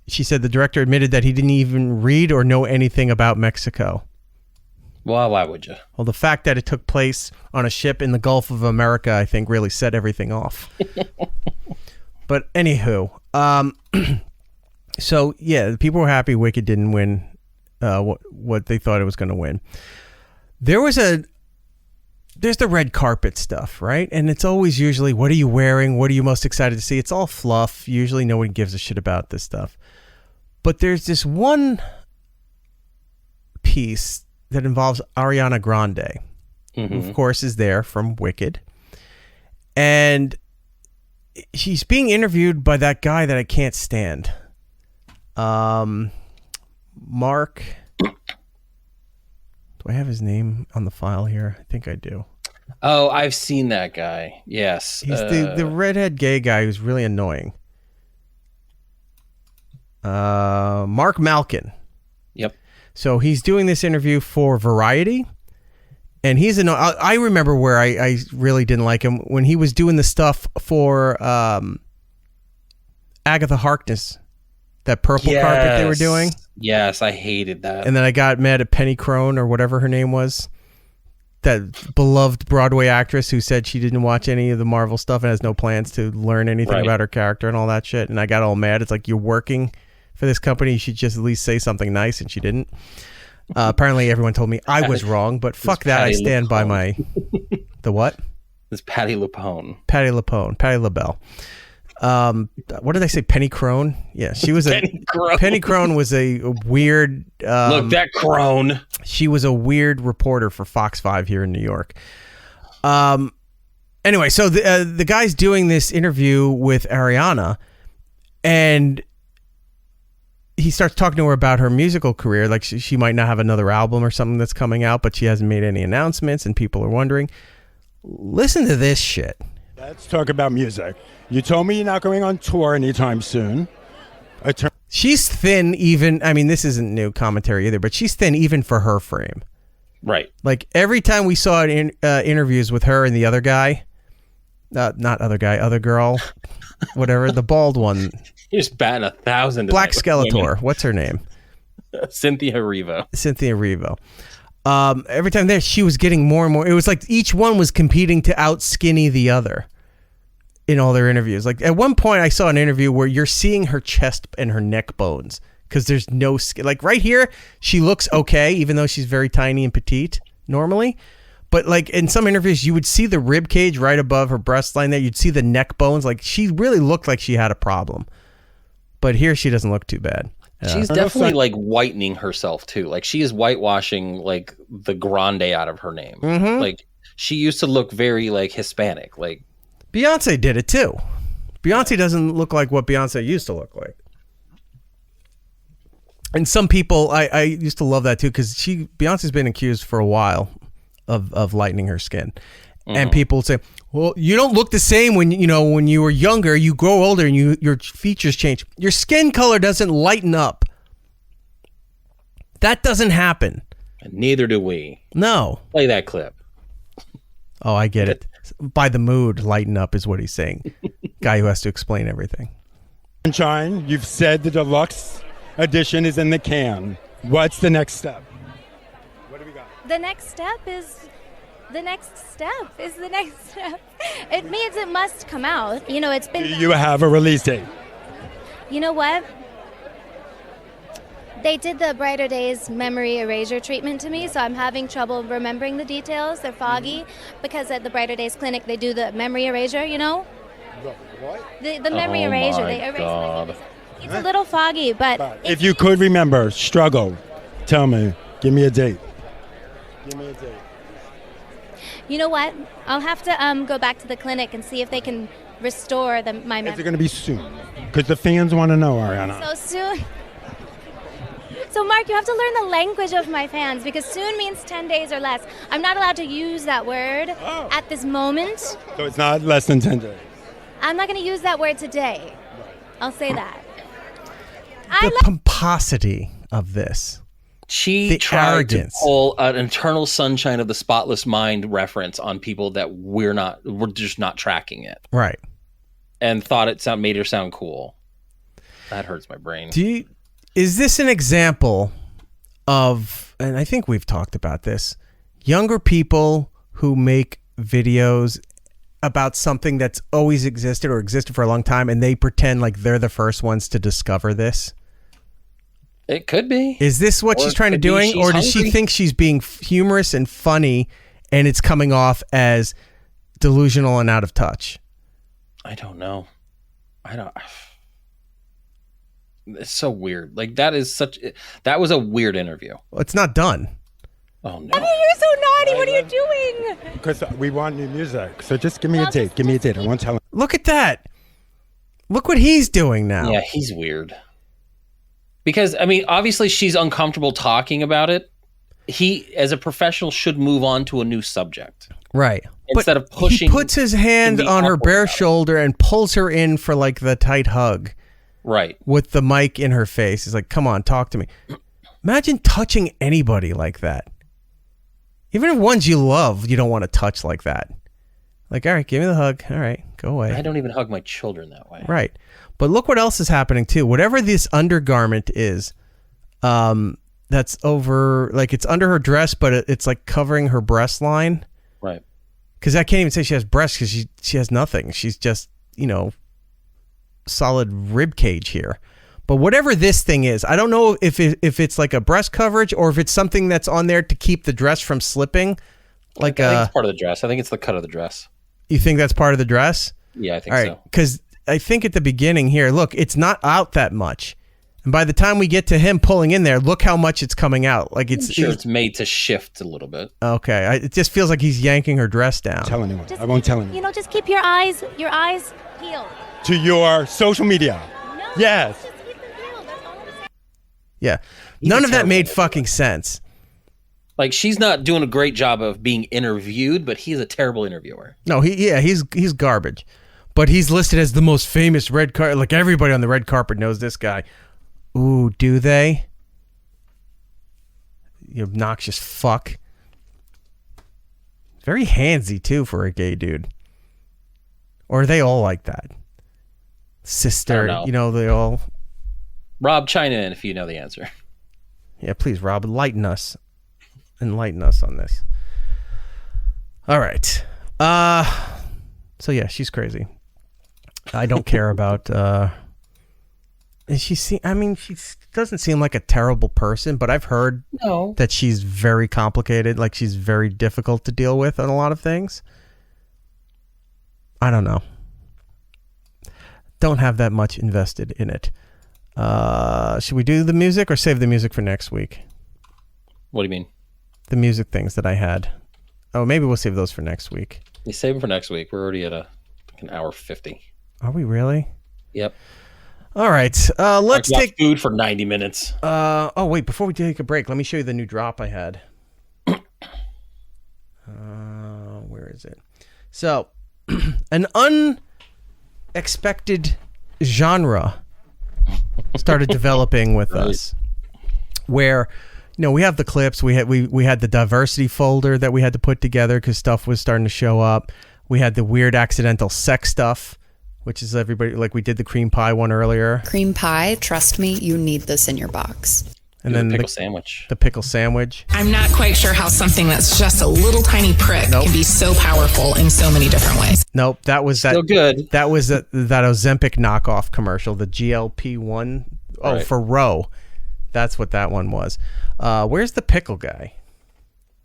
[SPEAKER 2] She said the director admitted that he didn't even read or know anything about Mexico.
[SPEAKER 5] Well, why would you?
[SPEAKER 2] Well, the fact that it took place on a ship in the Gulf of America, I think, really set everything off. But anywho, so yeah, the people were happy Wicked didn't win what they thought it was going to win. There's the red carpet stuff, right? And it's always usually, what are you wearing? What are you most excited to see? It's all fluff. Usually no one gives a shit about this stuff. But there's this one piece that involves Ariana Grande, who of course is there from Wicked. And she's being interviewed by that guy that I can't stand. Mark... Do I have his name on the file here? I think I do.
[SPEAKER 5] Oh, I've seen that guy. Yes.
[SPEAKER 2] He's the redhead gay guy who's really annoying. Mark Malkin.
[SPEAKER 5] Yep.
[SPEAKER 2] So he's doing this interview for Variety. And he's I remember where I really didn't like him when he was doing the stuff for Agatha Harkness That purple carpet they were doing.
[SPEAKER 5] Yes, I hated that.
[SPEAKER 2] And then I got mad at Penny Crone or whatever her name was. That beloved Broadway actress who said she didn't watch any of the Marvel stuff and has no plans to learn anything about her character and all that shit. And I got all mad. It's like, you're working for this company. You should just at least say something nice. And she didn't. Apparently everyone told me I was wrong, but fuck that. I stand by my... The what?
[SPEAKER 5] It's Patti LuPone.
[SPEAKER 2] Patti LaBelle. What did I say? Penny Crone? Yeah, she was Penny Crone was a weird.
[SPEAKER 5] Look, that crone.
[SPEAKER 2] She was a weird reporter for Fox 5 here in New York. Anyway, so the guy's doing this interview with Ariana, and he starts talking to her about her musical career. Like she might not have another album or something that's coming out, but she hasn't made any announcements, and people are wondering. Listen to this shit.
[SPEAKER 15] Let's talk about music. You told me you're not going on tour anytime soon.
[SPEAKER 2] She's thin even, I mean, this isn't new commentary either, but she's thin even for her frame.
[SPEAKER 5] Right.
[SPEAKER 2] Like every time we saw it in interviews with her and the other guy, other girl, whatever, the bald one.
[SPEAKER 5] You're just batting 1,000.
[SPEAKER 2] Black Skeletor. What's her name?
[SPEAKER 5] Cynthia Erivo.
[SPEAKER 2] Every time there, she was getting more and more. It was like each one was competing to out skinny the other in all their interviews. Like at one point I saw an interview where you're seeing her chest and her neck bones because there's no skin. Like right here, she looks okay, even though she's very tiny and petite normally. But like in some interviews, you would see the rib cage right above her breast line there. You'd see the neck bones. Like she really looked like she had a problem. But here she doesn't look too bad.
[SPEAKER 5] She's definitely like whitening herself too. Like she is whitewashing like the grande out of her name.
[SPEAKER 2] Mm-hmm.
[SPEAKER 5] Like she used to look very like Hispanic. Like
[SPEAKER 2] Beyonce did it too. Beyonce doesn't look like what Beyonce used to look like. And some people, I used to love that too because Beyonce's been accused for a while of lightening her skin. Mm-hmm. And people say, well, you don't look the same when you were younger. You grow older and your features change. Your skin color doesn't lighten up. That doesn't happen.
[SPEAKER 5] And neither do we.
[SPEAKER 2] No.
[SPEAKER 5] Play that clip.
[SPEAKER 2] Oh, I get it. By the mood, lighten up is what he's saying. Guy who has to explain everything.
[SPEAKER 15] Sunshine, you've said the deluxe edition is in the can. What's the next step? What do we got?
[SPEAKER 16] The next step is the next step. It means it must come out. It's been...
[SPEAKER 15] Do you have a release date?
[SPEAKER 16] You know what? They did the Brighter Days memory erasure treatment to me, so I'm having trouble remembering the details. They're foggy because at the Brighter Days clinic they do the memory erasure,
[SPEAKER 15] What?
[SPEAKER 16] The memory erasure. They erase it. It's a little foggy, but...
[SPEAKER 15] If you could remember, struggle, tell me. Give me a date.
[SPEAKER 16] You know what? I'll have to go back to the clinic and see if they can restore my memory.
[SPEAKER 15] Is it going to be soon? Because the fans want to know, Ariana.
[SPEAKER 16] So soon? So, Mark, you have to learn the language of my fans because soon means 10 days or less. I'm not allowed to use that word at this moment.
[SPEAKER 15] So it's not less than 10 days?
[SPEAKER 16] I'm not going to use that word today. I'll say that.
[SPEAKER 2] The pomposity of this.
[SPEAKER 5] She tried to pull an Eternal Sunshine of the Spotless Mind reference on people that we're just not tracking it.
[SPEAKER 2] Right.
[SPEAKER 5] And thought it made her sound cool. That hurts my brain.
[SPEAKER 2] Is this an example of, and I think we've talked about this, younger people who make videos about something that's always existed or existed for a long time and they pretend like they're the first ones to discover this?
[SPEAKER 5] It could be.
[SPEAKER 2] Is this what she's trying to do? Or does she think she's being humorous and funny and it's coming off as delusional and out of touch?
[SPEAKER 5] I don't know. It's so weird. Like that was a weird interview.
[SPEAKER 2] Well, it's not done.
[SPEAKER 5] Oh no.
[SPEAKER 16] I mean, you're so naughty. What are you doing?
[SPEAKER 15] Because we want new music. So just give me a date. Give me a date. I won't tell him.
[SPEAKER 2] Look at that. Look what he's doing now.
[SPEAKER 5] Yeah, he's weird. Because, I mean, obviously she's uncomfortable talking about it. He, as a professional, should move on to a new subject.
[SPEAKER 2] Right.
[SPEAKER 5] Instead of pushing.
[SPEAKER 2] He puts his hand on her bare shoulder and pulls her in for like the tight hug.
[SPEAKER 5] Right.
[SPEAKER 2] With the mic in her face. He's like, come on, talk to me. Imagine touching anybody like that. Even if ones you love, you don't want to touch like that. Like, all right, give me the hug. All right, go away.
[SPEAKER 5] I don't even hug my children that way.
[SPEAKER 2] Right. But look what else is happening too. Whatever this undergarment is, that's over, like it's under her dress, but it's like covering her breast line.
[SPEAKER 5] Right.
[SPEAKER 2] Because I can't even say she has breasts because she has nothing. She's just, solid rib cage here. But whatever this thing is, I don't know if it's like a breast coverage or if it's something that's on there to keep the dress from slipping. Like
[SPEAKER 5] I think it's part of the dress. I think it's the cut of the dress.
[SPEAKER 2] You think that's part of the dress?
[SPEAKER 5] Yeah, I think
[SPEAKER 2] so. Because I think at the beginning here, look, it's not out that much. And by the time we get to him pulling in there, look how much it's coming out. Like it's
[SPEAKER 5] made to shift a little bit.
[SPEAKER 2] Okay. It just feels like he's yanking her dress down.
[SPEAKER 15] Tell anyone. I won't tell anyone.
[SPEAKER 16] Just keep your eyes peeled.
[SPEAKER 15] To your social media.
[SPEAKER 16] No,
[SPEAKER 15] yes.
[SPEAKER 16] Just keep them peeled. That's all I'm saying.
[SPEAKER 2] Yeah. None of that made fucking sense.
[SPEAKER 5] Like she's not doing a great job of being interviewed, but he's a terrible interviewer.
[SPEAKER 2] No, he's garbage. But he's listed as the most famous red carpet. Like everybody on the red carpet knows this guy. Ooh, do they? You obnoxious fuck. Very handsy too for a gay dude. Or are they all like that? Sister, they all.
[SPEAKER 5] Rob, chime in if you know the answer.
[SPEAKER 2] Yeah, please, Rob, enlighten us on this. All right. So yeah, she's crazy. I don't care about. She doesn't seem like a terrible person, but I've heard that she's very complicated. Like she's very difficult to deal with on a lot of things. I don't know. Don't have that much invested in it. Should we do the music or save the music for next week?
[SPEAKER 5] What do you mean?
[SPEAKER 2] The music things that I had. Oh, maybe we'll save those for next week.
[SPEAKER 5] You save them for next week. We're already at an hour 50.
[SPEAKER 2] Are we really?
[SPEAKER 5] Yep.
[SPEAKER 2] All right. Let's take
[SPEAKER 5] food for 90 minutes.
[SPEAKER 2] Oh wait, before we take a break, let me show you the new drop I had. Where is it? So, an unexpected genre started developing with us, where we have the clips. We had the diversity folder that we had to put together because stuff was starting to show up. We had the weird accidental sex stuff, which is everybody, like we did the cream pie one earlier.
[SPEAKER 6] Cream pie, trust me, you need this in your box.
[SPEAKER 2] And then
[SPEAKER 5] the pickle sandwich.
[SPEAKER 2] The pickle sandwich.
[SPEAKER 17] I'm not quite sure how something that's just a little tiny prick can be so powerful in so many different ways.
[SPEAKER 2] Nope, that was
[SPEAKER 5] still good.
[SPEAKER 2] That was that Ozempic knockoff commercial, the GLP-1. Oh, right. For Roe. That's what that one was. Where's the pickle guy?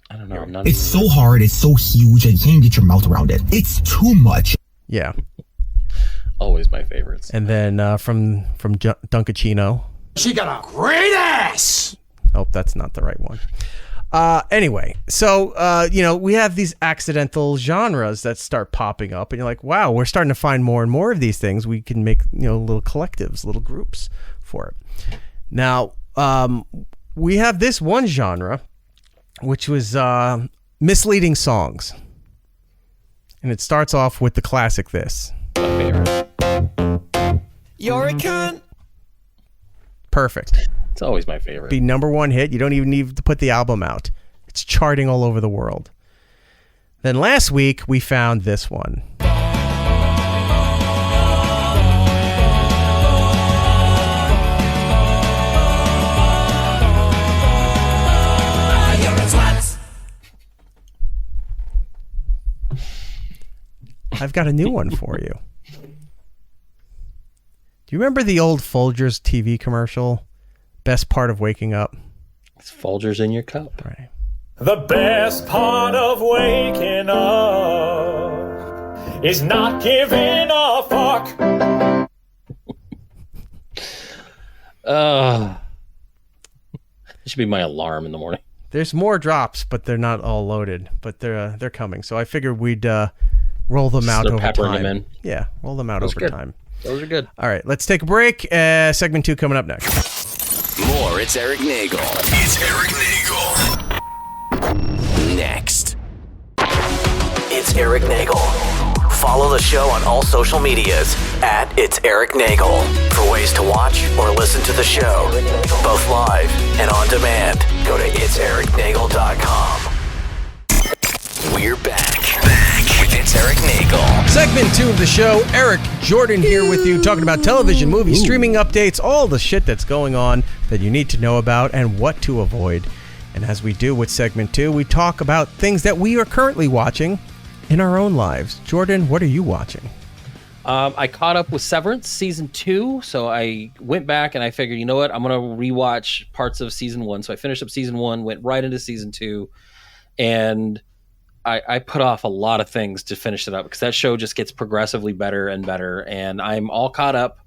[SPEAKER 5] I don't know.
[SPEAKER 18] It's so hard. It's so huge. You can't get your mouth around it. It's too much.
[SPEAKER 2] Yeah.
[SPEAKER 5] Always my favorites.
[SPEAKER 2] And then from Dunkachino.
[SPEAKER 11] She got a great ass.
[SPEAKER 2] Oh, that's not the right one. Anyway, so we have these accidental genres that start popping up, and you're like, wow, we're starting to find more and more of these things. We can make little collectives, little groups for it. Now, we have this one genre, which was misleading songs, and it starts off with the classic "This."
[SPEAKER 5] My favorite.
[SPEAKER 11] You're a cunt.
[SPEAKER 2] Perfect.
[SPEAKER 5] It's always my favorite.
[SPEAKER 2] Be number one hit. You don't even need to put the album out. It's charting all over the world. Then last week we found this one. I've got a new one for you. Do you remember the old Folgers TV commercial? Best part of waking up?
[SPEAKER 5] It's Folgers in your cup.
[SPEAKER 2] Right.
[SPEAKER 8] The best part of waking up is not giving a fuck.
[SPEAKER 5] It should be my alarm in the morning.
[SPEAKER 2] There's more drops, but they're not all loaded. But they're coming. So I figured we'd roll them out over time.
[SPEAKER 5] Them in.
[SPEAKER 2] Yeah, roll them out over time.
[SPEAKER 5] Those are good.
[SPEAKER 2] All right, let's take a break. Segment 2 coming up next.
[SPEAKER 1] More, it's Eric Nagel. It's Eric Nagel. Next. It's Eric Nagel. Follow the show on all social medias at It's Eric Nagel for ways to watch or listen to the show, both live and on demand. Go to itsericnagel.com. We're back with It's Eric Nagel.
[SPEAKER 2] Segment 2 of the show. Eric Jordan here with you, talking about television, movies, streaming updates, all the shit that's going on that you need to know about and what to avoid. And as we do with segment 2, we talk about things that we are currently watching in our own lives. Jordan, what are you watching?
[SPEAKER 5] I caught up with Severance season 2, so I went back and I figured, you know what, I'm going to rewatch parts of season 1. So I finished up season 1, went right into season 2, and I put off a lot of things to finish it up because that show just gets progressively better and better, and I'm all caught up.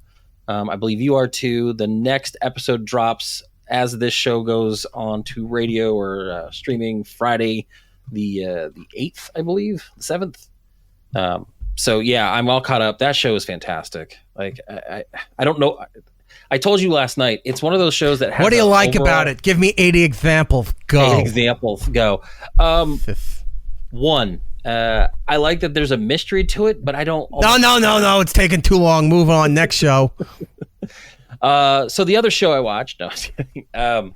[SPEAKER 5] I believe you are too. The next episode drops as this show goes on to radio or streaming Friday, the 8th, I believe, the 7th. So yeah, I'm all caught up. That show is fantastic. Like I don't know. I told you last night, it's one of those shows that has.
[SPEAKER 2] What do you like about it? Give me 80 examples. Go.
[SPEAKER 5] 8 examples. Go. One. I like that there's a mystery to it, but I don't.
[SPEAKER 2] No. It's taking too long. Move on. Next show.
[SPEAKER 5] So the other show I watched. No, I was kidding.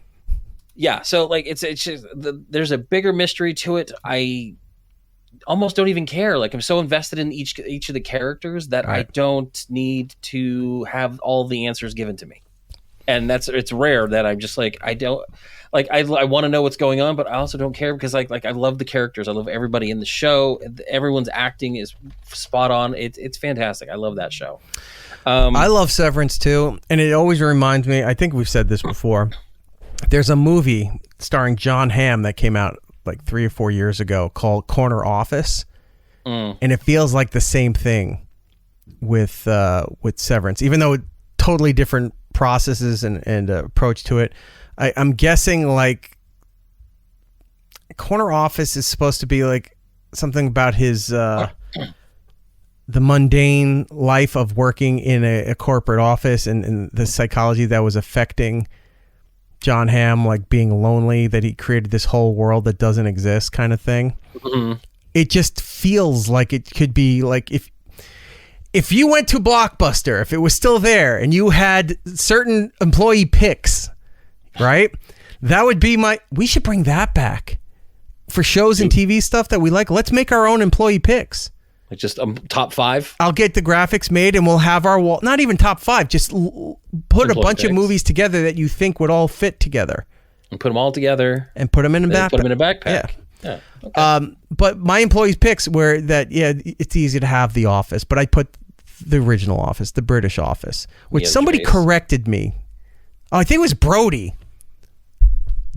[SPEAKER 5] Yeah. So like it's just there's a bigger mystery to it. I almost don't even care. Like I'm so invested in each of the characters that I don't need to have all the answers given to me. And it's rare that I'm just like, I don't like, I want to know what's going on, but I also don't care because like I love the characters. I love everybody in the show. Everyone's acting is spot on. It's fantastic. I love that show.
[SPEAKER 2] I love Severance too. And it always reminds me, I think we've said this before. There's a movie starring John Hamm that came out like 3 or 4 years ago called Corner Office, and it feels like the same thing with Severance, even though totally different processes and approach to it. I'm guessing like Corner Office is supposed to be like something about his the mundane life of working in a corporate office and the psychology that was affecting John Hamm, like being lonely, that he created this whole world that doesn't exist kind of thing. Mm-hmm. It just feels like it could be like if you went to Blockbuster, if it was still there and you had certain employee picks, right? That would be we should bring that back for shows and TV stuff that we like. Let's make our own employee picks.
[SPEAKER 5] Like just top 5.
[SPEAKER 2] I'll get the graphics made and we'll have our wall. Not even top 5. Just put a bunch of movies together that you think would all fit together.
[SPEAKER 5] And put them all together.
[SPEAKER 2] And put them in a backpack.
[SPEAKER 5] Put them in a backpack.
[SPEAKER 2] Yeah.
[SPEAKER 5] Okay.
[SPEAKER 2] But my employees' picks were that, it's easy to have The Office, but I put the original Office, the British Office, which somebody corrected me. Oh, I think it was Brody.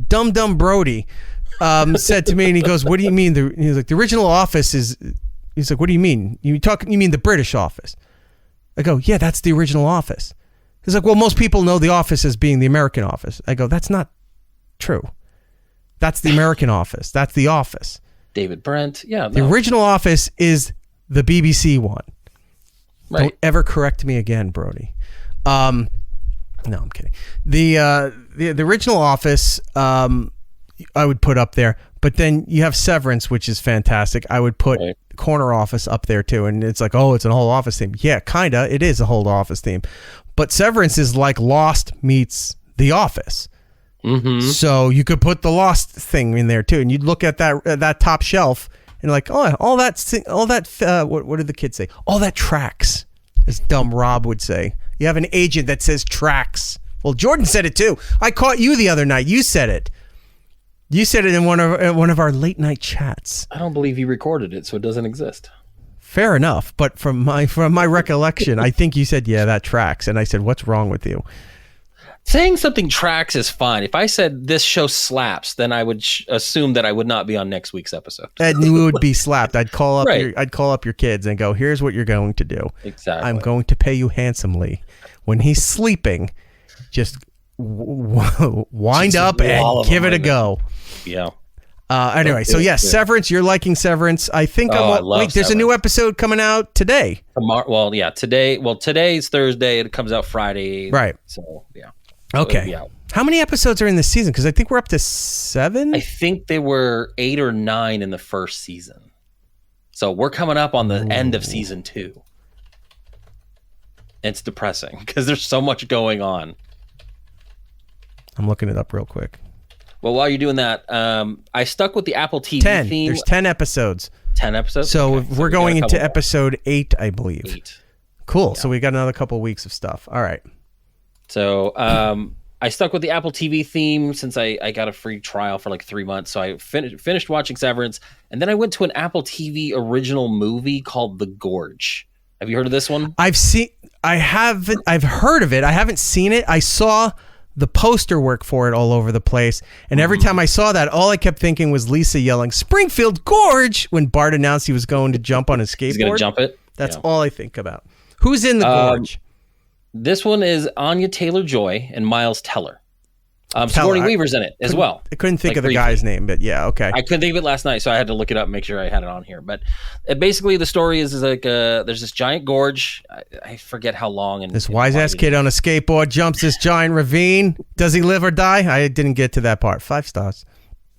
[SPEAKER 2] Dumb Brody said to me, and he goes, "What do you mean?" He's like, "The original Office is." He's like, "What do you mean? You mean the British Office?" I go, "Yeah, that's the original Office." He's like, "Well, most people know the Office as being the American Office." I go, "That's not true. That's the American Office. That's the Office."
[SPEAKER 5] David Brent. Yeah.
[SPEAKER 2] The original Office is the BBC one.
[SPEAKER 5] Right.
[SPEAKER 2] Don't ever correct me again, Brody. No, I'm kidding. The original Office, I would put up there, but then you have Severance, which is fantastic. I would put Corner Office up there too, and it's like, oh, it's a whole Office theme. Yeah, kinda. It is a whole Office theme, but Severance is like Lost meets The Office. Mm-hmm. So you could put the Lost thing in there too, and you'd look at that top shelf and like, oh, all that. What did the kids say? All that tracks, as dumb Rob would say. You have an agent that says tracks. Well, Jordan said it too. I caught you the other night. You said it. You said it in one of our late night chats.
[SPEAKER 5] I don't believe you recorded it, so it doesn't exist.
[SPEAKER 2] Fair enough, but from my recollection, I think you said, "Yeah, that tracks," and I said, "What's wrong with you?"
[SPEAKER 5] Saying something tracks is fine. If I said this show slaps, then I would assume that I would not be on next week's episode.
[SPEAKER 2] And you would be slapped. I'd call up your kids and go, "Here's what you're going to do.
[SPEAKER 5] Exactly.
[SPEAKER 2] I'm going to pay you handsomely. When he's sleeping, just wind up and give it a go."
[SPEAKER 5] Yeah.
[SPEAKER 2] Anyway, so yes, Severance. You're liking Severance. I think there's a new episode coming out today.
[SPEAKER 5] Tomorrow. Well, yeah, today. Well, today's Thursday. It comes out Friday.
[SPEAKER 2] Right.
[SPEAKER 5] So yeah.
[SPEAKER 2] Okay. How many episodes are in this season? Because I think we're up to 7.
[SPEAKER 5] I think they were 8 or 9 in the first season. So we're coming up on the end of season 2. It's depressing because there's so much going on.
[SPEAKER 2] I'm looking it up real quick.
[SPEAKER 5] Well, while you're doing that, I stuck with the Apple TV
[SPEAKER 2] 10.
[SPEAKER 5] theme.
[SPEAKER 2] There's 10 episodes.
[SPEAKER 5] 10 episodes?
[SPEAKER 2] So
[SPEAKER 5] Okay.
[SPEAKER 2] we're going
[SPEAKER 5] we got a
[SPEAKER 2] into
[SPEAKER 5] couple more.
[SPEAKER 2] episode 8, I believe.
[SPEAKER 5] 8.
[SPEAKER 2] Cool. Yeah. So we got another couple weeks of stuff. All right.
[SPEAKER 5] So I stuck with the Apple TV theme since I got a free trial for like 3 months. So I finished watching Severance, and then I went to an Apple TV original movie called The Gorge. Have you heard of this one?
[SPEAKER 2] I've heard of it. I haven't seen it. I saw the poster work for it all over the place. And every time I saw that, all I kept thinking was Lisa yelling, Springfield Gorge, when Bart announced he was going to jump on his skateboard.
[SPEAKER 5] He's going to jump it?
[SPEAKER 2] That's all I think about. Who's in the Gorge?
[SPEAKER 5] This one is Anya Taylor-Joy and Miles Teller. Sigourney Weaver's in it as well.
[SPEAKER 2] I couldn't think of the
[SPEAKER 5] briefly.
[SPEAKER 2] guy's name, but yeah, okay.
[SPEAKER 5] I couldn't think of it last night, so I had to look it up and make sure I had it on here. But basically, the story is like there's this giant gorge. I forget how long. And
[SPEAKER 2] this wise-ass kid on a skateboard jumps this giant ravine. Does he live or die? I didn't get to that part. 5 stars.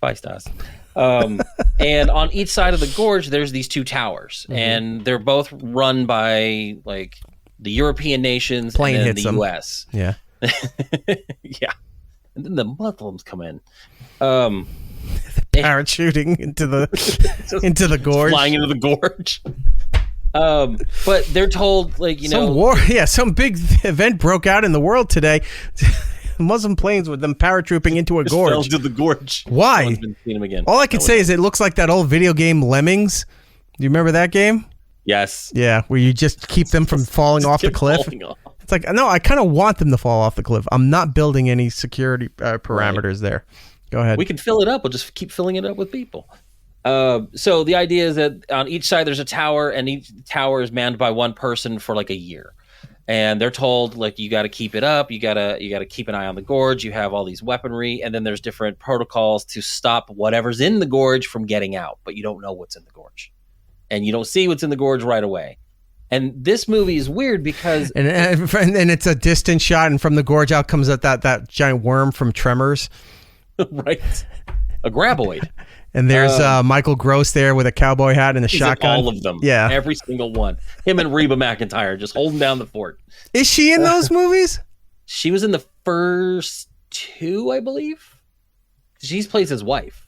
[SPEAKER 5] 5 stars. And on each side of the gorge, there's these 2 towers. And they're both run by like the European nations
[SPEAKER 2] Plane
[SPEAKER 5] and then
[SPEAKER 2] hits
[SPEAKER 5] the
[SPEAKER 2] them.
[SPEAKER 5] U.S.
[SPEAKER 2] Yeah.
[SPEAKER 5] Yeah. And then the Muslims come in.
[SPEAKER 2] Parachuting into the gorge.
[SPEAKER 5] Flying into the gorge. But they're told, like,
[SPEAKER 2] some big event broke out in the world today. Muslim planes with them paratrooping into a gorge.
[SPEAKER 5] Fell into the gorge.
[SPEAKER 2] Why?
[SPEAKER 5] No one's been seeing them again.
[SPEAKER 2] All I can say is it looks like that old video game Lemmings. Do you remember that game?
[SPEAKER 5] Yes.
[SPEAKER 2] Yeah, where you just keep them from falling off the cliff. It's like, no, I kind of want them to fall off the cliff. I'm not building any security parameters there. Go ahead.
[SPEAKER 5] We can fill it up. We'll just keep filling it up with people. So the idea is that on each side there's a tower, and each tower is manned by one person for like a year. And they're told, like, you got to keep it up. You got to keep an eye on the gorge. You have all these weaponry, and then there's different protocols to stop whatever's in the gorge from getting out. But you don't know what's in the gorge, and you don't see what's in the gorge right away. And this movie is weird because
[SPEAKER 2] and it's a distant shot, and from the gorge out comes that giant worm from Tremors,
[SPEAKER 5] right? A graboid.
[SPEAKER 2] And there's Michael Gross there with a cowboy hat and a shotgun.
[SPEAKER 5] All of them.
[SPEAKER 2] Yeah.
[SPEAKER 5] Every single one. Him and Reba McEntire just holding down the fort.
[SPEAKER 2] Is she in those movies?
[SPEAKER 5] She was in the first 2, I believe. She plays his wife.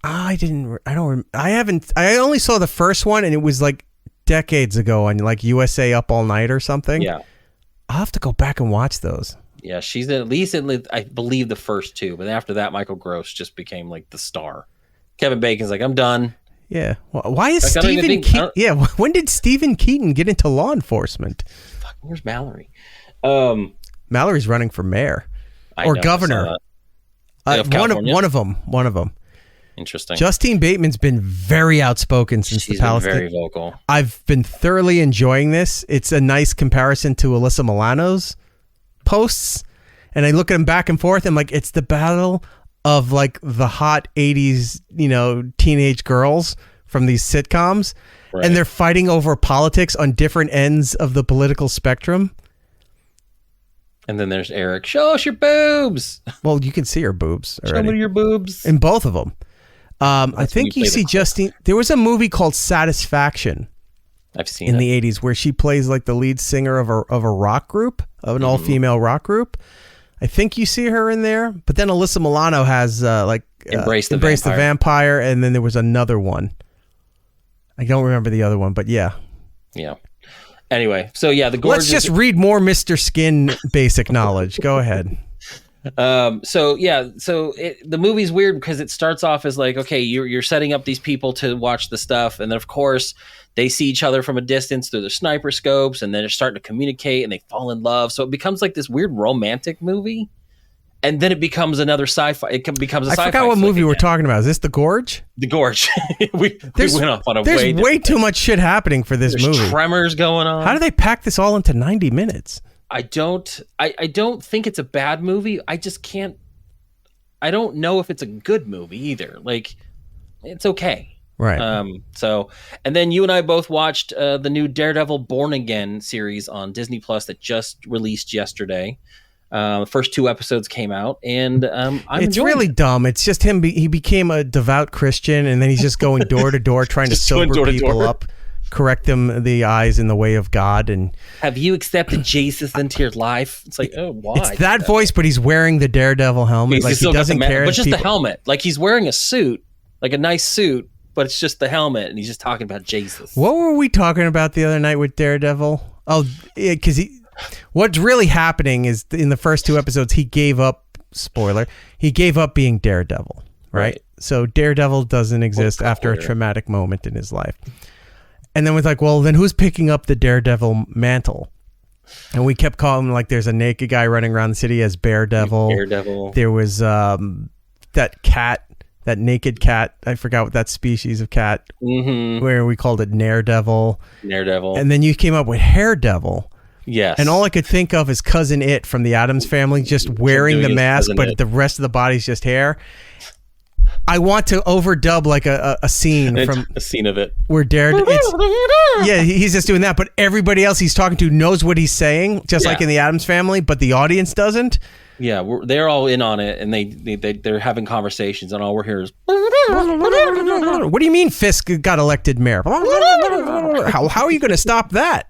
[SPEAKER 2] I only saw the first one, and it was like decades ago on like USA Up All Night or something.
[SPEAKER 5] Yeah.
[SPEAKER 2] I'll have to go back and watch those.
[SPEAKER 5] Yeah, she's at least I believe the first 2, but after that Michael Gross just became like the star. Kevin Bacon's like, I'm done.
[SPEAKER 2] Yeah. Well, why is Stephen Keaton? Yeah. When did Stephen Keaton get into law enforcement?
[SPEAKER 5] Fuck, where's Mallory?
[SPEAKER 2] Mallory's running for mayor or governor. One of them.
[SPEAKER 5] Interesting.
[SPEAKER 2] Justine Bateman's been very outspoken since the Palestine.
[SPEAKER 5] Very vocal.
[SPEAKER 2] I've been thoroughly enjoying this. It's a nice comparison to Alyssa Milano's posts, and I look at them back and forth. I'm like, it's the battle of like the hot 80s, teenage girls from these sitcoms, right. And they're fighting over politics on different ends of the political spectrum.
[SPEAKER 5] And then there's Eric. Show us your boobs.
[SPEAKER 2] Well, you can see her boobs already.
[SPEAKER 5] Show me your boobs.
[SPEAKER 2] In both of them. I think you see Justine. There was a movie called Satisfaction.
[SPEAKER 5] I've seen
[SPEAKER 2] in the 80s where she plays like the lead singer of a rock group, of an all-female rock group. I think you see her in there, but then Alyssa Milano has
[SPEAKER 5] Embrace the
[SPEAKER 2] Vampire, and then there was another one. I don't remember the other one, but yeah.
[SPEAKER 5] Yeah. Anyway, so yeah, the gorge.
[SPEAKER 2] Let's just read more Mr. Skin basic knowledge. Go ahead.
[SPEAKER 5] The movie's weird because it starts off as like, okay, you're setting up these people to watch the stuff, and then of course they see each other from a distance through their sniper scopes, and then they're starting to communicate and they fall in love. So it becomes like this weird romantic movie, and then it becomes another sci-fi. It becomes a sci-fi.
[SPEAKER 2] I forgot what movie we're talking about. Is this The Gorge?
[SPEAKER 5] The Gorge. we went off on a
[SPEAKER 2] There's way too much shit happening for this movie.
[SPEAKER 5] Tremors going on.
[SPEAKER 2] How do they pack this all into 90 minutes?
[SPEAKER 5] I don't think it's a bad movie. I just can't. I don't know if it's a good movie either. Like, it's okay.
[SPEAKER 2] Right.
[SPEAKER 5] And then you and I both watched the new Daredevil Born Again series on Disney Plus that just released yesterday. The first 2 episodes came out, and
[SPEAKER 2] it's really dumb. It's just him. He became a devout Christian, and then he's just going door to door trying to sober people up. correct the eyes in the way of God. And
[SPEAKER 5] have you accepted Jesus into your life? It's like, oh, why?
[SPEAKER 2] It's that voice, but he's wearing the Daredevil helmet. Like, he doesn't care.
[SPEAKER 5] But just the helmet. Like, he's wearing a suit, like a nice suit, but it's just the helmet, and he's just talking about Jesus.
[SPEAKER 2] What were we talking about the other night with Daredevil? Oh, because what's really happening is in the first 2 episodes, he gave up, spoiler, he gave up being Daredevil, right? So Daredevil doesn't exist after a traumatic moment in his life. And then we're like, well, then who's picking up the Daredevil mantle? And we kept calling him, like, there's a naked guy running around the city as Daredevil. There was that cat, that naked cat. I forgot what that species of cat, where we called it Daredevil. And then you came up with Haredevil.
[SPEAKER 5] Yes.
[SPEAKER 2] And all I could think of is Cousin It from the Addams Family, just wearing the mask, but the rest of the body's just hair. I want to overdub like a scene from
[SPEAKER 5] a scene of it
[SPEAKER 2] where he's just doing that, but everybody else he's talking to knows what he's saying, just like in the Addams Family, but the audience doesn't.
[SPEAKER 5] Yeah, they're all in on it, and they're having conversations, and all we're hearing is.
[SPEAKER 2] What do you mean Fisk got elected mayor? How are you going to stop that?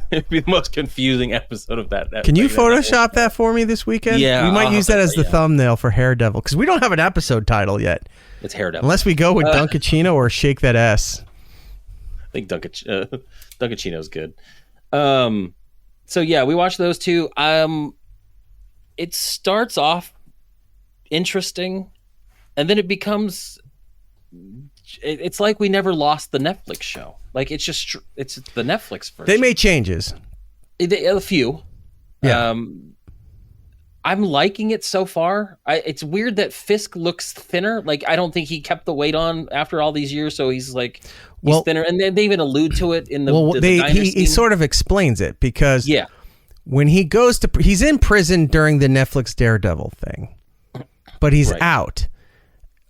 [SPEAKER 5] It'd be the most confusing episode of that.
[SPEAKER 2] Can you Photoshop that for me this weekend?
[SPEAKER 5] Yeah,
[SPEAKER 2] we might use that as the thumbnail for Haredevil, because we don't have an episode title yet.
[SPEAKER 5] It's Haredevil,
[SPEAKER 2] unless we go with Dunkachino or Shake That S.
[SPEAKER 5] I think Dunkachino's good. So yeah, we watched those 2. It starts off interesting, and then it becomes. It's like we never lost the Netflix show. Like, it's the Netflix version.
[SPEAKER 2] They made changes.
[SPEAKER 5] A few.
[SPEAKER 2] Yeah.
[SPEAKER 5] I'm liking it so far. It's weird that Fisk looks thinner. Like, I don't think he kept the weight on after all these years, so he's thinner. And they even allude to it in the diner
[SPEAKER 2] he
[SPEAKER 5] scene.
[SPEAKER 2] sort of explains it, because when he goes to he's in prison during the Netflix Daredevil thing, but he's out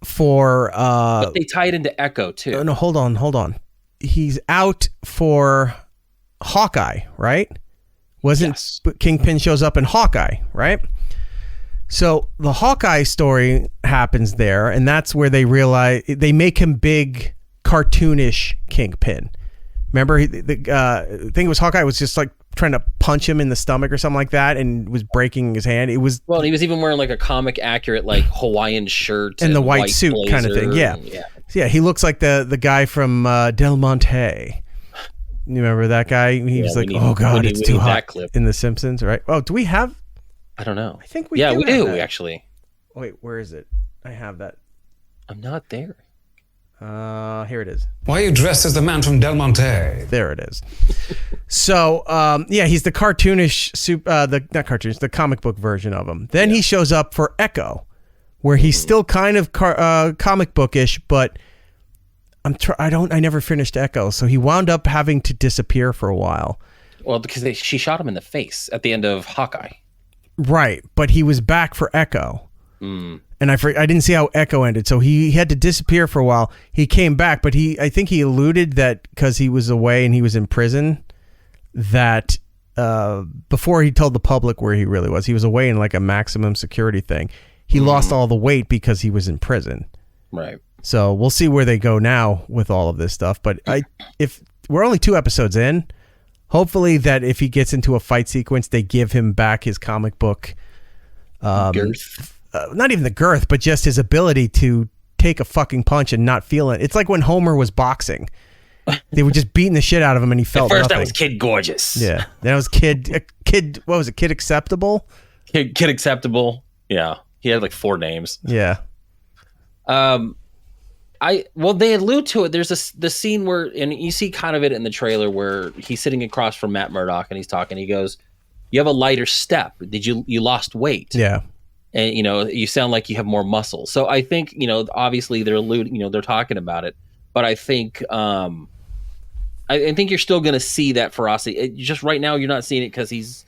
[SPEAKER 2] for
[SPEAKER 5] but they tie it into Echo too.
[SPEAKER 2] No, hold on. He's out for Hawkeye, right? Kingpin shows up in Hawkeye, right? So the Hawkeye story happens there, and that's where they realize they make him big, cartoonish Kingpin. Remember, the thing was Hawkeye was just like trying to punch him in the stomach or something like that, and was breaking his hand. He was
[SPEAKER 5] even wearing like a comic accurate like Hawaiian shirt
[SPEAKER 2] and the white suit
[SPEAKER 5] blazer,
[SPEAKER 2] kind of thing. Yeah, he looks like the guy from Del Monte. You remember that guy? He was like, "Oh God, it's too hot." In The Simpsons, right? Oh, do we have?
[SPEAKER 5] I don't know.
[SPEAKER 2] I think we.
[SPEAKER 5] Yeah, we do
[SPEAKER 2] that.
[SPEAKER 5] Actually.
[SPEAKER 2] Wait, where is it? I have that.
[SPEAKER 5] I'm not there.
[SPEAKER 2] Here it is.
[SPEAKER 19] Why are you dressed as the man from Del Monte?
[SPEAKER 2] There it is. So, he's the cartoonish, the comic book version of him. Then he shows up for Echo, where he's still kind of comic bookish, but I never finished Echo, so he wound up having to disappear for a while.
[SPEAKER 5] Well, because she shot him in the face at the end of Hawkeye.
[SPEAKER 2] Right, but he was back for Echo. And I didn't see how Echo ended, so he had to disappear for a while. He came back, but I think he alluded that because he was away and he was in prison, that before he told the public where he really was, he was away in like a maximum security thing. He lost all the weight because he was in prison.
[SPEAKER 5] Right.
[SPEAKER 2] So we'll see where they go now with all of this stuff. But if we're only 2 episodes in, hopefully that if he gets into a fight sequence, they give him back his comic book
[SPEAKER 5] girth.
[SPEAKER 2] Not even the girth, but just his ability to take a fucking punch and not feel it. It's like when Homer was boxing. They were just beating the shit out of him and he felt
[SPEAKER 5] At first
[SPEAKER 2] nothing.
[SPEAKER 5] that was Kid Gorgeous.
[SPEAKER 2] Yeah. Then it was Kid, what was it? Kid Acceptable?
[SPEAKER 5] Kid Acceptable. Yeah. He had like 4 names.
[SPEAKER 2] Yeah.
[SPEAKER 5] They allude to it. There's the scene where, and you see kind of it in the trailer, where he's sitting across from Matt Murdock and he's talking. He goes, "You have a lighter step. You lost weight?"
[SPEAKER 2] Yeah.
[SPEAKER 5] And you sound like you have more muscle. So I think obviously they're alluding, they're talking about it, but I think I think you're still going to see that ferocity. Just right now you're not seeing it because he's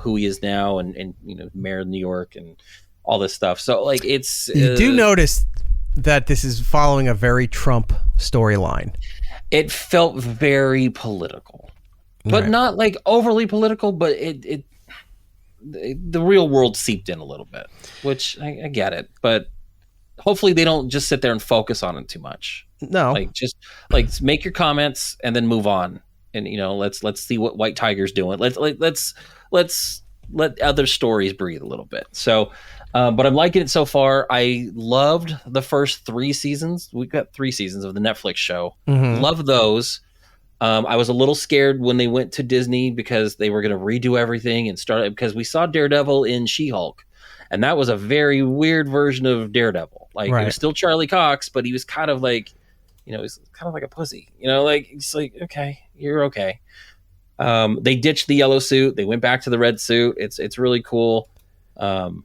[SPEAKER 5] who he is now and mayor of New York and all this stuff. So like it's
[SPEAKER 2] you do notice that this is following a very Trump storyline.
[SPEAKER 5] It felt very political, but not like overly political. But the real world seeped in a little bit, which I get it. But hopefully they don't just sit there and focus on it too much.
[SPEAKER 2] No.
[SPEAKER 5] Like, just like make your comments and then move on. And let's see what White Tiger's doing. Let's let other stories breathe a little bit. So, but I'm liking it so far. I loved the first 3 seasons. We've got 3 seasons of the Netflix show. Love those. I was a little scared when they went to Disney because they were going to redo everything and start it, because we saw Daredevil in She-Hulk, and that was a very weird version of Daredevil. Like, it was still Charlie Cox, but he was kind of like, he's kind of like a pussy. Like, he's like, okay, you're okay. They ditched the yellow suit. They went back to the red suit. It's really cool. I'm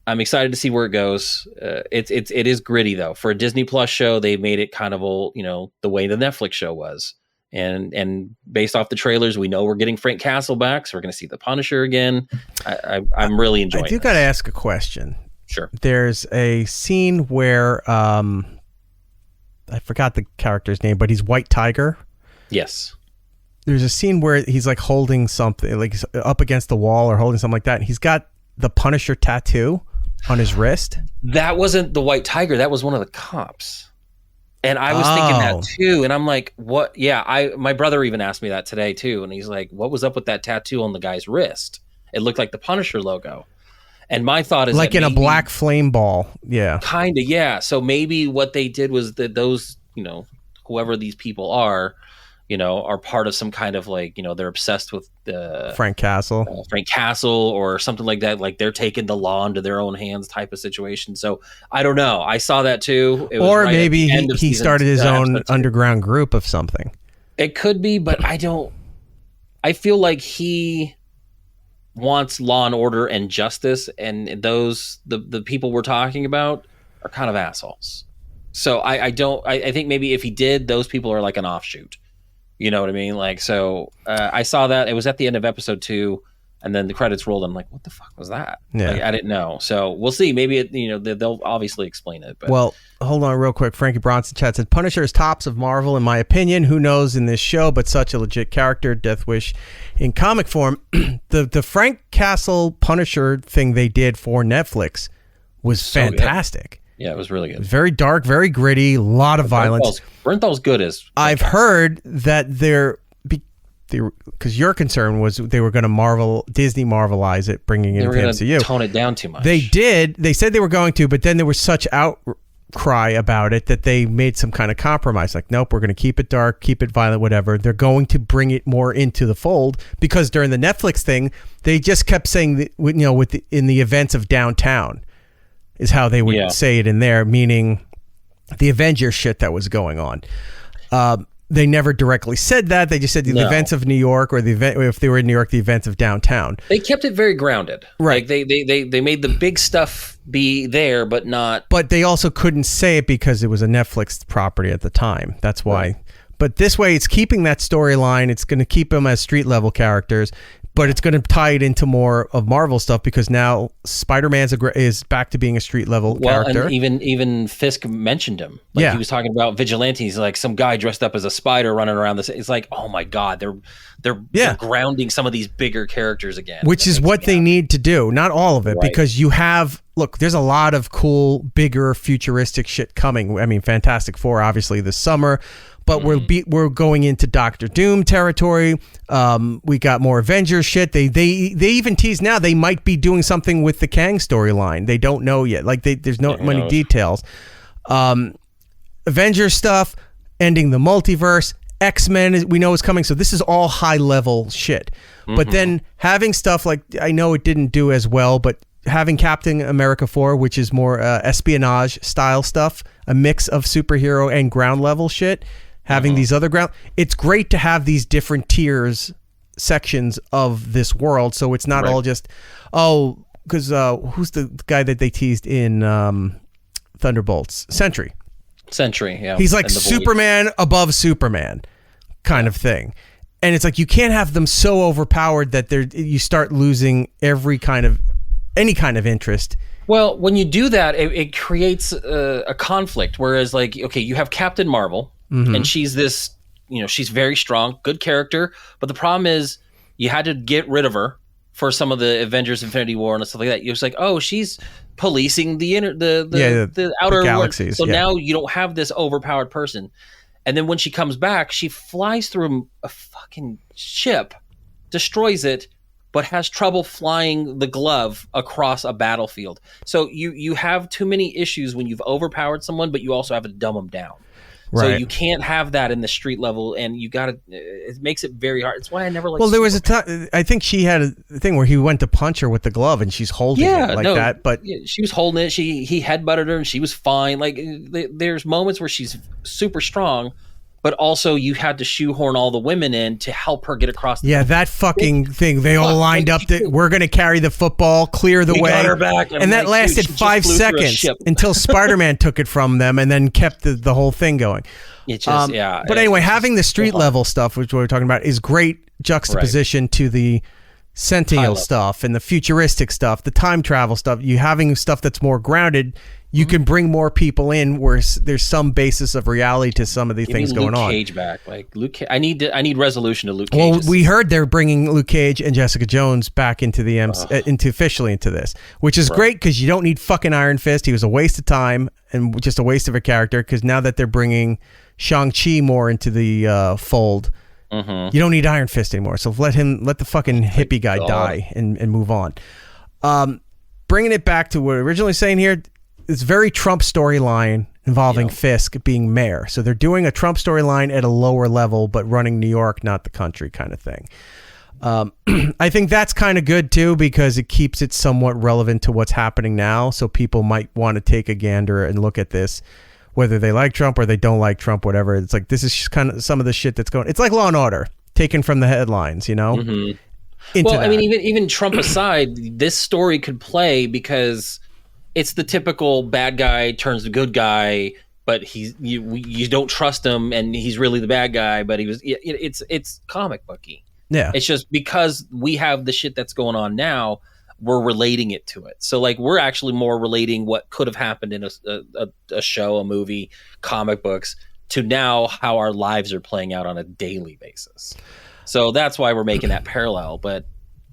[SPEAKER 5] excited to see where it goes. It is gritty though. For a Disney Plus show, they made it kind of old, the way the Netflix show was. And based off the trailers, we know we're getting Frank Castle back, so we're going to see the Punisher again. I'm really enjoying it.
[SPEAKER 2] I do got to ask a question.
[SPEAKER 5] Sure.
[SPEAKER 2] There's a scene where I forgot the character's name, but he's White Tiger.
[SPEAKER 5] Yes.
[SPEAKER 2] There's a scene where he's like holding something, like up against the wall or holding something like that. And he's got the Punisher tattoo on his wrist.
[SPEAKER 5] That wasn't the White Tiger. That was one of the cops. And I was thinking that too. And I'm like, what? Yeah. My brother even asked me that today too. And he's like, what was up with that tattoo on the guy's wrist? It looked like the Punisher logo. And my thought is
[SPEAKER 2] like in a black flame ball. Yeah.
[SPEAKER 5] Kind of. Yeah. So maybe what they did was that those, whoever these people are part of some kind of like, they're obsessed with
[SPEAKER 2] Frank Castle
[SPEAKER 5] or something like that. Like they're taking the law into their own hands type of situation. So I don't know. I saw that too. It was
[SPEAKER 2] or maybe he started his own underground group of something.
[SPEAKER 5] It could be, but I feel like he wants law and order and justice, and those the people we're talking about are kind of assholes. So I think maybe if he did, those people are like an offshoot. You know what I mean? Like, so I saw that. It was at the end of episode 2, and then the credits rolled. I'm like, what the fuck was that?
[SPEAKER 2] Yeah.
[SPEAKER 5] Like, I didn't know. So we'll see. Maybe they'll obviously explain it. But.
[SPEAKER 2] Well, hold on real quick. Frankie Bronson chat said, Punisher is tops of Marvel, in my opinion. Who knows in this show, but such a legit character. Death Wish in comic form. the Frank Castle Punisher thing they did for Netflix was fantastic.
[SPEAKER 5] Yeah, it was really good.
[SPEAKER 2] Very dark, very gritty, a lot of violence.
[SPEAKER 5] Bernthal's good as
[SPEAKER 2] I've heard that because your concern was they were going to Disney Marvelize it, bringing it into MCU.
[SPEAKER 5] Tone it down too much.
[SPEAKER 2] They did. They said they were going to, but then there was such outcry about it that they made some kind of compromise. Like, nope, we're going to keep it dark, keep it violent, whatever. They're going to bring it more into the fold, because during the Netflix thing, they just kept saying that, in the events of downtown is how they would say it in there, meaning the Avengers shit that was going on. They never directly said that. They just said the events of New York, or the event, if they were in New York, the events of downtown.
[SPEAKER 5] They kept it very grounded.
[SPEAKER 2] Right.
[SPEAKER 5] Like they made the big stuff be there, but not.
[SPEAKER 2] But they also couldn't say it because it was a Netflix property at the time. That's why. Right. But this way, it's keeping that storyline. It's going to keep them as street level characters, but it's going to tie it into more of Marvel stuff, because now Spider-Man is back to being a street level character.
[SPEAKER 5] And even Fisk mentioned him. Like, he was talking about vigilantes, like some guy dressed up as a spider running around this. It's like, oh my God, they're grounding some of these bigger characters again.
[SPEAKER 2] Which is what they need to do. Not all of it, because there's a lot of cool, bigger, futuristic shit coming. I mean, Fantastic Four, obviously, this summer. But we're going into Doctor Doom territory. We got more Avengers shit. They even tease now they might be doing something with the Kang storyline. They don't know yet. Like there's not many details. Avengers stuff, ending the multiverse. X-Men we know is coming. So this is all high level shit. But then having stuff like, I know it didn't do as well, but having Captain America 4, which is more espionage style stuff, a mix of superhero and ground level shit. Having these other it's great to have these different sections of this world, so it's not all just, because who's the guy that they teased in Thunderbolts? Sentry, yeah. He's like Superman above Superman kind of thing. And it's like, you can't have them so overpowered that you start losing any kind of interest.
[SPEAKER 5] Well, when you do that, it creates a conflict, whereas like, okay, you have Captain Marvel, and she's she's very strong, good character. But the problem is you had to get rid of her for some of the Avengers Infinity War and stuff like that. You're just like, oh, she's policing the outer
[SPEAKER 2] galaxies.
[SPEAKER 5] So now you don't have this overpowered person. And then when she comes back, she flies through a fucking ship, destroys it, but has trouble flying the glove across a battlefield. So you have too many issues when you've overpowered someone, but you also have to dumb them down.
[SPEAKER 2] Right.
[SPEAKER 5] So you can't have that in the street level, and you got to. It makes it very hard. It's why I never like.
[SPEAKER 2] Well, there was I think she had a thing where he went to punch her with the glove, and she's holding it like that. But
[SPEAKER 5] she was holding it. He headbutted her, and she was fine. Like there's moments where she's super strong, but also you had to shoehorn all the women in to help her get across.
[SPEAKER 2] That fucking thing. They all lined up. We're going to carry the football, clear the way.
[SPEAKER 5] Got her back,
[SPEAKER 2] and that lasted 5 seconds until Spider-Man took it from them and then kept the whole thing going.
[SPEAKER 5] It just,
[SPEAKER 2] But anyway, having the street level stuff, which we're talking about, is great juxtaposition to the Sentinel stuff and the futuristic stuff, the time travel stuff. You having stuff that's more grounded. You can bring more people in where there's some basis of reality to some of these things going on.
[SPEAKER 5] Luke Cage back, like Luke. I need resolution to Luke Cage.
[SPEAKER 2] Well, we heard they're bringing Luke Cage and Jessica Jones back into the officially into this, which is great because you don't need fucking Iron Fist. He was a waste of time and just a waste of a character. Because now that they're bringing Shang-Chi more into the fold, you don't need Iron Fist anymore. So let the fucking hippie guy die and move on. Bringing it back to what we were originally saying here. It's very Trump storyline involving Fisk being mayor. So they're doing a Trump storyline at a lower level, but running New York, not the country kind of thing. I think that's kind of good too, because it keeps it somewhat relevant to what's happening now. So people might want to take a gander and look at this, whether they like Trump or they don't like Trump, whatever. It's like, this is kind of some of the shit that's going, it's like Law and Order taken from the headlines, you know?
[SPEAKER 5] Well, I mean, even Trump aside, this story could play because it's the typical bad guy turns the good guy, but you don't trust him, and he's really the bad guy. But it's comic booky.
[SPEAKER 2] Yeah,
[SPEAKER 5] it's just because we have the shit that's going on now, we're relating it to it. So like we're actually more relating what could have happened in a show, a movie, comic books to now how our lives are playing out on a daily basis. So that's why we're making that parallel. But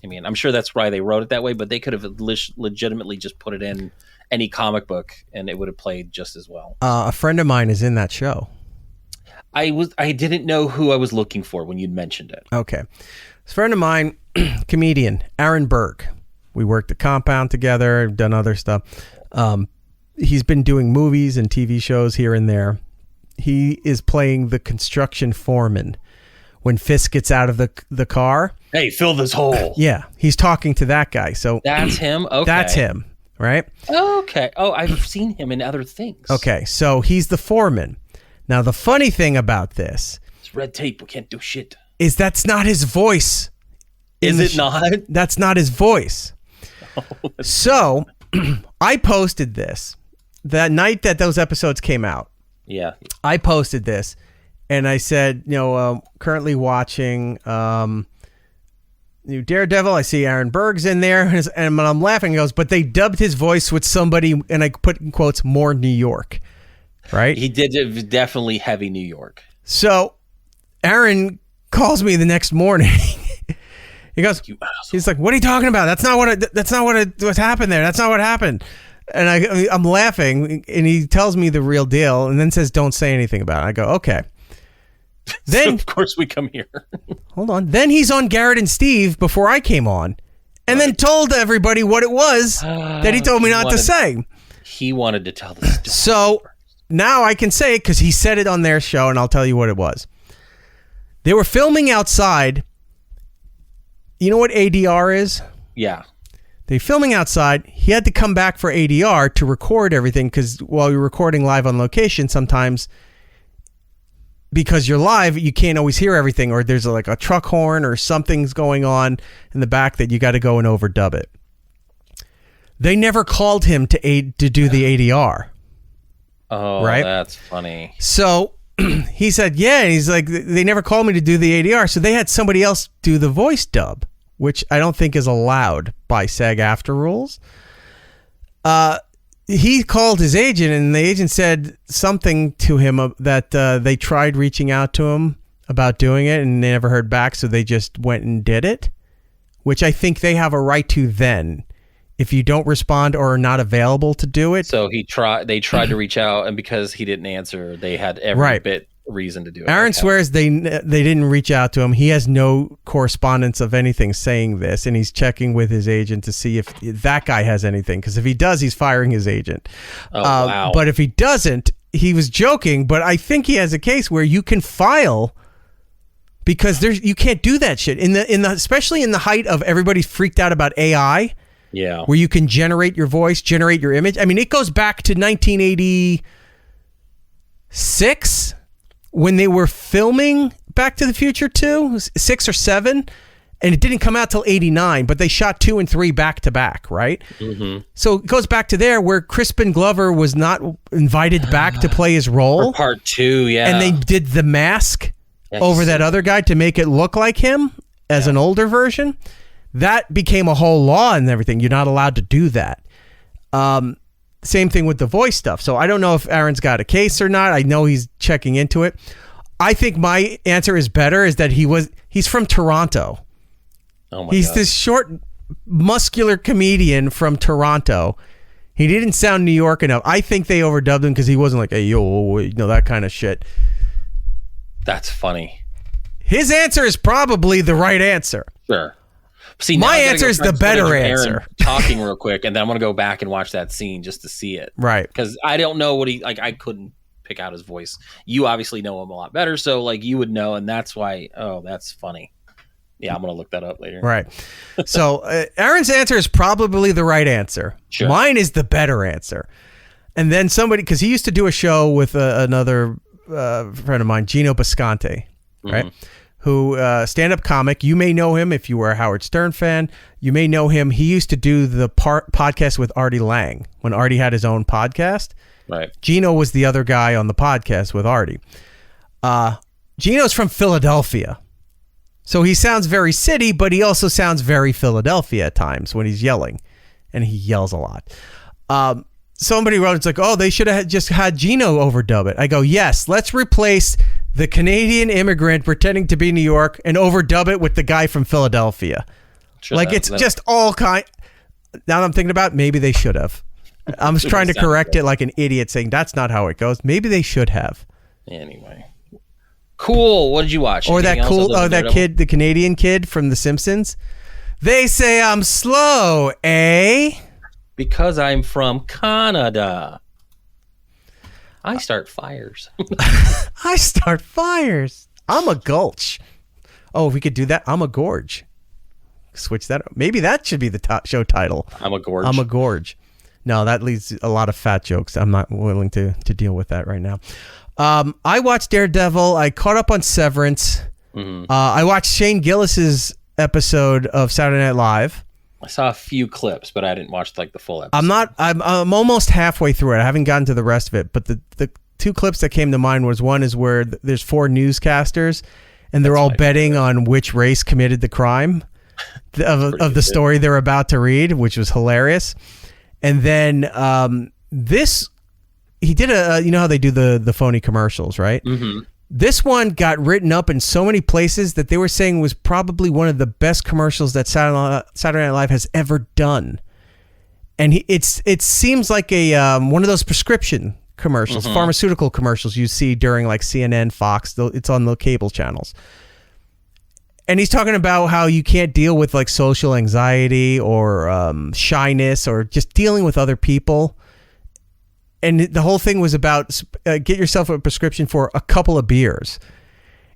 [SPEAKER 5] I mean, I'm sure that's why they wrote it that way. But they could have legitimately just put it in any comic book and it would have played just as well.
[SPEAKER 2] A friend of mine is in that show.
[SPEAKER 5] I didn't know who I was looking for when you'd mentioned it.
[SPEAKER 2] Okay. This friend of mine, comedian Aaron Berg. We worked at Compound together, done other stuff. He's been doing movies and TV shows here and there. He is playing the construction foreman when Fisk gets out of the car.
[SPEAKER 5] Hey, fill this hole.
[SPEAKER 2] Yeah, he's talking to that guy. So
[SPEAKER 5] that's him? Okay.
[SPEAKER 2] That's him, right?
[SPEAKER 5] Okay. Oh, I've seen him in other things.
[SPEAKER 2] Okay, so he's the foreman. Now, the funny thing about this...
[SPEAKER 5] It's red tape. We can't do shit.
[SPEAKER 2] ...is that's not his voice.
[SPEAKER 5] Is it not?
[SPEAKER 2] That's not his voice. So, I posted this that night that those episodes came out.
[SPEAKER 5] Yeah. I
[SPEAKER 2] posted this, and I said, currently watching DareDevil. I see Aaron Berg's in there, and I'm laughing. He goes, but they dubbed his voice with somebody, and I put in quotes, more New York. Right?
[SPEAKER 5] He did definitely heavy New York.
[SPEAKER 2] So Aaron calls me the next morning. He goes, he's like, what are you talking about? That's not what happened there. That's not what happened. And I'm laughing, and he tells me the real deal, and then says, don't say anything about it. I go, okay. Then,
[SPEAKER 5] so of course we come here.
[SPEAKER 2] Hold on. Then he's on Garrett and Steve before I came on, and then told everybody what it was that he told me not to say.
[SPEAKER 5] He wanted to tell the story.
[SPEAKER 2] So now I can say it because he said it on their show, and I'll tell you what it was. They were filming outside. You know what ADR is?
[SPEAKER 5] Yeah.
[SPEAKER 2] They're filming outside. He had to come back for ADR to record everything because while you're recording live on location, sometimes because you're live, you can't always hear everything, or there's like a truck horn or something's going on in the back that you got to go and overdub it. They never called him to do the ADR.
[SPEAKER 5] Oh, right? That's funny.
[SPEAKER 2] So he said, yeah. And he's like, they never called me to do the ADR. So they had somebody else do the voice dub, which I don't think is allowed by SAG-AFTRA rules. He called his agent, and the agent said something to him that they tried reaching out to him about doing it, and they never heard back, so they just went and did it, which I think they have a right to then. If you don't respond or are not available to do it.
[SPEAKER 5] So they tried to reach out, and because he didn't answer, they had every bit reason to do it.
[SPEAKER 2] Aaron swears they didn't reach out to him. He has no correspondence of anything saying this, and he's checking with his agent to see if that guy has anything. Because if he does, he's firing his agent. Wow. But if he doesn't, he was joking. But I think he has a case where you can file. Because you can't do that shit especially in the height of everybody's freaked out about AI.
[SPEAKER 5] Yeah.
[SPEAKER 2] Where you can generate your voice, generate your image. I mean, it goes back to 1986 when they were filming Back to the Future 2, 6 or 7, and it didn't come out till 89, but they shot 2 and 3 back to back, right?
[SPEAKER 5] Mm-hmm.
[SPEAKER 2] So it goes back to there where Crispin Glover was not invited back to play his role.
[SPEAKER 5] For part 2, yeah.
[SPEAKER 2] And they did the mask over that other guy to make it look like him as an older version. That became a whole law and everything. You're not allowed to do that. Same thing with the voice stuff. So I don't know if Aaron's got a case or not. I know he's checking into it. I think my answer is better, is that he's from Toronto.
[SPEAKER 5] Oh my
[SPEAKER 2] he's
[SPEAKER 5] God.
[SPEAKER 2] this short, muscular comedian from Toronto. He didn't sound New York enough. I think they overdubbed him because he wasn't like, hey, yo, that kind of shit.
[SPEAKER 5] That's funny.
[SPEAKER 2] His answer is probably the right answer.
[SPEAKER 5] Sure. See,
[SPEAKER 2] my answer is the better answer.
[SPEAKER 5] Talking real quick, and then I'm going to go back and watch that scene just to see it.
[SPEAKER 2] Right.
[SPEAKER 5] Because I don't know what I couldn't pick out his voice. You obviously know him a lot better, so you would know, and that's why, that's funny. Yeah, I'm going to look that up later.
[SPEAKER 2] Right. So Aaron's answer is probably the right answer.
[SPEAKER 5] Sure.
[SPEAKER 2] Mine is the better answer. And then somebody, because he used to do a show with another friend of mine, Gino Bisconte, right? Mm-hmm. Who stand-up comic. You may know him if you were a Howard Stern fan. You may know him. He used to do the podcast with Artie Lang when Artie had his own podcast.
[SPEAKER 5] Right.
[SPEAKER 2] Gino was the other guy on the podcast with Artie. Gino's from Philadelphia. So he sounds very city, but he also sounds very Philadelphia at times when he's yelling. And he yells a lot. Somebody wrote, it's like, oh, they should have just had Gino overdub it. I go, yes, let's replace the Canadian immigrant pretending to be New York and overdub it with the guy from Philadelphia. Sure, it's just all kind. Now that I'm thinking about it, maybe they should have. I'm just trying to correct it like an idiot, saying that's not how it goes. Maybe they should have.
[SPEAKER 5] Anyway. Cool. What did you watch?
[SPEAKER 2] Or
[SPEAKER 5] anything
[SPEAKER 2] that cool, that kid, the Canadian kid from The Simpsons. They say I'm slow, eh?
[SPEAKER 5] Because I'm from Canada. I start fires.
[SPEAKER 2] I start fires. I'm a gulch. Oh, if we could do that, I'm a gorge. Switch that up. Maybe that should be the show title.
[SPEAKER 5] I'm a gorge.
[SPEAKER 2] I'm a gorge. No, that leads a lot of fat jokes. I'm not willing to deal with that right now. I watched DareDevil. I caught up on Severance.
[SPEAKER 5] Mm-hmm.
[SPEAKER 2] I watched Shane Gillis's episode of Saturday Night Live.
[SPEAKER 5] I saw a few clips, but I didn't watch the full episode.
[SPEAKER 2] I'm almost halfway through it. I haven't gotten to the rest of it, but the two clips that came to mind was one is where there's 4 newscasters and they're all betting on which race committed the crime of the story they're about to read, which was hilarious. And then he did you know how they do the phony commercials, right?
[SPEAKER 5] Mm-hmm.
[SPEAKER 2] This one got written up in so many places that they were saying was probably one of the best commercials that Saturday Night Live has ever done. And it seems like a one of those prescription commercials,
[SPEAKER 5] Mm-hmm.
[SPEAKER 2] pharmaceutical commercials you see during like CNN, Fox. It's on the cable channels. And he's talking about how you can't deal with like social anxiety or shyness or just dealing with other people. And the whole thing was about get yourself a prescription for a couple of beers.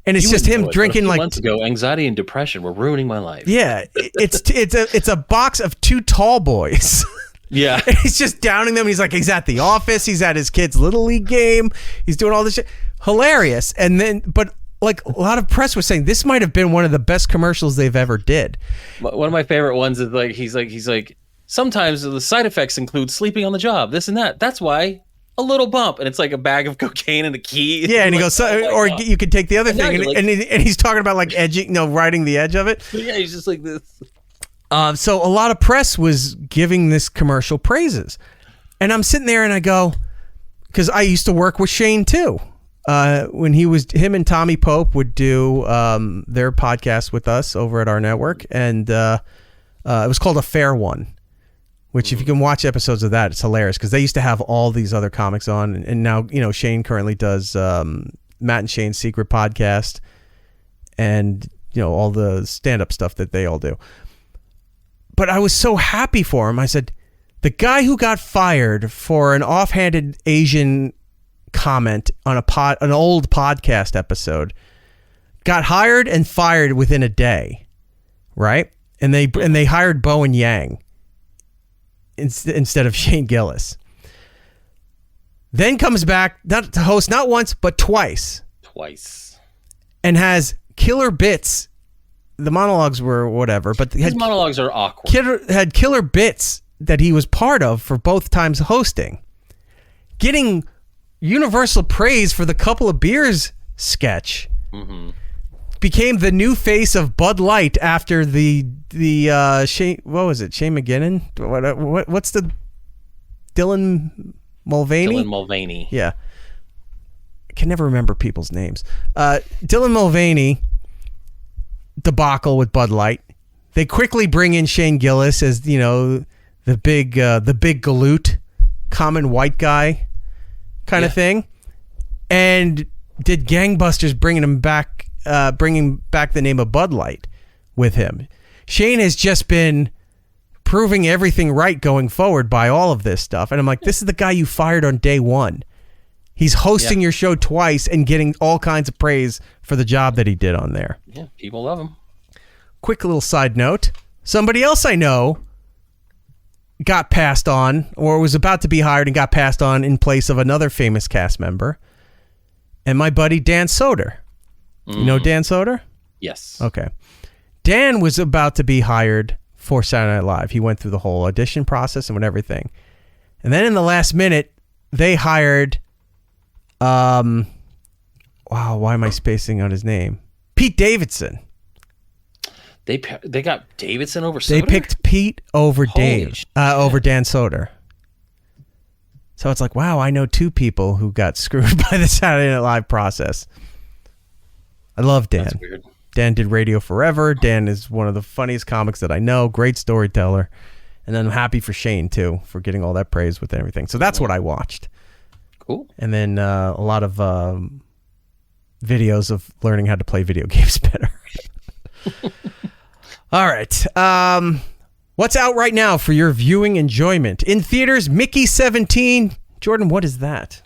[SPEAKER 2] And it's just him drinking like
[SPEAKER 5] months ago, anxiety and depression were ruining my life.
[SPEAKER 2] Yeah, it's a box of 2 tall boys.
[SPEAKER 5] Yeah.
[SPEAKER 2] And he's just downing them. He's like, he's at the office. He's at his kid's little league game. He's doing all this shit. Hilarious. And then, but like a lot of press was saying this might have been one of the best commercials they've ever did.
[SPEAKER 5] One of my favorite ones is he's like, sometimes the side effects include sleeping on the job, this and that. That's why a little bump. And it's like a bag of cocaine and a key.
[SPEAKER 2] Yeah. And he
[SPEAKER 5] like,
[SPEAKER 2] goes, or you could take the other thing. And he's talking about like edging, riding the edge of it.
[SPEAKER 5] Yeah. He's just like this.
[SPEAKER 2] So a lot of press was giving this commercial praises. And I'm sitting there and I go, because I used to work with Shane too. when him and Tommy Pope would do their podcast with us over at our network, and it was called A Fair One, which if you can watch episodes of that, it's hilarious because they used to have all these other comics on, and now Shane currently does Matt and Shane's Secret Podcast, and all the stand-up stuff that they all do. But I was so happy for him. I said, the guy who got fired for an offhanded Asian comment on an old podcast episode got hired and fired within a day, right? And they hired Bowen Yang instead of Shane Gillis. Then comes back not to host not once but twice, and has killer bits. The monologues were whatever, but
[SPEAKER 5] his monologues are awkward.
[SPEAKER 2] Had killer bits that he was part of for both times hosting, getting universal praise for the couple of beers sketch.
[SPEAKER 5] Mm-hmm.
[SPEAKER 2] Became the new face of Bud Light after the Shane. What was it? Shane McGinnon? What's the Dylan Mulvaney?
[SPEAKER 5] Dylan Mulvaney.
[SPEAKER 2] Yeah, I can never remember people's names. Dylan Mulvaney debacle with Bud Light. They quickly bring in Shane Gillis as the big galoot, common white guy kind of thing, and did gangbusters bringing back the name of Bud Light with him. Shane has just been proving everything right going forward by all of this stuff, and I'm like, this is the guy you fired on day one. He's hosting your show twice and getting all kinds of praise for the job that he did on there.
[SPEAKER 5] Yeah, people love him.
[SPEAKER 2] Quick little side note. Somebody else I know got passed on, or was about to be hired and got passed on in place of another famous cast member. And my buddy Dan Soder. You know Dan Soder?
[SPEAKER 5] Yes.
[SPEAKER 2] Okay. Dan was about to be hired for Saturday Night Live. He went through the whole audition process and everything. And then in the last minute, they hired... wow, why am I spacing on his name? Pete Davidson.
[SPEAKER 5] They got Davidson over Soder?
[SPEAKER 2] They picked Pete over Dan Soder. So it's like, wow, I know two people who got screwed by the Saturday Night Live process. I love Dan.
[SPEAKER 5] That's weird.
[SPEAKER 2] Dan did Radio Forever. Dan is one of the funniest comics that I know. Great storyteller. And then I'm happy for Shane, too, for getting all that praise with everything. So that's what I watched.
[SPEAKER 5] Cool.
[SPEAKER 2] And then a lot of videos of learning how to play video games better. All right. What's out right now for your viewing enjoyment? In theaters, Mickey 17. Jordan, what is that?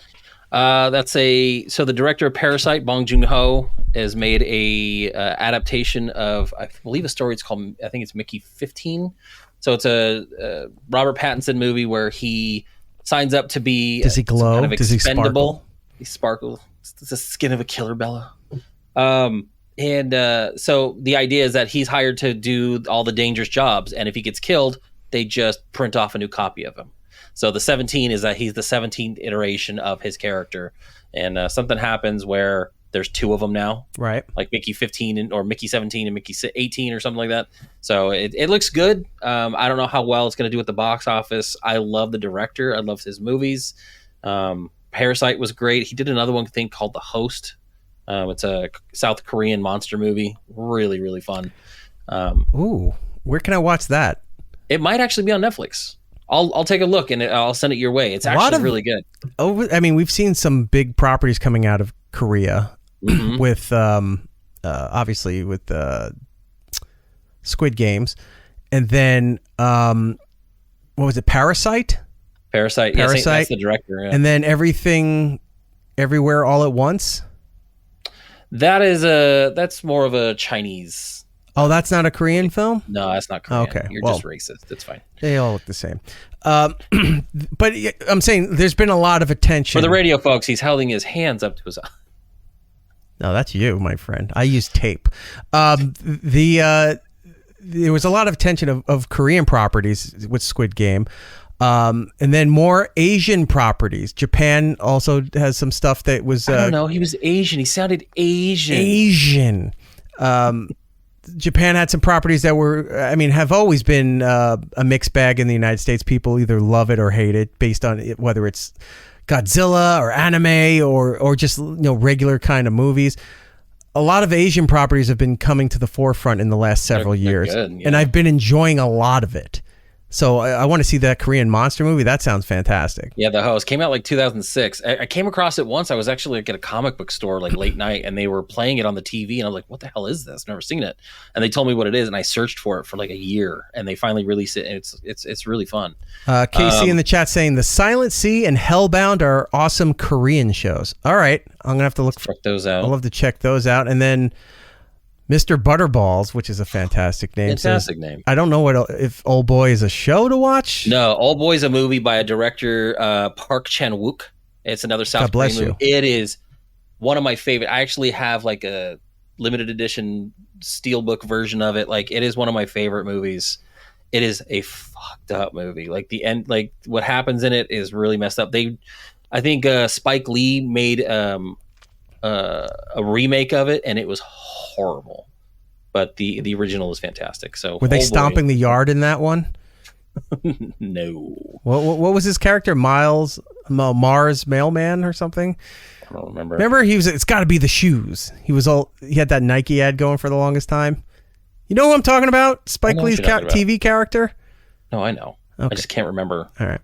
[SPEAKER 5] So the director of Parasite, Bong Joon-ho, has made a adaptation of, I believe, a story. It's called, I think it's Mickey 15. So it's a Robert Pattinson movie where he signs up to be.
[SPEAKER 2] Does he glow?
[SPEAKER 5] Kind of
[SPEAKER 2] Does he sparkle?
[SPEAKER 5] He sparkles. It's the skin of a killer Bella. So the idea is that he's hired to do all the dangerous jobs, and if he gets killed, they just print off a new copy of him. So the 17 is that he's the 17th iteration of his character, and something happens where there's two of them now,
[SPEAKER 2] right?
[SPEAKER 5] Like Mickey 15 or Mickey 17 and Mickey 18 or something like that. So it looks good. I don't know how well it's going to do at the box office. I love the director. I love his movies. Parasite was great. He did another one thing called The Host. It's a South Korean monster movie. Really, really fun.
[SPEAKER 2] Ooh, where can I watch that?
[SPEAKER 5] It might actually be on Netflix. I'll take a look and I'll send it your way. It's actually really good.
[SPEAKER 2] We've seen some big properties coming out of Korea with obviously with Squid Games, and then what was it? Parasite.
[SPEAKER 5] Yes, that's the director. Yeah.
[SPEAKER 2] And then Everything, Everywhere, All at Once.
[SPEAKER 5] That's more of a Chinese.
[SPEAKER 2] Oh, that's not a Korean film?
[SPEAKER 5] No, that's not Korean.
[SPEAKER 2] Okay,
[SPEAKER 5] You're just racist. It's fine.
[SPEAKER 2] They all look the same. But I'm saying there's been a lot of attention.
[SPEAKER 5] For the radio folks, he's holding his hands up to his eyes.
[SPEAKER 2] No, that's you, my friend. I use tape. There was a lot of attention of Korean properties with Squid Game. And then more Asian properties. Japan also has some stuff that was...
[SPEAKER 5] I don't know. He was Asian. He sounded Asian.
[SPEAKER 2] Asian. Japan had some properties that were, have always been a mixed bag in the United States. People either love it or hate it based on whether it's Godzilla or anime or just regular kind of movies. A lot of Asian properties have been coming to the forefront in the last several years,
[SPEAKER 5] good, yeah.
[SPEAKER 2] and I've been enjoying a lot of it. So I want to see that Korean monster movie. That sounds fantastic.
[SPEAKER 5] Yeah, The Host came out like 2006. I came across it once. I was actually at a comic book store like late night, and they were playing it on the TV, and I was like, "What the hell is this? Never seen it." And they told me what it is, and I searched for it for like a year, and they finally released it, and it's really fun.
[SPEAKER 2] Casey in the chat saying The Silent Sea and Hellbound are awesome Korean shows. All right, I'm gonna have to
[SPEAKER 5] check those out.
[SPEAKER 2] I'll have to check those out, and then Mr. Butterballs, which is a fantastic name.
[SPEAKER 5] Fantastic name.
[SPEAKER 2] I don't know if Old Boy is a show to watch.
[SPEAKER 5] No, Old Boy is a movie by a director, Park Chan-wook. It's another South Korean movie. It is one of my favorite. I actually have like a limited edition steelbook version of it. Like, it is one of my favorite movies. It is a fucked up movie. Like the end, like what happens in it is really messed up. I think Spike Lee made a remake of it, and it was horrible, but the original is fantastic. So
[SPEAKER 2] were they stomping the yard in that one?
[SPEAKER 5] No.
[SPEAKER 2] What was his character? Mars Mailman or something?
[SPEAKER 5] I don't remember.
[SPEAKER 2] Remember, it's got to be the shoes. He had that Nike ad going for the longest time. You know who I'm talking about? Spike Lee's TV character.
[SPEAKER 5] No, I know. Okay. I just can't remember.
[SPEAKER 2] All right.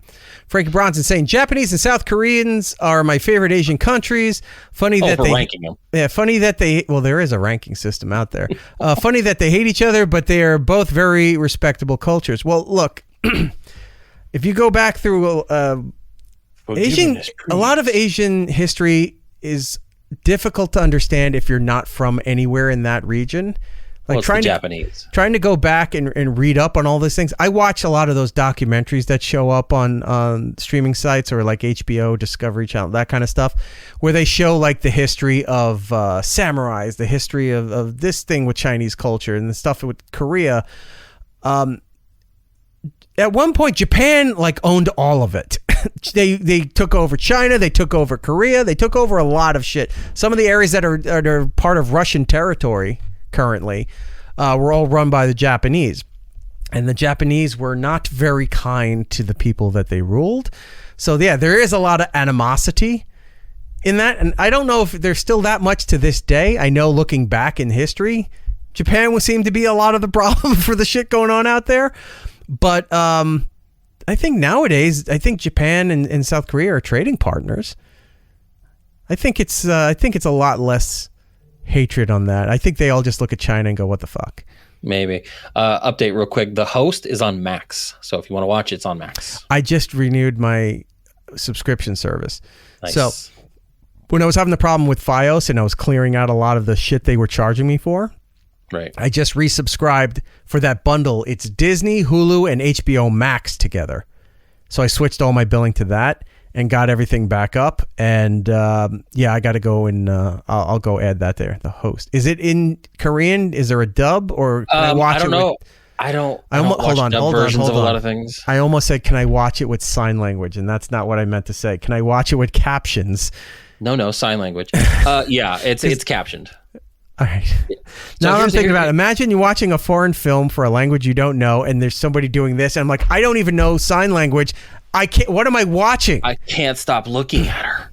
[SPEAKER 2] Frankie Bronson saying Japanese and South Koreans are my favorite Asian countries. Funny that they
[SPEAKER 5] ranking them.
[SPEAKER 2] Yeah, funny that there is a ranking system out there. Funny that they hate each other, but they are both very respectable cultures. Well, look, if you go back through a lot of Asian history is difficult to understand if you're not from anywhere in that region. Like trying to go back and read up on all these things. I watch a lot of those documentaries that show up on streaming sites or like HBO, Discovery Channel, that kind of stuff, where they show like the history of samurais, the history of this thing with Chinese culture and the stuff with Korea. At one point, Japan like owned all of it. They took over China, they took over Korea, they took over a lot of shit. Some of the areas that are part of Russian territory currently were all run by the Japanese, and the Japanese were not very kind to the people that they ruled. So yeah, there is a lot of animosity in that, and I don't know if there's still that much to this day. I know looking back in history, Japan would seem to be a lot of the problem for the shit going on out there, but I think nowadays Japan and South Korea are trading partners. I think it's a lot less hatred on that. I think they all just look at China and go, what the fuck?
[SPEAKER 5] Maybe. Update real quick. The Host is on Max. So if you want to watch it, it's on Max.
[SPEAKER 2] I just renewed my subscription service.
[SPEAKER 5] Nice.
[SPEAKER 2] So when I was having the problem with Fios and I was clearing out a lot of the shit they were charging me for,
[SPEAKER 5] right,
[SPEAKER 2] I just resubscribed for that bundle. It's Disney, Hulu, and HBO Max together. So I switched all my billing to that and got everything back up. And I got to go and I'll go add that there. The Host. Is it in Korean? Is there a dub or can I watch it?
[SPEAKER 5] I don't know. I don't watch dub versions of a lot of things.
[SPEAKER 2] I almost said, can I watch it with sign language? And that's not what I meant to say. Can I watch it with captions?
[SPEAKER 5] No, sign language. It's captioned.
[SPEAKER 2] All right. Now I'm thinking about it. Imagine you're watching a foreign film for a language you don't know, and there's somebody doing this, and I'm like, I don't even know sign language. I can't. What am I watching?
[SPEAKER 5] I can't stop looking at her.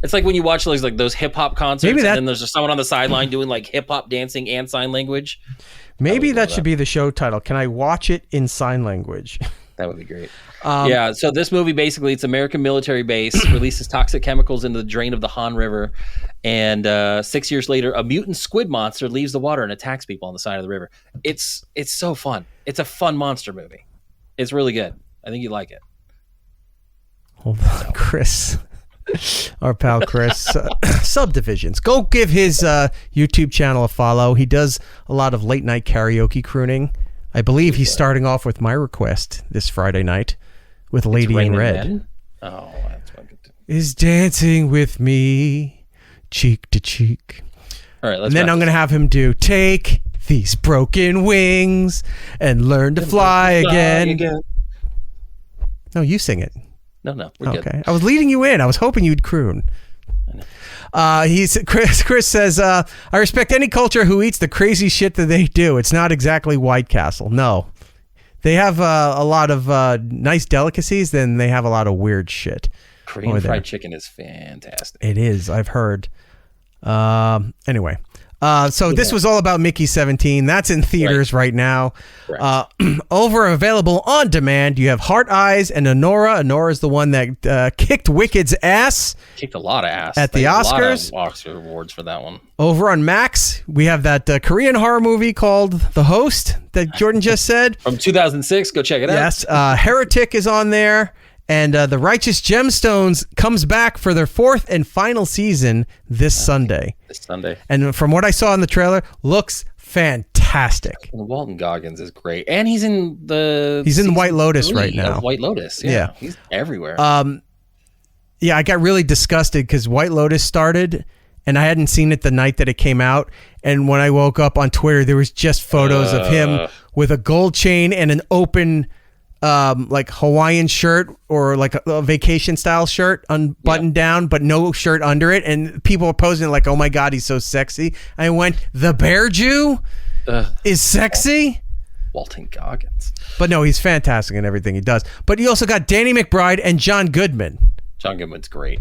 [SPEAKER 5] It's like when you watch like those hip hop concerts, and then there's just someone on the sideline doing like hip hop dancing and sign language.
[SPEAKER 2] Maybe that should be the show title. Can I watch it in sign language?
[SPEAKER 5] That would be great. So this movie, basically, it's American military base releases toxic chemicals into the drain of the Han River. And 6 years later, a mutant squid monster leaves the water and attacks people on the side of the river. It's so fun. It's a fun monster movie. It's really good. I think you like it.
[SPEAKER 2] Hold on, Chris. Our pal Chris. Subdivisions. Go give his YouTube channel a follow. He does a lot of late night karaoke crooning. I believe he's starting off with my request this Friday night with Lady in Red.
[SPEAKER 5] Men? Oh, that's fucking.
[SPEAKER 2] Is dancing with me, cheek to cheek.
[SPEAKER 5] All right, let's.
[SPEAKER 2] And then I'm going to have him do Take These Broken Wings and Learn to Fly Again. No, you sing it.
[SPEAKER 5] No, we're good.
[SPEAKER 2] Okay, I was leading you in. I was hoping you'd croon. Chris says, I respect any culture who eats the crazy shit that they do. It's not exactly White Castle. No, they have a lot of nice delicacies. Then they have a lot of weird shit.
[SPEAKER 5] Korean fried chicken is fantastic.
[SPEAKER 2] It is. I've heard. Anyway. So this was all about Mickey 17. That's in theaters right now. Over available on demand, you have Heart Eyes and Honora. Honora is the one that kicked Wicked's ass.
[SPEAKER 5] Kicked a lot of ass.
[SPEAKER 2] At the Oscars.
[SPEAKER 5] A lot of Oscar awards for that one.
[SPEAKER 2] Over on Max, we have that Korean horror movie called The Host that Jordan just said.
[SPEAKER 5] From 2006. Go check it out.
[SPEAKER 2] Yes. Heretic is on there. And The Righteous Gemstones comes back for their 4th and final season this Sunday. And from what I saw in the trailer, looks fantastic.
[SPEAKER 5] And Walton Goggins is great. And he's in the
[SPEAKER 2] White Lotus right now.
[SPEAKER 5] White Lotus. Yeah. He's everywhere.
[SPEAKER 2] Yeah, I got really disgusted because White Lotus started and I hadn't seen it the night that it came out. And when I woke up on Twitter, there was just photos of him with a gold chain and an open like Hawaiian shirt or like a vacation style shirt unbuttoned down, but no shirt under it. And people were posing like, oh my God, he's so sexy. I went, the Bear Jew is sexy?
[SPEAKER 5] Walton Goggins.
[SPEAKER 2] But no, he's fantastic in everything he does. But you also got Danny McBride and John Goodman.
[SPEAKER 5] John Goodman's great.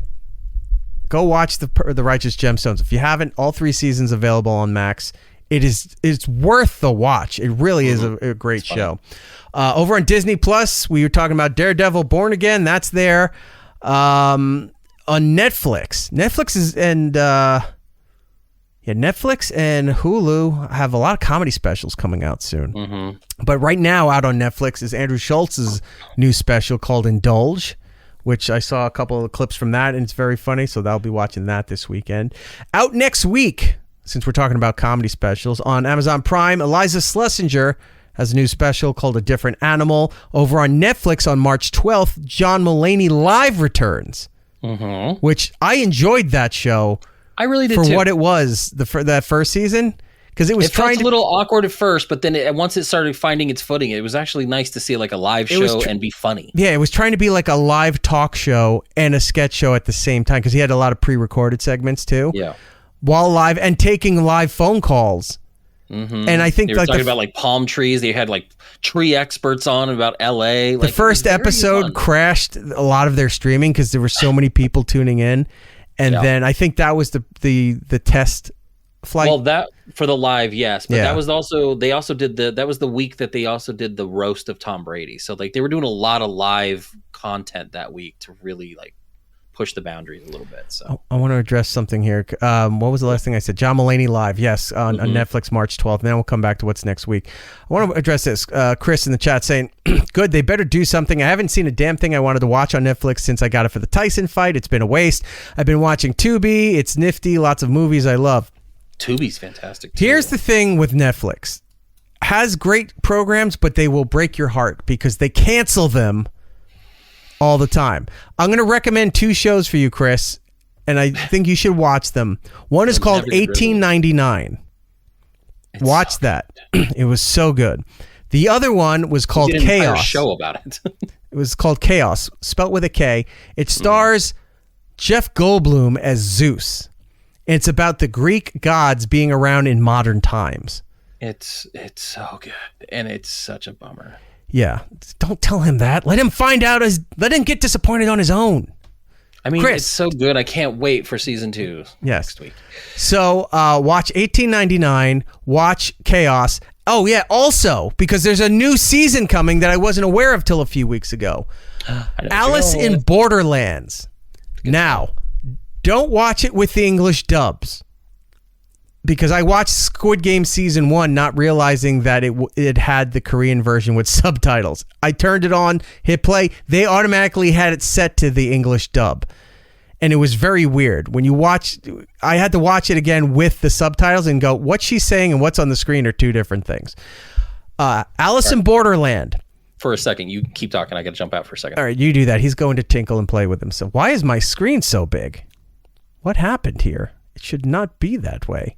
[SPEAKER 2] Go watch the Righteous Gemstones. If you haven't, all 3 seasons available on Max. It's worth the watch. It really is a great show. Over on Disney Plus, we were talking about Daredevil Born Again. That's there. On Netflix. Netflix and Hulu have a lot of comedy specials coming out soon. But right now out on Netflix is Andrew Schultz's new special called Indulge, which I saw a couple of clips from that, and it's very funny, so I'll be watching that this weekend. Out next week, since we're talking about comedy specials, on Amazon Prime, Eliza Schlesinger has a new special called A Different Animal. Over on Netflix on March 12th, John Mulaney Live returns, which I enjoyed that show.
[SPEAKER 5] I really did
[SPEAKER 2] for
[SPEAKER 5] too.
[SPEAKER 2] What it was that first season, because it was
[SPEAKER 5] felt a little awkward at first, but then once it started finding its footing, it was actually nice to see like a live show and be funny.
[SPEAKER 2] Yeah, it was trying to be like a live talk show and a sketch show at the same time, because he had a lot of pre-recorded segments too.
[SPEAKER 5] Yeah,
[SPEAKER 2] while live and taking live phone calls. And I think
[SPEAKER 5] they were talking about like palm trees. They had like tree experts on about LA.
[SPEAKER 2] The first episode crashed a lot of their streaming because there were so many people tuning in, and then I think that was the test flight.
[SPEAKER 5] Well, that for the live, yes, but that was also that was the week that they also did the roast of Tom Brady. So like they were doing a lot of live content that week to really like push the boundaries a little bit. So
[SPEAKER 2] I want to address something here. What was the last thing I said? John Mulaney Live, yes, on Netflix March 12th. And then we'll come back to what's next week. I want to address this. Chris in the chat saying, good, they better do something. I haven't seen a damn thing I wanted to watch on Netflix since I got it for the Tyson fight. It's been a waste. I've been watching Tubi. It's nifty. Lots of movies I love.
[SPEAKER 5] Tubi's fantastic too.
[SPEAKER 2] Here's the thing with Netflix. Has great programs, but they will break your heart because they cancel them all the time. I'm going to recommend 2 shows for you, Chris, and I think you should watch them. One is called 1899. Watch that. It was so good. The other one was called
[SPEAKER 5] Chaos.
[SPEAKER 2] Chaos.
[SPEAKER 5] Show about it.
[SPEAKER 2] It was called Chaos, spelt with a K. It stars Jeff Goldblum as Zeus. It's about the Greek gods being around in modern times.
[SPEAKER 5] It's so good, and it's such a bummer.
[SPEAKER 2] Yeah, don't tell him that. Let him find out. Let him get disappointed on his own.
[SPEAKER 5] I mean,
[SPEAKER 2] Chris.
[SPEAKER 5] It's so good. I can't wait for season 2 next week.
[SPEAKER 2] So watch 1899. Watch Chaos. Oh yeah. Also, because there's a new season coming that I wasn't aware of till a few weeks ago. Alice in Borderlands. Now, don't watch it with the English dubs. Because I watched Squid Game Season 1 not realizing that it had the Korean version with subtitles. I turned it on, hit play. They automatically had it set to the English dub. And it was very weird. When you watch, I had to watch it again with the subtitles and go, what she's saying and what's on the screen are 2 different things. Alice in Borderland.
[SPEAKER 5] For a second, you keep talking. I got to jump out for a second.
[SPEAKER 2] All right, you do that. He's going to tinkle and play with himself. Why is my screen so big? What happened here? It should not be that way.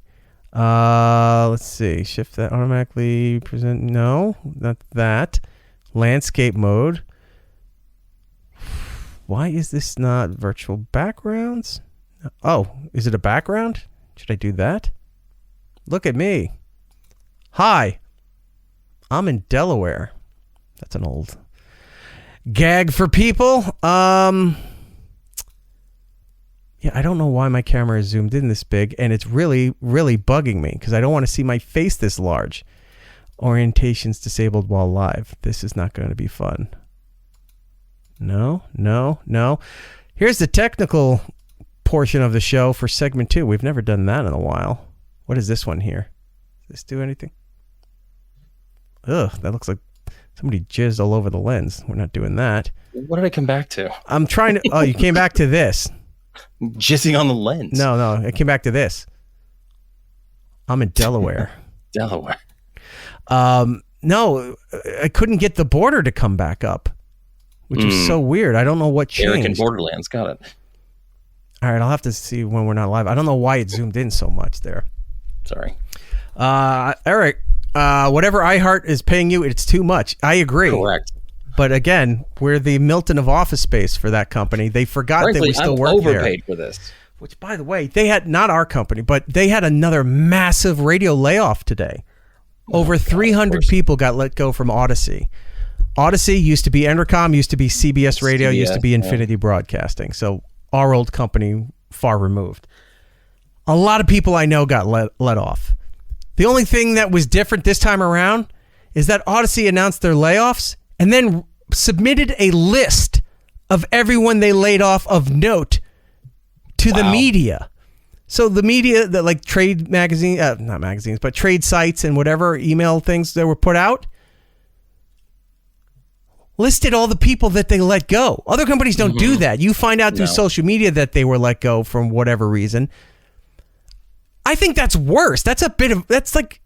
[SPEAKER 2] Let's see. Shift that automatically present. No, not that. Landscape mode. Why is this not virtual backgrounds? Oh, is it a background? Should I do that? Look at me. Hi. I'm in Delaware. That's an old gag for people. Yeah, I don't know why my camera is zoomed in this big, and it's really, really bugging me because I don't want to see my face this large. Orientations disabled while live. This is not going to be fun. No. Here's the technical portion of the show for segment 2. We've never done that in a while. What is this one here? Does this do anything? Ugh, that looks like somebody jizzed all over the lens. We're not doing that.
[SPEAKER 5] What did I come back to?
[SPEAKER 2] I'm trying to... Oh, you came back to this.
[SPEAKER 5] Jizzing on the lens.
[SPEAKER 2] No, I came back to this. I'm in Delaware.
[SPEAKER 5] Delaware.
[SPEAKER 2] No, I couldn't get the border to come back up, which is so weird. I don't know what changed.
[SPEAKER 5] Eric in Borderlands got it.
[SPEAKER 2] All right, I'll have to see when we're not live. I don't know why it zoomed in so much there.
[SPEAKER 5] Sorry.
[SPEAKER 2] Eric, whatever iHeart is paying you, it's too much. I agree.
[SPEAKER 5] Correct.
[SPEAKER 2] But again, we're the Milton of Office Space for that company. They forgot that we still work there.
[SPEAKER 5] I'm overpaid for this.
[SPEAKER 2] Which, by the way, they had, not our company, but they had another massive radio layoff today. Over 300 people got let go from Odyssey. Odyssey used to be Entercom, used to be CBS Radio, used to be Infinity Broadcasting. So our old company, far removed. A lot of people I know got let off. The only thing that was different this time around is that Odyssey announced their layoffs and then submitted a list of everyone they laid off of note to the media. So the media, that like trade magazine, not magazines, but trade sites and whatever email things that were put out, listed all the people that they let go. Other companies don't do that. You find out through social media that they were let go from whatever reason. I think that's worse. That's like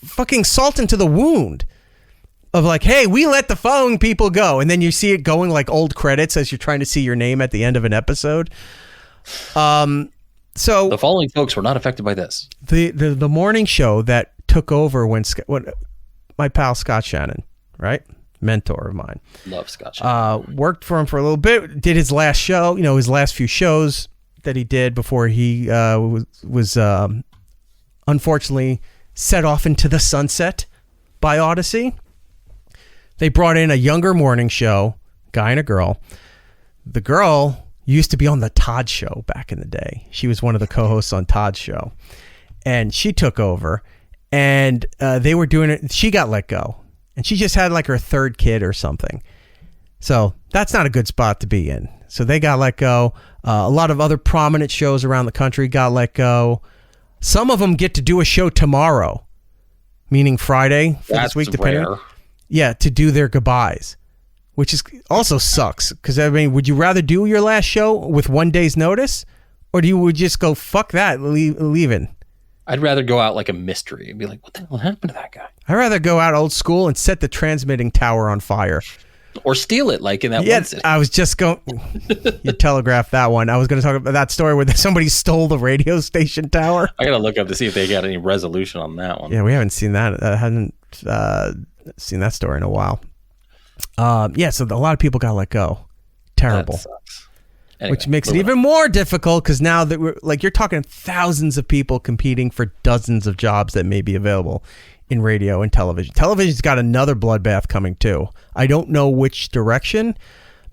[SPEAKER 2] fucking salt into the wound of like, hey, we let the following people go. And then you see it going like old credits as you're trying to see your name at the end of an episode. So
[SPEAKER 5] the following folks were not affected by this.
[SPEAKER 2] The morning show that took over when my pal Scott Shannon, right? Mentor of mine.
[SPEAKER 5] Love Scott Shannon.
[SPEAKER 2] Worked for him for a little bit, did his last show, his last few shows that he did before he was unfortunately set off into the sunset by Odyssey. They brought in a younger morning show, guy and a girl. The girl used to be on the Todd Show back in the day. She was one of the co-hosts on Todd's show. And she took over, and they were doing it. She got let go, and she just had like her third kid or something. So that's not a good spot to be in. So they got let go. A lot of other prominent shows around the country got let go. Some of them get to do a show tomorrow, meaning Friday for this week, depending.
[SPEAKER 5] Rare.
[SPEAKER 2] Yeah, to do their goodbyes, which is also sucks. Because I mean, would you rather do your last show with 1 day's notice, or do you just go fuck that, leaving?
[SPEAKER 5] I'd rather go out like a mystery and be like, what the hell happened to that guy?
[SPEAKER 2] I'd rather go out old school and set the transmitting tower on fire.
[SPEAKER 5] Or steal it, like in that one city.
[SPEAKER 2] I was just going... You telegraphed that one. I was going to talk about that story where somebody stole the radio station tower.
[SPEAKER 5] I got to look up to see if they got any resolution on that one.
[SPEAKER 2] Yeah, we haven't seen that. Hadn't seen that story in a while. So a lot of people got let go. Terrible.
[SPEAKER 5] That sucks. Anyway,
[SPEAKER 2] which makes it even more difficult because now that you're talking thousands of people competing for dozens of jobs that may be available in radio and television. Television's got another bloodbath coming too. I don't know which direction,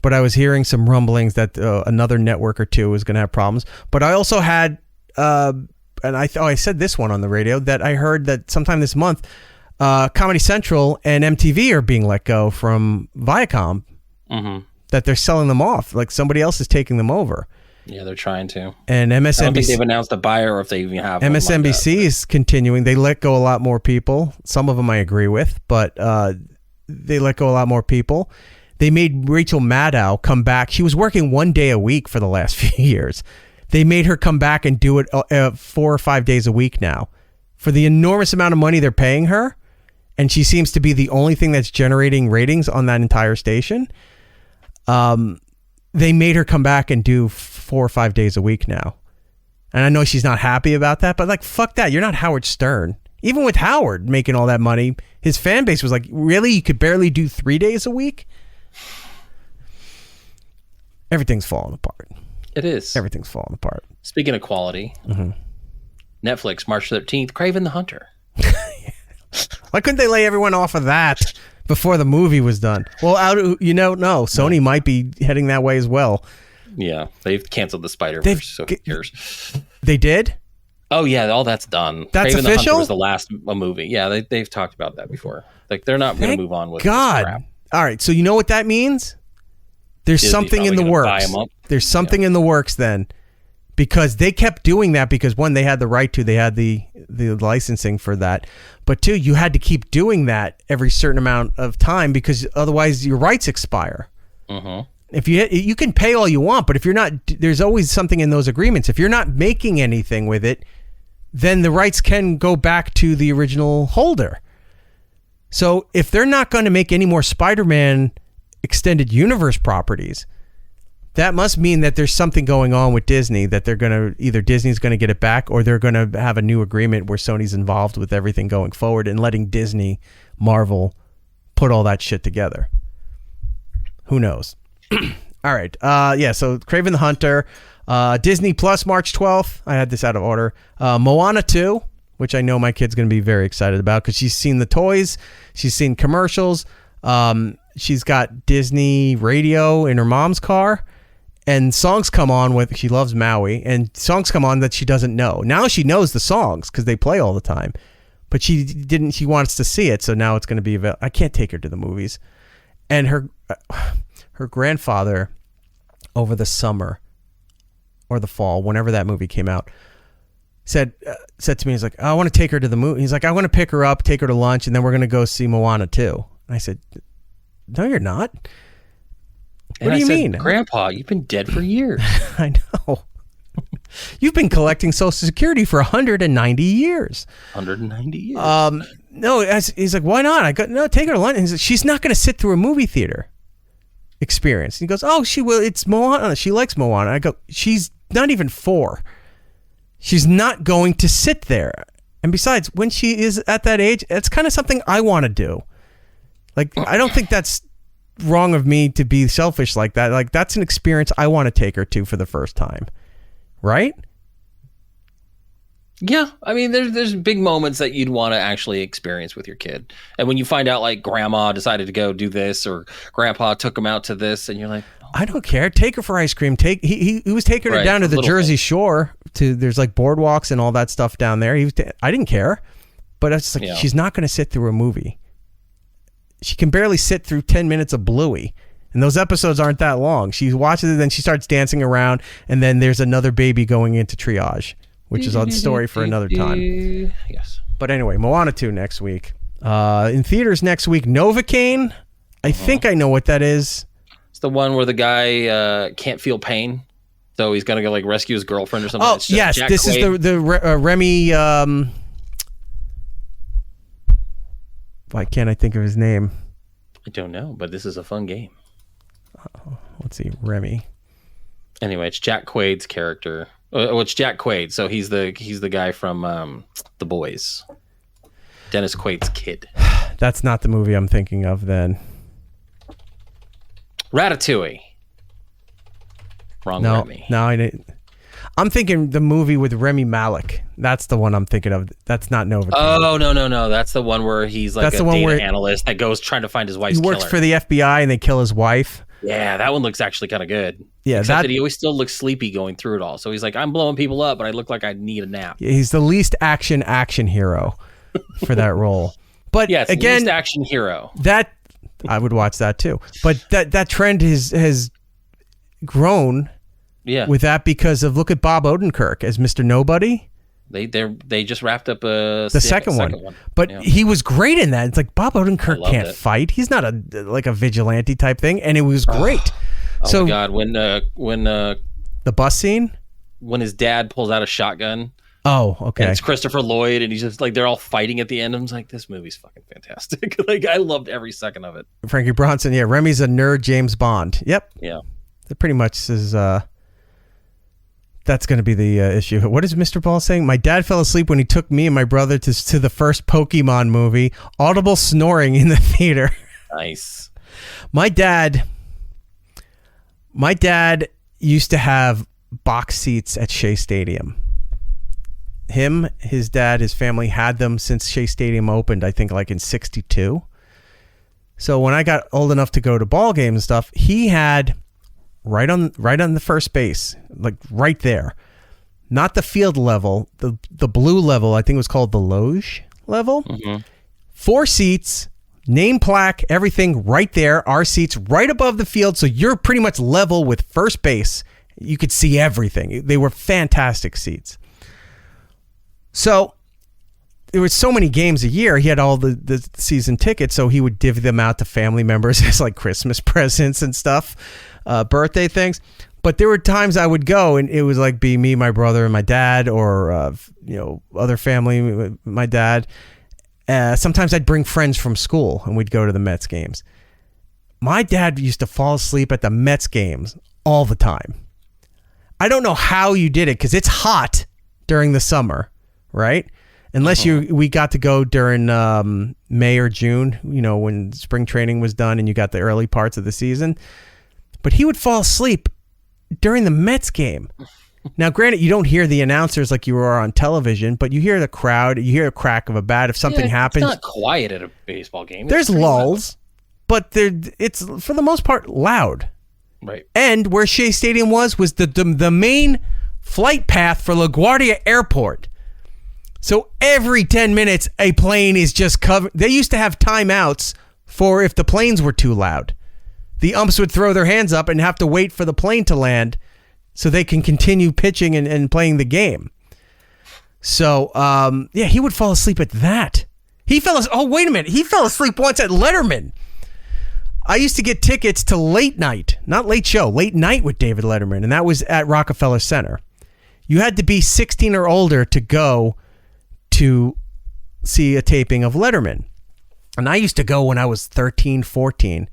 [SPEAKER 2] but I was hearing some rumblings that another network or two is going to have problems. But I also had, and I said this one on the radio, that I heard that sometime this month, Comedy Central and MTV are being let go from Viacom.
[SPEAKER 5] Mm-hmm.
[SPEAKER 2] That they're selling them off, like somebody else is taking them over.
[SPEAKER 5] Yeah, they're trying to.
[SPEAKER 2] And MSNBC,
[SPEAKER 5] I don't think they've announced a buyer or if they even have.
[SPEAKER 2] MSNBC is continuing. They let go a lot more people. Some of them I agree with, but they let go a lot more people. They made Rachel Maddow come back. She was working 1 day a week for the last few years. They made her come back and do it 4 or 5 days a week now for the enormous amount of money they're paying her. And she seems to be the only thing that's generating ratings on that entire station. They made her come back and do 4 or 5 days a week now. And I know she's not happy about that, but like, fuck that. You're not Howard Stern. Even with Howard making all that money, his fan base was like, really? You could barely do 3 days a week? Everything's falling apart.
[SPEAKER 5] It is.
[SPEAKER 2] Everything's falling apart.
[SPEAKER 5] Speaking of quality, Netflix, March 13th, Kraven the Hunter.
[SPEAKER 2] Why couldn't they lay everyone off of that before the movie was done? Well, no, Sony might be heading that way as well.
[SPEAKER 5] Yeah, they've canceled the Spider-Verse, so who cares?
[SPEAKER 2] They did?
[SPEAKER 5] Oh yeah, all that's done.
[SPEAKER 2] That's
[SPEAKER 5] Kraven the
[SPEAKER 2] official?
[SPEAKER 5] Hunter was the last movie. Yeah, they've talked about that before. Like they're not going to move on with
[SPEAKER 2] God.
[SPEAKER 5] this crap.
[SPEAKER 2] All right, so you know what that means? There's
[SPEAKER 5] Disney's
[SPEAKER 2] something in the
[SPEAKER 5] probably gonna buy
[SPEAKER 2] works.
[SPEAKER 5] 'em up.
[SPEAKER 2] There's something in the works then, because they kept doing that because one, they had the right to, they had the licensing for that, but two, you had to keep doing that every certain amount of time because otherwise your rights expire. If you can pay all you want, but if you're not, there's always something in those agreements. If you're not making anything with it, then the rights can go back to the original holder. So if they're not going to make any more Spider-Man extended universe properties, that must mean that there's something going on with Disney, that they're going to, either Disney's going to get it back or they're going to have a new agreement where Sony's involved with everything going forward and letting Disney, Marvel, put all that shit together. Who knows? All right. So Kraven the Hunter, Disney Plus, March 12th. I had this out of order. Moana 2, which I know my kid's going to be very excited about because she's seen the toys. She's seen commercials. She's got Disney radio in her mom's car. And songs come on with, she loves Maui, and songs come on that she doesn't know. Now she knows the songs because they play all the time. But she wants to see it, so now it's going to be available. I can't take her to the movies. And her grandfather, over the summer or the fall, whenever that movie came out, said to me, he's like, I want to take her to the movie. He's like, I want to pick her up, take her to lunch, and then we're going to go see Moana 2. And I said, no, you're not. What do you mean?
[SPEAKER 5] Grandpa, you've been dead for years.
[SPEAKER 2] I know. You've been collecting Social Security for 190 years.
[SPEAKER 5] 190 years.
[SPEAKER 2] No, he's like, why not? I go, no, take her to lunch. And he's like, she's not going to sit through a movie theater experience. He goes, oh, she will. It's Moana. She likes Moana. I go, she's not even 4. She's not going to sit there. And besides, when she is at that age, it's kind of something I want to do. Like, I don't think that's wrong of me to be selfish like that. Like, that's an experience I want to take her to for the first time. Right?
[SPEAKER 5] Yeah, I mean, there's big moments that you'd want to actually experience with your kid, and when you find out like grandma decided to go do this or grandpa took him out to this, and you're like, oh.
[SPEAKER 2] I don't care. Take her for ice cream. He was taking her down to the Jersey Shore. There's like boardwalks and all that stuff down there. I didn't care, but it's like she's not going to sit through a movie. She can barely sit through 10 minutes of Bluey. And those episodes aren't that long. She watches it, then she starts dancing around, and then there's another baby going into triage, which is a story for another time.
[SPEAKER 5] Yes.
[SPEAKER 2] But anyway, Moana 2 next week. In theaters next week, Novocaine. I think I know what that is.
[SPEAKER 5] It's the one where the guy can't feel pain, so he's gonna go like rescue his girlfriend or something.
[SPEAKER 2] Oh, yes, this is the Remy. Why can't I think of his name?
[SPEAKER 5] I don't know, but this is a fun game.
[SPEAKER 2] Let's see, Remy.
[SPEAKER 5] Anyway, it's Jack Quaid's character. Oh, it's Jack Quaid. So he's the guy from The Boys. Dennis Quaid's kid.
[SPEAKER 2] That's not the movie I'm thinking of then.
[SPEAKER 5] Ratatouille. Wrong Remy.
[SPEAKER 2] No, I didn't. I'm thinking the movie with Remy Malek. That's the one I'm thinking of. That's not Novocaine.
[SPEAKER 5] Oh, no. That's the one where he's like a data analyst that goes trying to find his wife's killer.
[SPEAKER 2] He works for the FBI and they kill his wife.
[SPEAKER 5] Yeah, that one looks actually kind of good.
[SPEAKER 2] Yeah,
[SPEAKER 5] Except that he always still looks sleepy going through it all. So he's like, I'm blowing people up, but I look like I need a nap.
[SPEAKER 2] He's the least action hero for that role. But
[SPEAKER 5] yeah, it's
[SPEAKER 2] again,
[SPEAKER 5] least action hero.
[SPEAKER 2] That I would watch that too. But that trend has grown.
[SPEAKER 5] Yeah.
[SPEAKER 2] With that because of, look at Bob Odenkirk as Mr. Nobody.
[SPEAKER 5] They just wrapped up the
[SPEAKER 2] second one. But he was great in that. It's like Bob Odenkirk can't fight. He's not a vigilante type thing, and it was great.
[SPEAKER 5] Oh my God, when
[SPEAKER 2] the bus scene,
[SPEAKER 5] when his dad pulls out a shotgun.
[SPEAKER 2] Oh, okay.
[SPEAKER 5] And it's Christopher Lloyd, and he's just like, they're all fighting at the end. I'm like, this movie's fucking fantastic. Like, I loved every second of it.
[SPEAKER 2] Frankie Bronson, yeah. Remy's a nerd James Bond. Yep.
[SPEAKER 5] Yeah.
[SPEAKER 2] That pretty much is. That's going to be the issue. What is Mr. Ball saying? My dad fell asleep when he took me and my brother to the first Pokemon movie. Audible snoring in the theater.
[SPEAKER 5] Nice.
[SPEAKER 2] My dad used to have box seats at Shea Stadium. Him, his dad, his family had them since Shea Stadium opened, I think like in 1962. So when I got old enough to go to ball games and stuff, he had right on the first base, like right there. Not the field level, the blue level, I think it was called the loge level. 4 seats, name plaque, everything right there. Our seats right above the field, so you're pretty much level with first base. You could see everything. They were fantastic seats. So there were so many games a year. He had all the season tickets, so he would divvy them out to family members as like Christmas presents and stuff, birthday things. But there were times I would go and it was like be me, my brother, and my dad, or other family, my dad. Sometimes I'd bring friends from school and we'd go to the Mets games. My dad used to fall asleep at the Mets games all the time. I don't know how you did it because it's hot during the summer, right? Unless we got to go during May or June, when spring training was done and you got the early parts of the season. But he would fall asleep during the Mets game. Now, granted, you don't hear the announcers like you are on television, but you hear the crowd, you hear a crack of a bat if something happens.
[SPEAKER 5] It's not quiet at a baseball game.
[SPEAKER 2] There's lulls, but it's for the most part loud.
[SPEAKER 5] Right.
[SPEAKER 2] And where Shea Stadium was the main flight path for LaGuardia Airport. So every 10 minutes, a plane is just covered. They used to have timeouts for if the planes were too loud. The umps would throw their hands up and have to wait for the plane to land so they can continue pitching and playing the game. So, he would fall asleep at that. Oh, wait a minute. He fell asleep once at Letterman. I used to get tickets to late night, not late show, late night with David Letterman, and that was at Rockefeller Center. You had to be 16 or older to go to see a taping of Letterman. And I used to go when I was 13, 14.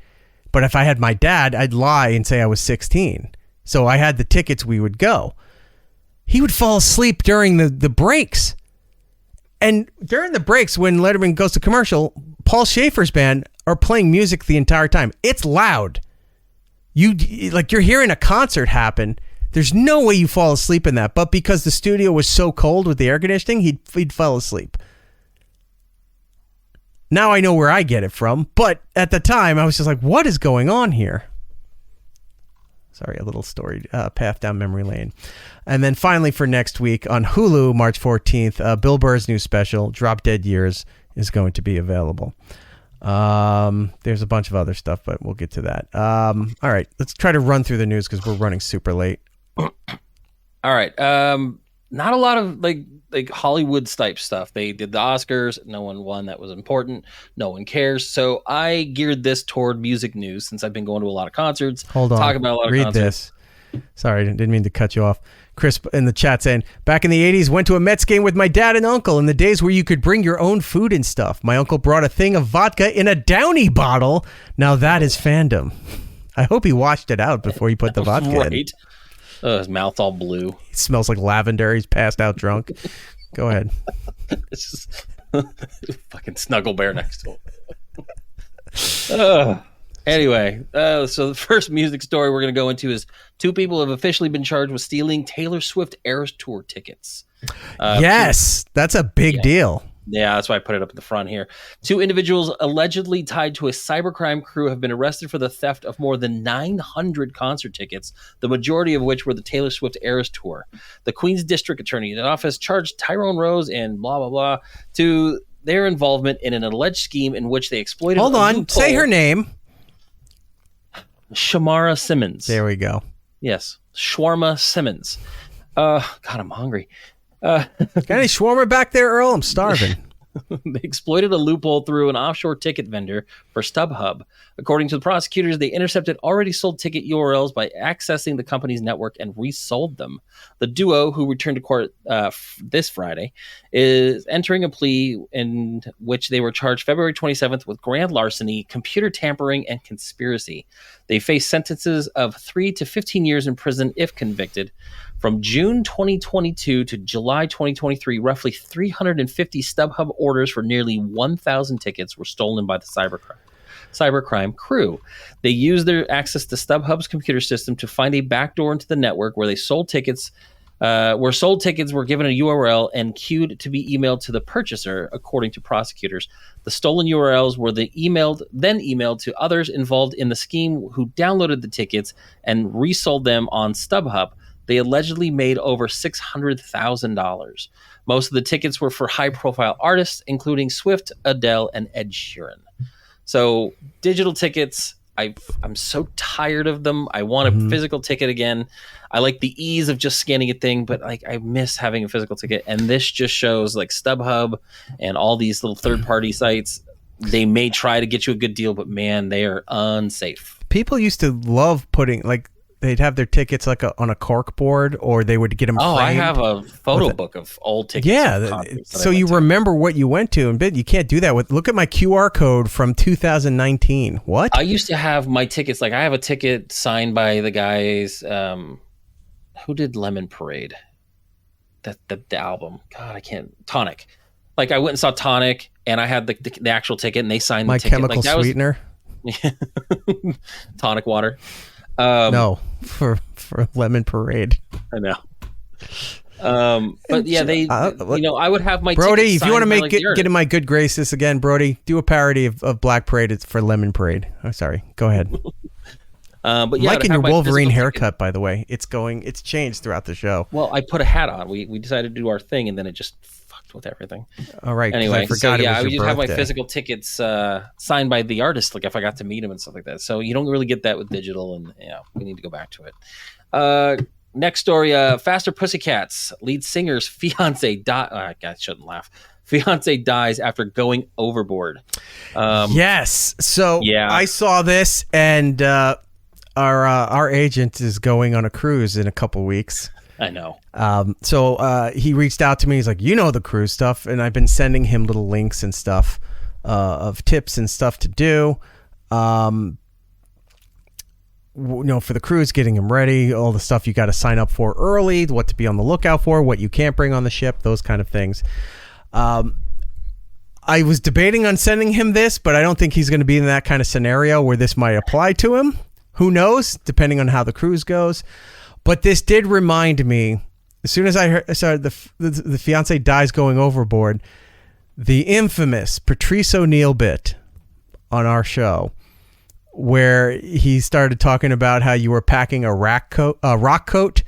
[SPEAKER 2] But if I had my dad, I'd lie and say I was 16. So I had the tickets, we would go. He would fall asleep during the breaks. And during the breaks, when Letterman goes to commercial, Paul Schaefer's band are playing music the entire time. It's loud. You're hearing a concert happen. There's no way you fall asleep in that. But because the studio was so cold with the air conditioning, he'd fall asleep. Now I know where I get it from. But at the time, I was just like, what is going on here? Sorry, a little story path down memory lane. And then finally for next week on Hulu, March 14th, Bill Burr's new special, Drop Dead Years, is going to be available. There's a bunch of other stuff, but we'll get to that. All right, let's try to run through the news because we're running super late.
[SPEAKER 5] All right. Not a lot of like Hollywood type stuff. They did the Oscars. No one won. That was important. No one cares. So I geared this toward music news since I've been going to a lot of concerts.
[SPEAKER 2] Hold on.
[SPEAKER 5] Talking about a lot of
[SPEAKER 2] Read
[SPEAKER 5] concerts.
[SPEAKER 2] this. Sorry, didn't mean to cut you off. Chris in the chat saying, back in the 80s, went to a Mets game with my dad and uncle in the days where you could bring your own food and stuff. My uncle brought a thing of vodka in a Downy bottle. Now that is fandom. I hope he washed it out before he put the vodka in.
[SPEAKER 5] His mouth all blue.
[SPEAKER 2] He smells like lavender. He's passed out drunk. Go ahead.
[SPEAKER 5] It's just fucking snuggle bear next to him. Anyway, so the first music story we're going to go into is 2 people have officially been charged with stealing Taylor Swift Eras Tour tickets.
[SPEAKER 2] Yes, that's a big deal.
[SPEAKER 5] Yeah, that's why I put it up at the front here. 2 individuals allegedly tied to a cybercrime crew have been arrested for the theft of more than 900 concert tickets, the majority of which were the Taylor Swift Eras Tour. The Queens District Attorney's Office charged Tyrone Rose and blah, blah, blah to their involvement in an alleged scheme in which they exploited...
[SPEAKER 2] Hold on, say her name.
[SPEAKER 5] Shamara Simmons.
[SPEAKER 2] There we go.
[SPEAKER 5] Yes, Shawarma Simmons. God, I'm hungry.
[SPEAKER 2] Got any shawarma back there, Earl? I'm starving.
[SPEAKER 5] They exploited a loophole through an offshore ticket vendor for StubHub. According to the prosecutors, they intercepted already sold ticket URLs by accessing the company's network and resold them. The duo, who returned to court this Friday, is entering a plea in which they were charged February 27th with grand larceny, computer tampering, and conspiracy. They face sentences of 3 to 15 years in prison if convicted. From June 2022 to July 2023, roughly 350 StubHub orders for nearly 1,000 tickets were stolen by the cybercrime crew. They used their access to StubHub's computer system to find a backdoor into the network where they sold tickets where sold tickets were given a URL and queued to be emailed to the purchaser, according to prosecutors. The stolen URLs were then emailed to others involved in the scheme who downloaded the tickets and resold them on StubHub. They allegedly made over $600,000. Most of the tickets were for high-profile artists, including Swift, Adele, and Ed Sheeran. So digital tickets, I'm so tired of them. I want a physical ticket again. I like the ease of just scanning a thing, but like I miss having a physical ticket. And this just shows like StubHub and all these little third-party sites. They may try to get you a good deal, but man, they are unsafe.
[SPEAKER 2] People used to love putting they'd have their tickets on a cork board, or they would get them framed.
[SPEAKER 5] I have a photo book of old tickets.
[SPEAKER 2] Yeah, so you remember what you went to, and you can't do that with. Look at my QR code from 2019. What?
[SPEAKER 5] I used to have my tickets. Like I have a ticket signed by the guys who did Lemon Parade. The album. God, I can't. Tonic. Like I went and saw Tonic, and I had the actual ticket, and they signed
[SPEAKER 2] My
[SPEAKER 5] the ticket.
[SPEAKER 2] Chemical Sweetener.
[SPEAKER 5] Tonic water.
[SPEAKER 2] No, for Lemon Parade.
[SPEAKER 5] I know. But yeah, I would have my
[SPEAKER 2] Brody.
[SPEAKER 5] tickets
[SPEAKER 2] If you want to
[SPEAKER 5] get
[SPEAKER 2] in my good graces again, Brody, do a parody of Black Parade. It's for Lemon Parade. Oh, sorry. Go ahead.
[SPEAKER 5] But yeah,
[SPEAKER 2] liking your Wolverine haircut, by the way. It's changed throughout the show.
[SPEAKER 5] Well, I put a hat on. We decided to do our thing, and then it just fucked with everything.
[SPEAKER 2] All right.
[SPEAKER 5] Anyway,
[SPEAKER 2] I forgot
[SPEAKER 5] I would
[SPEAKER 2] your
[SPEAKER 5] have my
[SPEAKER 2] birthday.
[SPEAKER 5] physical tickets signed by the artist, like if I got to meet him and stuff like that. So you don't really get that with digital, and we need to go back to it. Next story: Faster Pussycats lead singer's fiance dies. I shouldn't laugh. Fiance dies after going overboard.
[SPEAKER 2] Yes. So I saw this, and our agent is going on a cruise in a couple weeks.
[SPEAKER 5] I know.
[SPEAKER 2] So he reached out to me. He's like, the cruise stuff, and I've been sending him little links and stuff of tips and stuff to do. For the cruise, getting him ready, all the stuff you got to sign up for early, what to be on the lookout for, what you can't bring on the ship, those kind of things. I was debating on sending him this, but I don't think he's going to be in that kind of scenario where this might apply to him. Who knows, depending on how the cruise goes. But this did remind me, as soon as I saw the fiance dies going overboard, the infamous Patrice O'Neal bit on our show, where he started talking about how you were packing a rock coat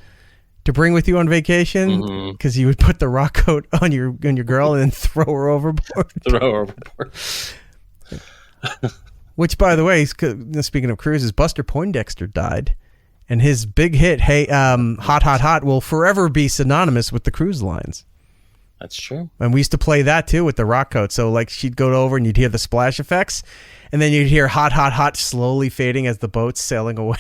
[SPEAKER 2] to bring with you on vacation because you would put the rock coat on your girl and then throw her overboard. Which, by the way, speaking of cruises, Buster Poindexter died, and his big hit, "Hey, Hot, Hot, Hot," will forever be synonymous with the cruise lines.
[SPEAKER 5] That's true.
[SPEAKER 2] And we used to play that too with the rock coat. So like she'd go over and you'd hear the splash effects, and then you'd hear "Hot, Hot, Hot" slowly fading as the boat's sailing away.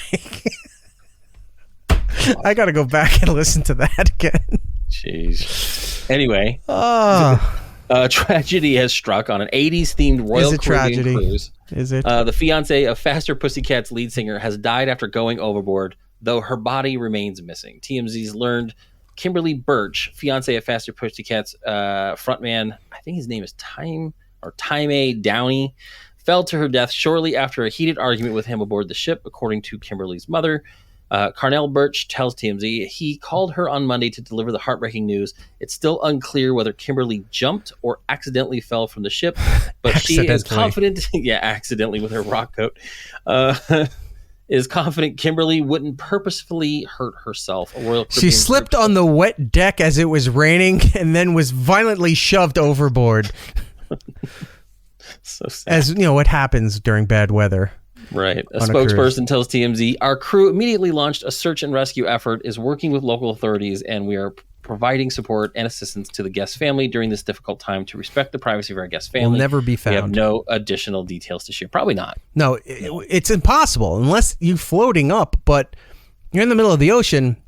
[SPEAKER 2] I got to go back and listen to that again.
[SPEAKER 5] Jeez. Anyway, tragedy has struck on an 80s themed Royal Caribbean cruise.
[SPEAKER 2] Is it?
[SPEAKER 5] The fiance of Faster Pussycat's lead singer has died after going overboard, though her body remains missing. TMZ's learned Kimberly Birch, fiance of Faster Pussycat's frontman, I think his name is Time Downey, fell to her death shortly after a heated argument with him aboard the ship, according to Kimberly's mother. Carnell Birch tells TMZ he called her on Monday to deliver the heartbreaking news. It's still unclear whether Kimberly jumped or accidentally fell from the ship, but she is confident, accidentally with her rock coat, is confident Kimberly wouldn't purposefully hurt herself.
[SPEAKER 2] She slipped on the wet deck as it was raining and then was violently shoved overboard.
[SPEAKER 5] So sad.
[SPEAKER 2] As what happens during bad weather.
[SPEAKER 5] Right. A spokesperson tells TMZ, our crew immediately launched a search and rescue effort, is working with local authorities, and we are providing support and assistance to the guest family during this difficult time to respect the privacy of our guest family.
[SPEAKER 2] Will never be found.
[SPEAKER 5] We have no additional details to share. Probably not.
[SPEAKER 2] No, it's impossible unless you're floating up, but you're in the middle of the ocean.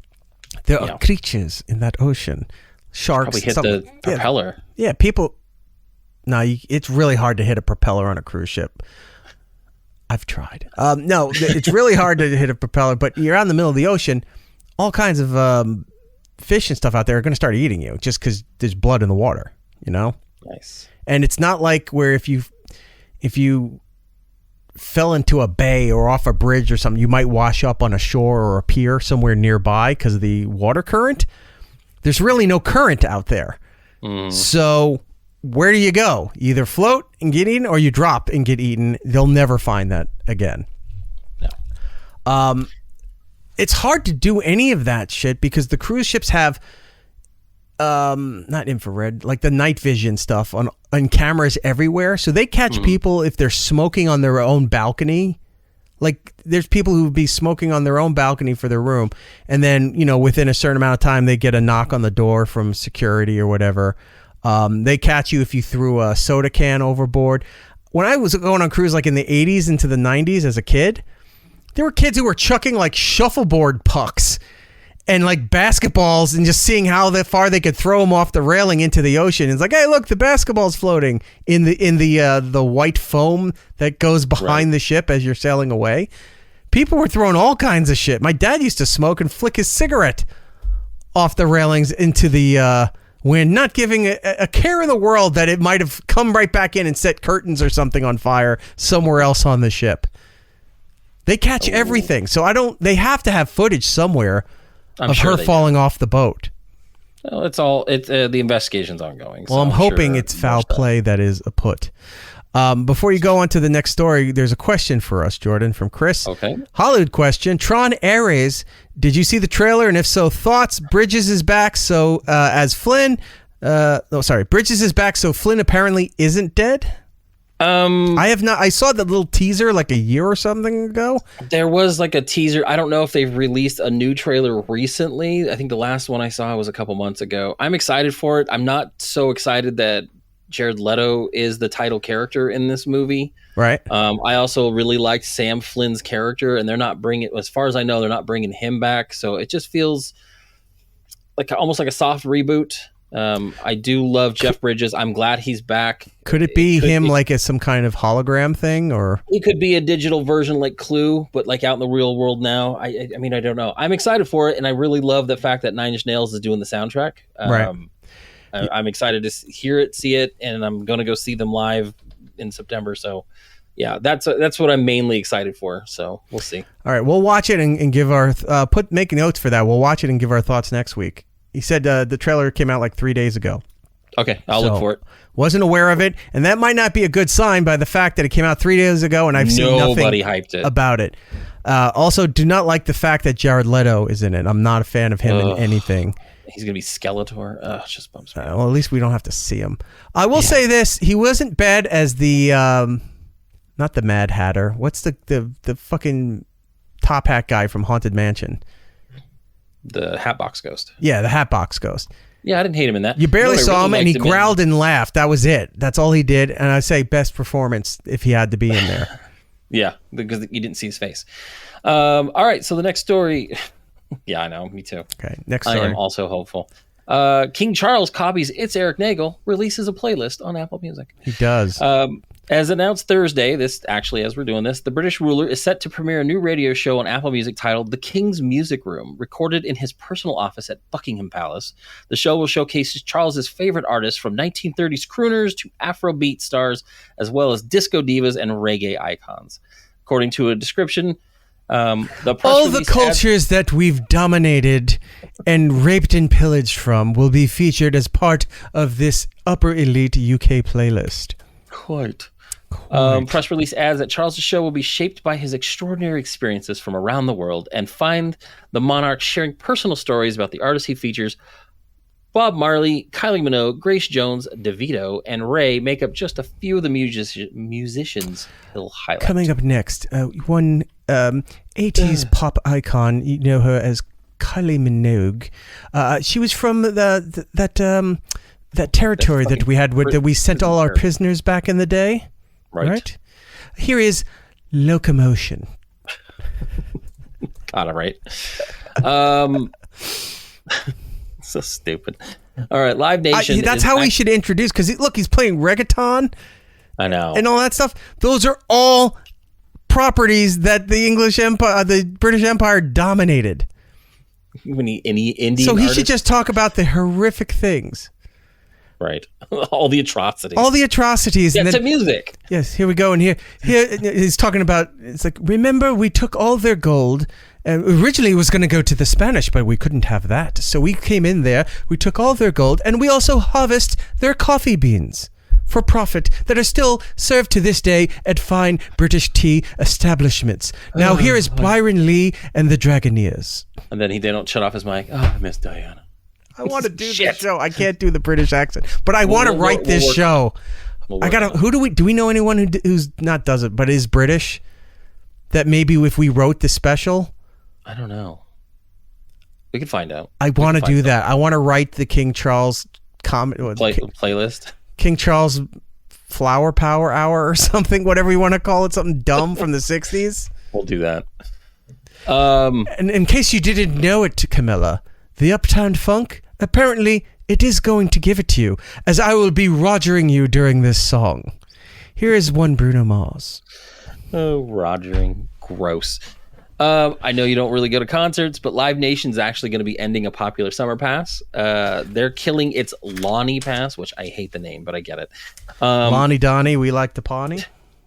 [SPEAKER 2] There are creatures in that ocean. Sharks.
[SPEAKER 5] Probably hit the propeller.
[SPEAKER 2] Yeah, people. No, it's really hard to hit a propeller on a cruise ship. I've tried. No, it's really hard to hit a propeller, but you're out in the middle of the ocean. All kinds of fish and stuff out there are going to start eating you just because there's blood in the water,
[SPEAKER 5] Nice.
[SPEAKER 2] And it's not like where if you fell into a bay or off a bridge or something, you might wash up on a shore or a pier somewhere nearby because of the water current. There's really no current out there. So where do you go? You either float and get eaten or you drop and get eaten. They'll never find that again.
[SPEAKER 5] No.
[SPEAKER 2] It's hard to do any of that shit because the cruise ships have not infrared, like the night vision stuff on cameras everywhere. So they catch people if they're smoking on their own balcony. Like there's people who would be smoking on their own balcony for their room. And then, within a certain amount of time, they get a knock on the door from security or whatever. They catch you if you threw a soda can overboard. When I was going on cruise like in the 80s into the 90s as a kid, there were kids who were chucking like shuffleboard pucks and like basketballs and just seeing how far they could throw them off the railing into the ocean. It's like, hey, look, the basketball's floating in the white foam that goes behind the ship as you're sailing away. People were throwing all kinds of shit. My dad used to smoke and flick his cigarette off the railings into the wind, not giving a care in the world that it might have come right back in and set curtains or something on fire somewhere else on the ship. They catch everything. So they have to have footage somewhere of her falling off the boat.
[SPEAKER 5] Well, the investigation's ongoing.
[SPEAKER 2] Well, I'm hoping it's foul play that is afoot. Before you go on to the next story, there's a question for us, Jordan, from Chris.
[SPEAKER 5] Okay.
[SPEAKER 2] Hollywood question. Tron Ares, did you see the trailer? And if so, thoughts? Bridges is back, so as Flynn. Bridges is back, so Flynn apparently isn't dead. I have not. I saw the little teaser like a year or something ago.
[SPEAKER 5] There was like a teaser. I don't know if they've released a new trailer recently. I think the last one I saw was a couple months ago. I'm excited for it. I'm not so excited that Jared Leto is the title character in this movie.
[SPEAKER 2] Right.
[SPEAKER 5] I also really liked Sam Flynn's character, and they're not bringing, as far as I know, they're not bringing him back. So it just feels like almost like a soft reboot. I do love Jeff Bridges. I'm glad he's back.
[SPEAKER 2] Could it be him like as some kind of hologram thing, or
[SPEAKER 5] he could be a digital version like Clue, but like out in the real world now? I mean, I don't know. I'm excited for it, and I really love the fact that Nine Inch Nails is doing the soundtrack.
[SPEAKER 2] Right.
[SPEAKER 5] I'm excited to hear it, see it, and I'm going to go see them live in September. So, yeah, that's what I'm mainly excited for. So we'll see.
[SPEAKER 2] All right, we'll watch it and give our make notes for that. We'll watch it and give our thoughts next week. He said the trailer came out like 3 days ago.
[SPEAKER 5] Okay, I'll look for it.
[SPEAKER 2] Wasn't aware of it, and that might not be a good sign by the fact that it came out 3 days ago, and I've seen nothing
[SPEAKER 5] hyped it.
[SPEAKER 2] about it. Also, do not like the fact that Jared Leto is in it. I'm not a fan of him in anything.
[SPEAKER 5] He's gonna be Skeletor. It just bumps me out.
[SPEAKER 2] Well, at least we don't have to see him. I will say this: he wasn't bad as the not the Mad Hatter. What's the fucking top hat guy from Haunted Mansion?
[SPEAKER 5] The Hatbox Ghost.
[SPEAKER 2] Yeah, the Hatbox Ghost.
[SPEAKER 5] Yeah, I didn't hate him in that.
[SPEAKER 2] You barely saw him, and he growled and laughed. That was it. That's all he did. And I'd say best performance if he had to be in there.
[SPEAKER 5] Yeah, because you didn't see his face. All right, so the next story. Yeah, I know. Me too.
[SPEAKER 2] Okay, next story.
[SPEAKER 5] I am also hopeful. King Charles copies It's Eric Nagel, releases a playlist on Apple Music.
[SPEAKER 2] He does.
[SPEAKER 5] As announced Thursday, as we're doing this, the British ruler is set to premiere a new radio show on Apple Music titled The King's Music Room, recorded in his personal office at Buckingham Palace. The show will showcase Charles's favorite artists from 1930s crooners to Afrobeat stars, as well as disco divas and reggae icons. According to a description, all the
[SPEAKER 2] cultures that we've dominated and raped and pillaged from will be featured as part of this upper elite UK playlist.
[SPEAKER 5] Quite. Press release adds that Charles' show will be shaped by his extraordinary experiences from around the world and find the monarch sharing personal stories about the artists he features. Bob Marley, Kylie Minogue, Grace Jones, DeVito, and Ray make up just a few of the musicians he'll highlight.
[SPEAKER 2] Coming up next, one 80s pop icon, you know her as Kylie Minogue. She was from that territory that we had that we sent all our prisoners back in the day. Right? Here is Locomotion.
[SPEAKER 5] Got it right. So stupid. All right, Live Nation.
[SPEAKER 2] That's how we should introduce, because look, he's playing reggaeton.
[SPEAKER 5] I know.
[SPEAKER 2] And all that stuff. Those are all properties that the English Empire, the British Empire dominated.
[SPEAKER 5] Any Indian
[SPEAKER 2] so he
[SPEAKER 5] artist?
[SPEAKER 2] should just talk about the horrific things.
[SPEAKER 5] Right. All the atrocities.
[SPEAKER 2] All the atrocities.
[SPEAKER 5] Yeah,
[SPEAKER 2] and then,
[SPEAKER 5] to music.
[SPEAKER 2] Yes, here we go. And here he's talking about, it's like, remember we took all their gold And originally it was going to go to the Spanish, but we couldn't have that. So we came in there, we took all their gold, and we also harvest their coffee beans for profit that are still served to this day at fine British tea establishments. Now here is Byron Lee and the Dragoneers.
[SPEAKER 5] And then they don't shut off his mic. Oh, I miss Diana.
[SPEAKER 2] I want to do this show. I can't do the British accent, but I want to write this show. I gotta. Who do we know anyone who's not does it, but is British? That maybe if we wrote the special.
[SPEAKER 5] I don't know. We can find out.
[SPEAKER 2] I want to do that. I want to write the King Charles
[SPEAKER 5] playlist. King
[SPEAKER 2] Charles Flower Power Hour or something, whatever you want to call it, something dumb from the 60s.
[SPEAKER 5] We'll do that.
[SPEAKER 2] And in case you didn't know it, Camilla, the Uptown Funk, apparently it is going to give it to you, as I will be rogering you during this song. Here is one Bruno Mars.
[SPEAKER 5] Oh, rogering. Gross. I know you don't really go to concerts, but Live Nation's actually going to be ending a popular summer pass. They're killing its Lonnie Pass, which I hate the name, but I get it.
[SPEAKER 2] Lonnie Donnie, we like the Pawnee.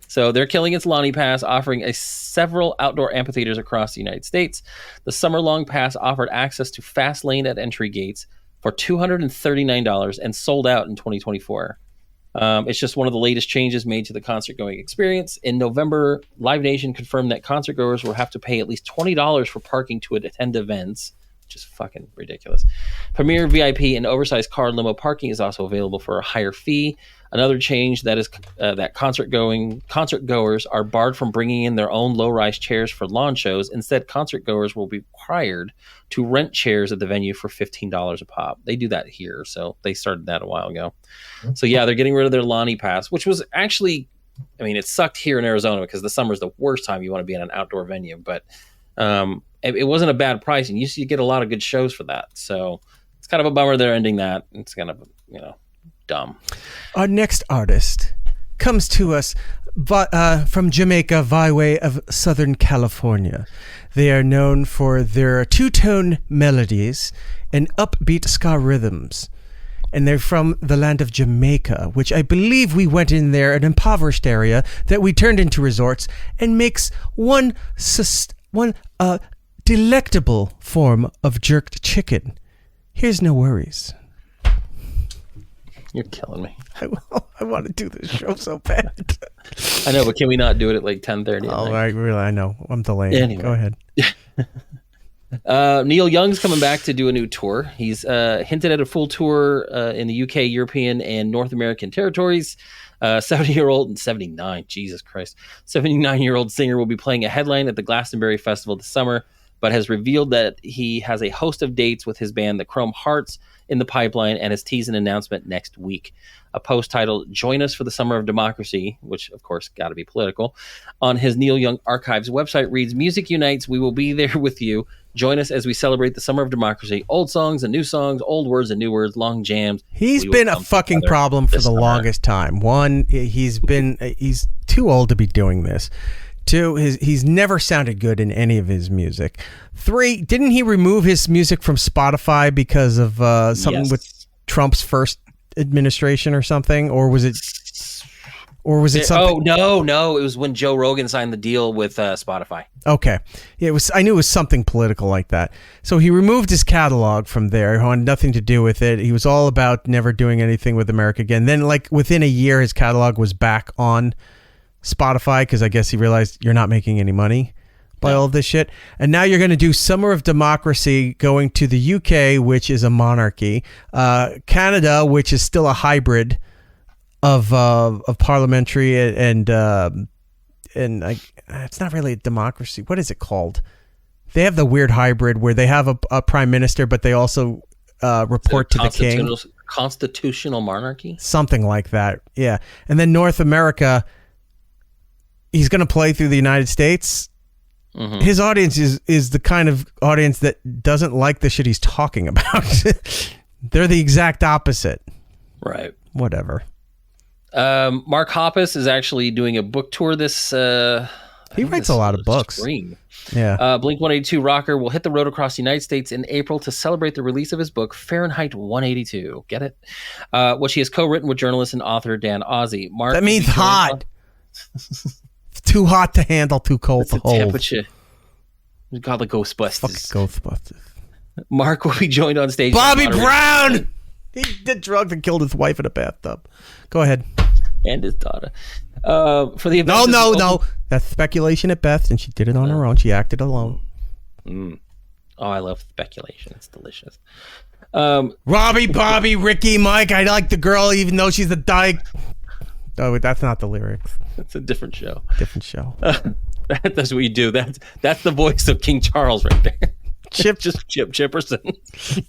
[SPEAKER 5] So they're killing its Lonnie Pass, offering several outdoor amphitheaters across the United States. The summer-long pass offered access to fast lane at entry gates for $239 and sold out in 2024. It's just one of the latest changes made to the concert-going experience. In November, Live Nation confirmed that concert-goers will have to pay at least $20 for parking to attend events, which is fucking ridiculous. Premier VIP and oversized car limo parking is also available for a higher fee. Another change that is that concert-goers are barred from bringing in their own low-rise chairs for lawn shows. Instead, concert-goers will be required to rent chairs at the venue for $15 a pop. They do that here, so they started that a while ago. So yeah, they're getting rid of their Lonnie Pass, which was actually, I mean, it sucked here in Arizona because the summer is the worst time you want to be in an outdoor venue, but it wasn't a bad price, and you get a lot of good shows for that. So it's kind of a bummer they're ending that. It's kind of, dumb.
[SPEAKER 2] Our next artist comes to us from Jamaica by way of Southern California. They are known for their two-tone melodies and upbeat ska rhythms. And they're from the land of Jamaica, which I believe we went in there, an impoverished area that we turned into resorts, and makes one delectable form of jerked chicken. Here's No Worries.
[SPEAKER 5] You're killing me.
[SPEAKER 2] I want to do this show so bad.
[SPEAKER 5] I know, but can we not do it at like 10:30?
[SPEAKER 2] Oh, I know. I'm delaying.
[SPEAKER 5] Anyway.
[SPEAKER 2] Go ahead.
[SPEAKER 5] Neil Young's coming back to do a new tour. He's hinted at a full tour in the UK, European, and North American territories. 79-year-old singer will be playing a headline at the Glastonbury Festival this summer, but has revealed that he has a host of dates with his band, the Chrome Hearts, in the pipeline, and has teased an announcement next week. A post titled "Join Us for the Summer of Democracy," which of course got to be political, on his Neil Young Archives website reads, "Music unites. We will be there with you. Join us as we celebrate the summer of democracy. Old songs and new songs, old words and new words, long jams."
[SPEAKER 2] He's been a fucking problem for the longest time. One, he's too old to be doing this. Two, he's never sounded good in any of his music. Three, didn't he remove his music from Spotify because of something with Trump's first administration or something? Or was it something?
[SPEAKER 5] Oh, no. It was when Joe Rogan signed the deal with Spotify.
[SPEAKER 2] Okay. Yeah, I knew it was something political like that. So he removed his catalog from there. It had nothing to do with it. He was all about never doing anything with America again. Then, like, within a year, his catalog was back on Spotify because I guess he realized you're not making any money by all of this shit. And now you're going to do Summer of Democracy going to the UK, which is a monarchy, Canada, which is still a hybrid of parliamentary and it's not really a democracy. What is it called? They have the weird hybrid where they have a prime minister, but they also report to the king.
[SPEAKER 5] Constitutional monarchy?
[SPEAKER 2] Something like that. Yeah. And then North America, he's going to play through the United States. Mm-hmm. His audience is the kind of audience that doesn't like the shit he's talking about. They're the exact opposite.
[SPEAKER 5] Right.
[SPEAKER 2] Whatever.
[SPEAKER 5] Mark Hoppus is actually doing a book tour this...
[SPEAKER 2] he writes a lot of books.
[SPEAKER 5] Spring.
[SPEAKER 2] Yeah.
[SPEAKER 5] Blink-182 rocker will hit the road across the United States in April to celebrate the release of his book, Fahrenheit 182. Get it? Which he has co-written with journalist and author Dan Ozzie. Mark
[SPEAKER 2] that means hot. Too hot to handle, too cold to hold.
[SPEAKER 5] Temperature. We call the Ghostbusters.
[SPEAKER 2] Fuck Ghostbusters.
[SPEAKER 5] Mark will be joined on stage.
[SPEAKER 2] Bobby Brown! He did drugs and killed his wife in a bathtub. Go ahead.
[SPEAKER 5] And his daughter. For the event,
[SPEAKER 2] No. That's speculation at best, and she did it on her own. She acted alone.
[SPEAKER 5] Oh, I love speculation. It's delicious.
[SPEAKER 2] Robbie, Bobby, Ricky, Mike. I like the girl, even though she's a dyke. Oh, that's not the lyrics.
[SPEAKER 5] It's a different show.
[SPEAKER 2] That's
[SPEAKER 5] what you do. That's the voice of King Charles right there.
[SPEAKER 2] Chip
[SPEAKER 5] Chipperson.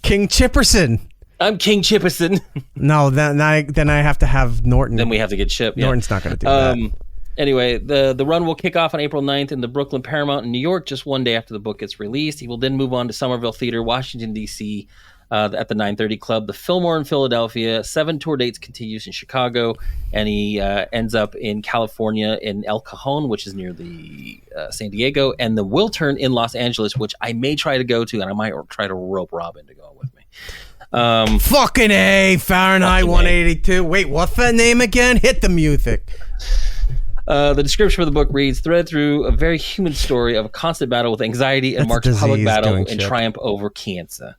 [SPEAKER 2] King Chipperson.
[SPEAKER 5] I'm King Chipperson.
[SPEAKER 2] No, then I have to have Norton.
[SPEAKER 5] Then we have to get Chip. Yeah.
[SPEAKER 2] Norton's not going to do that.
[SPEAKER 5] Anyway, the run will kick off on April 9th in the Brooklyn Paramount in New York, just one day after the book gets released. He will then move on to Somerville Theater, Washington, D.C., at the 930 Club, the Fillmore in Philadelphia. 7 tour dates continues in Chicago, and he ends up in California in El Cajon, which is near the San Diego, and the Wiltern in Los Angeles, which I may try to go to, and I might try to rope Robin to go with me.
[SPEAKER 2] Fucking A, Fahrenheit 182. Wait, what's that name again? Hit the music.
[SPEAKER 5] The description for the book reads, thread through a very human story of a constant battle with anxiety and Mark's public battle and triumph over cancer.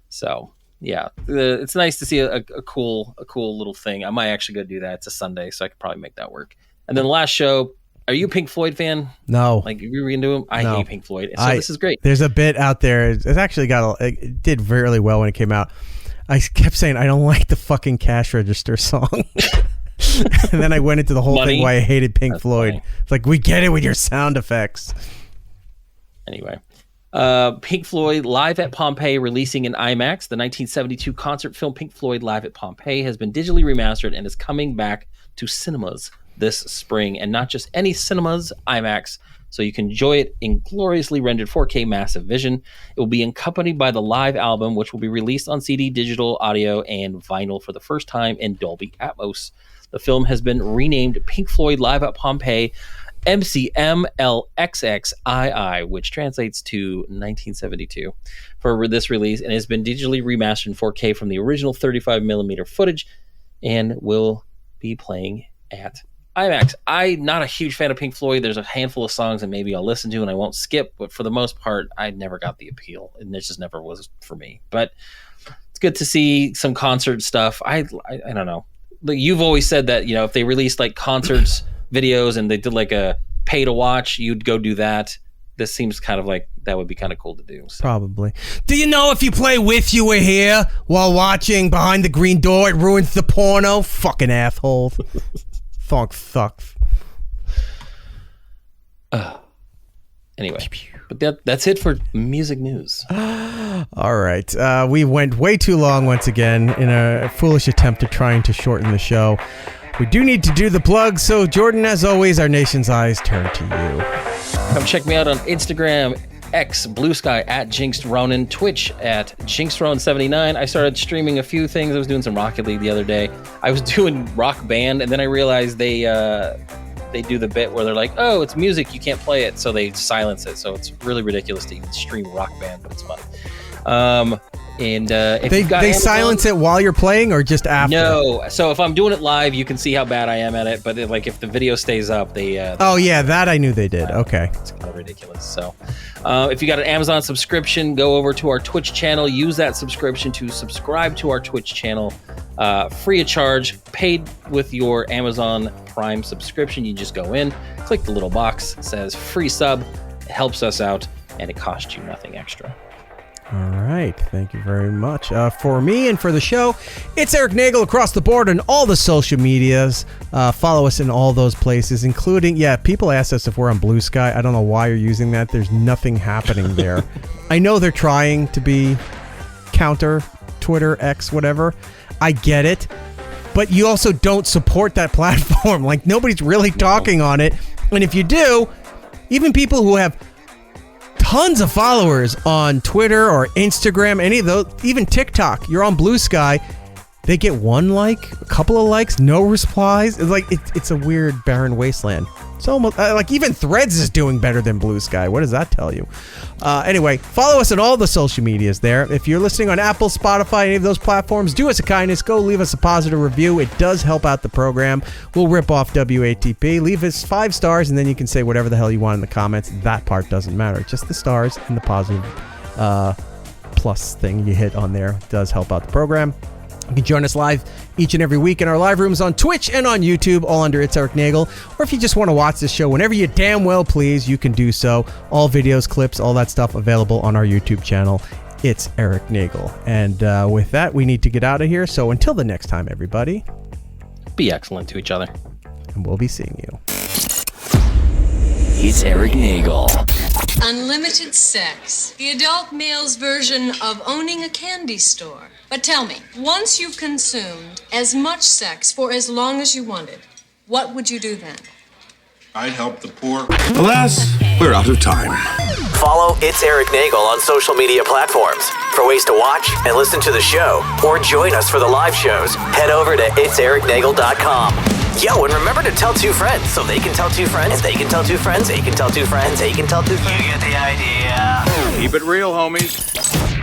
[SPEAKER 5] So, yeah, it's nice to see a cool little thing. I might actually go do that. It's a Sunday, so I could probably make that work. And then the last show, are you a Pink Floyd fan?
[SPEAKER 2] No.
[SPEAKER 5] Like, you were into them? I hate Pink Floyd. So this is great.
[SPEAKER 2] There's a bit out there. It's actually it did really well when it came out. I kept saying, I don't like the fucking cash register song. And then I went into the whole thing why I hated Pink Floyd. Funny. It's like, we get it with your sound effects.
[SPEAKER 5] Anyway. Pink Floyd Live at Pompeii releasing in IMAX. The 1972 concert film Pink Floyd Live at Pompeii has been digitally remastered and is coming back to cinemas this spring. And not just any cinemas, IMAX. So you can enjoy it in gloriously rendered 4K massive vision. It will be accompanied by the live album, which will be released on CD, digital, audio, and vinyl for the first time in Dolby Atmos. The film has been renamed Pink Floyd Live at Pompeii MCMLXXII, which translates to 1972 for this release, and has been digitally remastered in 4K from the original 35mm footage and will be playing at IMAX. I'm not a huge fan of Pink Floyd. There's a handful of songs that maybe I'll listen to and I won't skip, but for the most part, I never got the appeal, and it just never was for me. But it's good to see some concert stuff. I don't know. You've always said that, if they released like concerts videos and they did like a pay to watch, you'd go do that. This seems kind of like that would be kind of cool to do. So.
[SPEAKER 2] Probably. Do you know if you play With You Were Here while watching Behind the Green Door, it ruins the porno? Fucking assholes. Funk sucks.
[SPEAKER 5] Anyway, but that's it for music news.
[SPEAKER 2] All right. We went way too long once again in a foolish attempt at trying to shorten the show. We do need to do the plug, so Jordan, as always, our nation's eyes turn to you.
[SPEAKER 5] Come check me out on Instagram, X, Blue Sky, at Jinxed Ronan, Twitch at JinxedRonan79. I started streaming a few things. I was doing some Rocket League the other day. I was doing Rock Band, and then I realized they do the bit where they're like, oh, it's music, you can't play it, so they silence it. So it's really ridiculous to even stream Rock Band, but it's fun. And if
[SPEAKER 2] they
[SPEAKER 5] Amazon,
[SPEAKER 2] silence it while you're playing or just after?
[SPEAKER 5] No. So if I'm doing it live, you can see how bad I am at it. But if the video stays up, they
[SPEAKER 2] oh yeah, that I knew they did. Okay,
[SPEAKER 5] it's kind of ridiculous. So if you got an Amazon subscription, go over to our Twitch channel. Use that subscription to subscribe to our Twitch channel, free of charge, paid with your Amazon Prime subscription. You just go in, click the little box, it says free sub. It helps us out, and it costs you nothing extra.
[SPEAKER 2] All right. Thank you very much. For me and for the show, it's Eric Nagel across the board on all the social medias. Follow us in all those places, including, people ask us if we're on Blue Sky. I don't know why you're using that. There's nothing happening there. I know they're trying to be counter Twitter, X, whatever. I get it. But you also don't support that platform. Like, nobody's really talking on it. And if you do, even people who have tons of followers on Twitter or Instagram, any of those, even TikTok, you're on Blue Sky, they get one like, a couple of likes, no replies. It's like it's a weird barren wasteland. It's almost like even Threads is doing better than Blue Sky. What does that tell you? Anyway, follow us on all the social medias there. If you're listening on Apple, Spotify, any of those platforms, do us a kindness. Go leave us a positive review. It does help out the program. We'll rip off WATP. Leave us 5 stars, and then you can say whatever the hell you want in the comments. That part doesn't matter. Just the stars and the positive plus thing you hit on there does help out the program. You can join us live each and every week in our live rooms on Twitch and on YouTube, all under It's Eric Nagel. Or if you just want to watch this show whenever you damn well please, you can do so. All videos, clips, all that stuff available on our YouTube channel. It's Eric Nagel. And with that, we need to get out of here. So until the next time, everybody,
[SPEAKER 5] be excellent to each other.
[SPEAKER 2] And we'll be seeing you.
[SPEAKER 1] It's Eric Nagel.
[SPEAKER 20] Unlimited sex. The adult male's version of owning a candy store. But tell me, once you've consumed as much sex for as long as you wanted, what would you do then?
[SPEAKER 8] I'd help the poor.
[SPEAKER 1] Alas, we're out of time. Follow It's Eric Nagel on social media platforms. For ways to watch and listen to the show, or join us for the live shows, head over to itsericnagel.com. Yo, and remember to tell 2 friends so they can tell 2 friends, they can tell 2 friends, they can tell 2 friends, they can tell 2 friends. You get the idea.
[SPEAKER 8] Keep it real, homies.